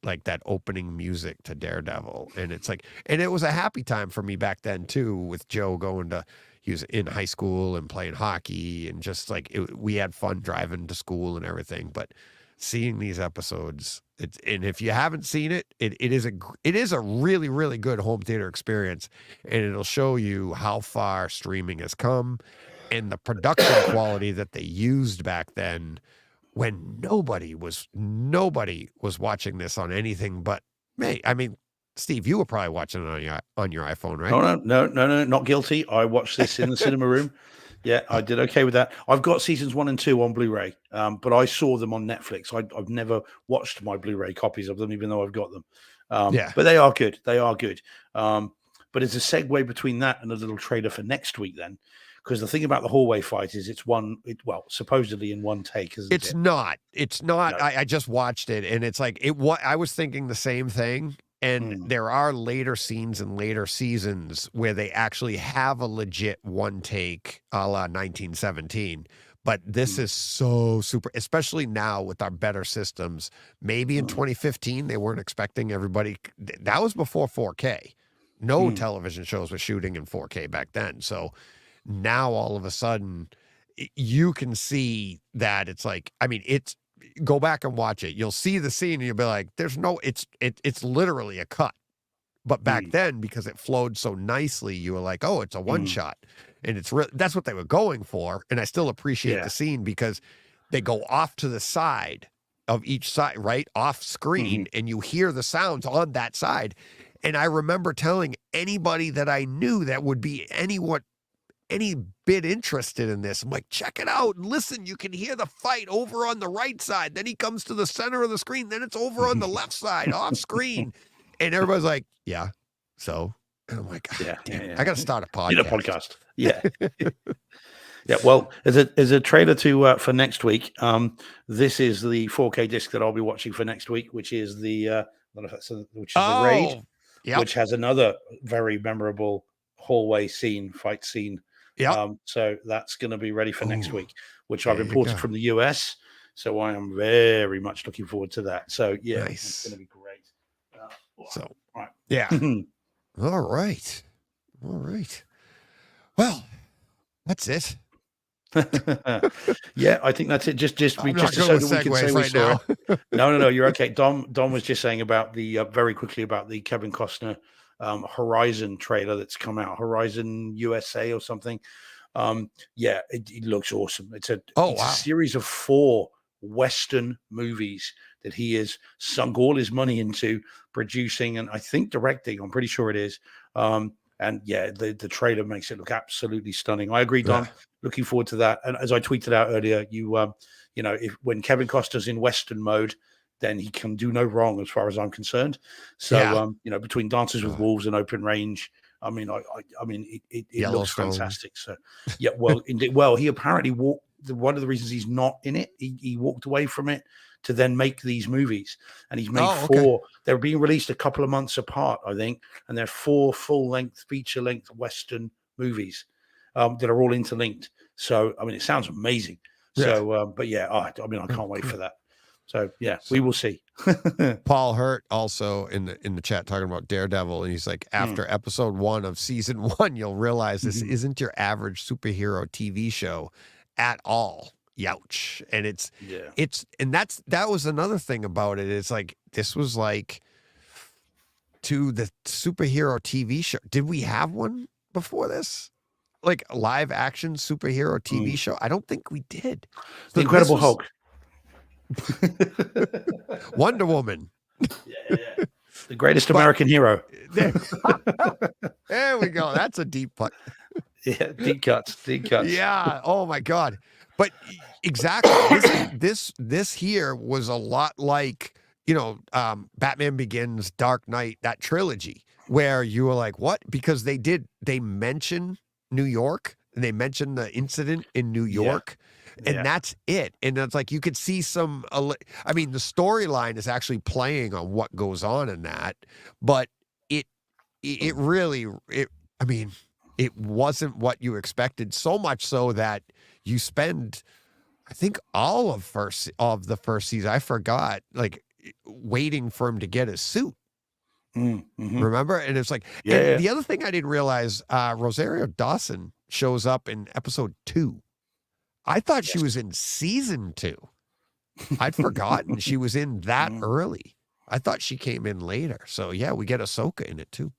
opening music to Daredevil. And it's like, and it was a happy time for me back then too, with Joe he was in high school and playing hockey and just like, we had fun driving to school and everything, but seeing these episodes, and if you haven't seen it, it is a really, really good home theater experience, and it'll show you how far streaming has come and the production quality that they used back then when nobody was watching this on anything but me. I mean, Steve, you were probably watching it on your iPhone, right? Oh, no, not guilty. I watched this in the cinema room. Yeah, I did okay with that. I've got seasons 1 and 2 on Blu-ray, but I saw them on Netflix. I've never watched my Blu-ray copies of them, even though I've got them. But they are good. They are good. But it's a segue between that and a little trailer for next week then. Because the thing about the hallway fight is it's supposedly in one take, isn't it? It's not. No. I just watched it, and it's like I was thinking the same thing. And there are later scenes and later seasons where they actually have a legit one take, a la 1917. But this is so super, especially now with our better systems. Maybe in 2015 they weren't expecting everybody. That was before 4K. No television shows were shooting in 4K back then. So now all of a sudden you can see that it's like, I mean, go back and watch it. You'll see the scene and you'll be like, it's literally a cut. But back then, because it flowed so nicely, you were like, oh, it's a one shot. And that's what they were going for. And I still appreciate the scene because they go off to the side of each side, right? Off screen, and you hear the sounds on that side. And I remember telling anybody that I knew that would be any bit interested in this. I'm like, check it out and listen. You can hear the fight over on the right side. Then he comes to the center of the screen. Then it's over on the left side, off screen. And everybody's like, yeah. So I'm like, Yeah. I got to start a podcast. In a podcast. Yeah. Yeah. Well, as a trailer to for next week, this is the 4K disc that I'll be watching for next week, which is the the Raid, which has another very memorable hallway fight scene. Yeah. So that's going to be ready for next week, which I've imported from the US. So I am very much looking forward to that. So yeah, it's going to be great. So right. Yeah. All right. Well, that's it. Yeah, I think that's it. Just so that we can say we saw it. No, you're okay. Dom was just saying about the very quickly about the Kevin Costner Horizon trailer that's come out, Horizon USA or something. Yeah, it looks awesome. It's a series of 4 Western movies that he has sunk all his money into producing and I think directing. I'm pretty sure it is. And yeah, the trailer makes it look absolutely stunning. I agree, Don. Looking forward to that. And as I tweeted out earlier, when Kevin Costner's in Western mode, then he can do no wrong as far as I'm concerned. So, between Dances with Wolves and Open Range, I mean, it looks fantastic. So, yeah, well, he apparently walked. One of the reasons he's not in it, he walked away from it to then make these movies, and he's made 4. They're being released a couple of months apart, I think, and they're 4 full-length, feature-length Western movies that are all interlinked. So, I mean, it sounds amazing. Yeah. So, but yeah, I can't wait for that. So yeah, we will see. Paul Hurt also in the chat talking about Daredevil, and he's like, after episode 1 of season 1, you'll realize this isn't your average superhero TV show at all. Youch. And that was another thing about it. It's like, this was like to the superhero TV show. Did we have one before this? Like a live action superhero TV show? I don't think we did. The Incredible Hulk. Wonder Woman. Yeah. The greatest American hero. There we go. That's a deep putt. Yeah, deep cuts. Yeah. Oh my God. But exactly, this here was a lot like, Batman Begins, Dark Knight, that trilogy, where you were like, what? Because they mention New York, and they mention the incident in New York, and that's it. And it's like, you could see the storyline is actually playing on what goes on in that, but it wasn't what you expected, so much so that you spend, I think, all of the first season, I forgot, like, waiting for him to get his suit. Remember? And it's like, the other thing I didn't realize, Rosario Dawson shows up in episode 2. I thought she was in season 2. I'd forgotten she was in that early. I thought she came in later. So yeah, we get Ahsoka in it too.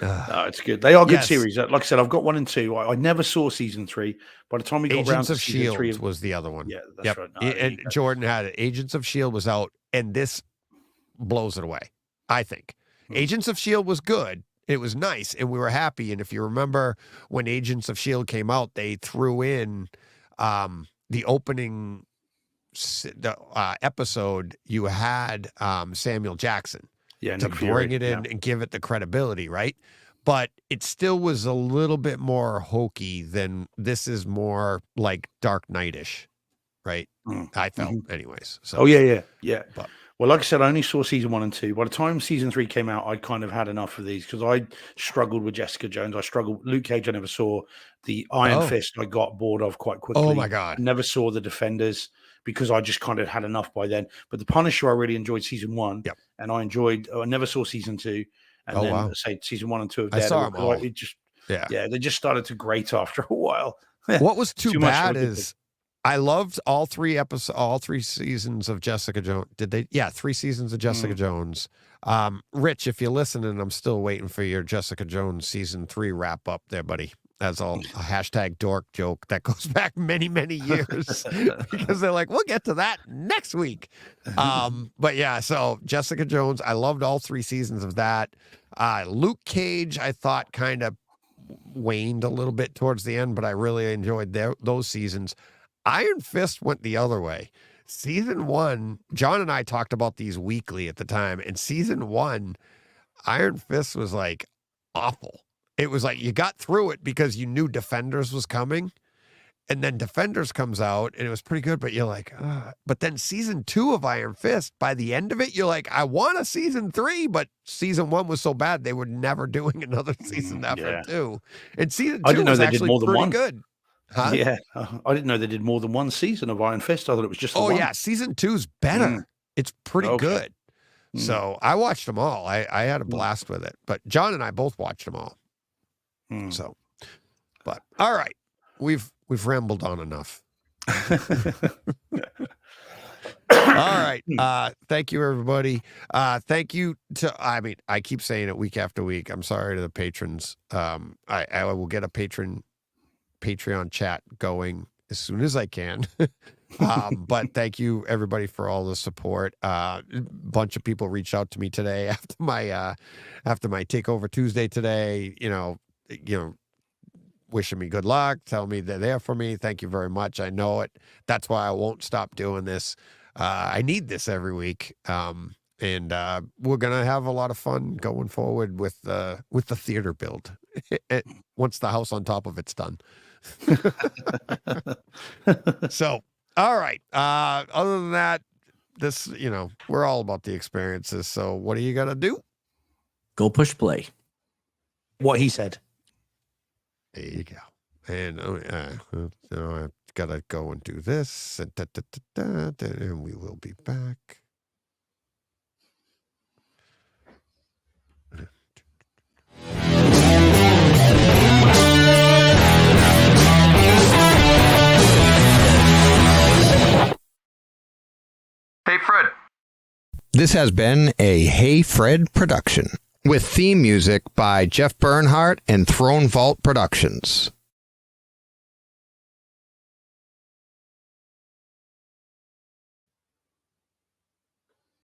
No, it's good. They are good series. Like I said, I've got 1 and 2. I never saw season 3. By the time we got around to season Shield 3, was the other one. Yeah, that's right. No, and Jordan had it. Agents of Shield was out, and this blows it away, I think. Agents of Shield was good. It was nice, and we were happy. And if you remember when Agents of Shield came out, they threw in the opening episode. You had Samuel Jackson. Yeah, to bring it in and give it the credibility, right? But it still was a little bit more hokey than this is more like Dark Knight-ish, right? I felt, anyways. So, yeah. But, well, like I said, I only saw season 1 and 2. By the time season 3 came out, I kind of had enough of these because I struggled with Jessica Jones. I struggled. Luke Cage, I never saw. The Iron Fist, I got bored of quite quickly. Oh my God! I never saw the Defenders because I just kind of had enough by then. But the Punisher, I really enjoyed season 1, and I never saw season 2. And then say season 1 and 2 of Daredevil. I saw them all. It just, they just started to grate after a while. What was too bad is I loved all 3 seasons of Jessica Jones. Did they? Yeah, 3 seasons of Jessica Jones. Rich, if you're listening, I'm still waiting for your Jessica Jones season 3 wrap up there, buddy. That's all a hashtag dork joke that goes back many, many years because they're like, we'll get to that next week. But yeah, so Jessica Jones, I loved all 3 seasons of that. Luke Cage, I thought kind of waned a little bit towards the end, but I really enjoyed those seasons. Iron Fist went the other way. Season 1, John and I talked about these weekly at the time, and season 1, Iron Fist was like awful. It was like you got through it because you knew Defenders was coming, and then Defenders comes out, and it was pretty good, but you're like, ugh. But then season 2 of Iron Fist, by the end of it, you're like, I want a season 3, but season 1 was so bad they were never doing another season after 2. And season 2 was actually pretty good. Huh? Yeah, I didn't know they did more than 1 season of Iron Fist. I thought it was just the one. Yeah, season 2's better. It's pretty good. So I watched them all. I had a blast with it. But John and I both watched them all. So, but all right, we've rambled on enough. All right. Thank you, everybody. Thank you to, I keep saying it week after week. I'm sorry to the patrons. I will get a Patreon chat going as soon as I can. But thank you everybody for all the support. A bunch of people reached out to me today after my Takeover Tuesday today, you know, wishing me good luck, telling me they're there for me. Thank you very much. I know it. That's why I won't stop doing this. I need this every week. And we're going to have a lot of fun going forward with the theater build once the house on top of it's done. So, all right. Other than that, this, we're all about the experiences. So what are you going to do? Go push play. What he said. There you go. And I've got to go and do this. And we will be back. Hey, Fred. This has been a Hey Fred production with theme music by Jeff Bernhardt and Throne Vault Productions.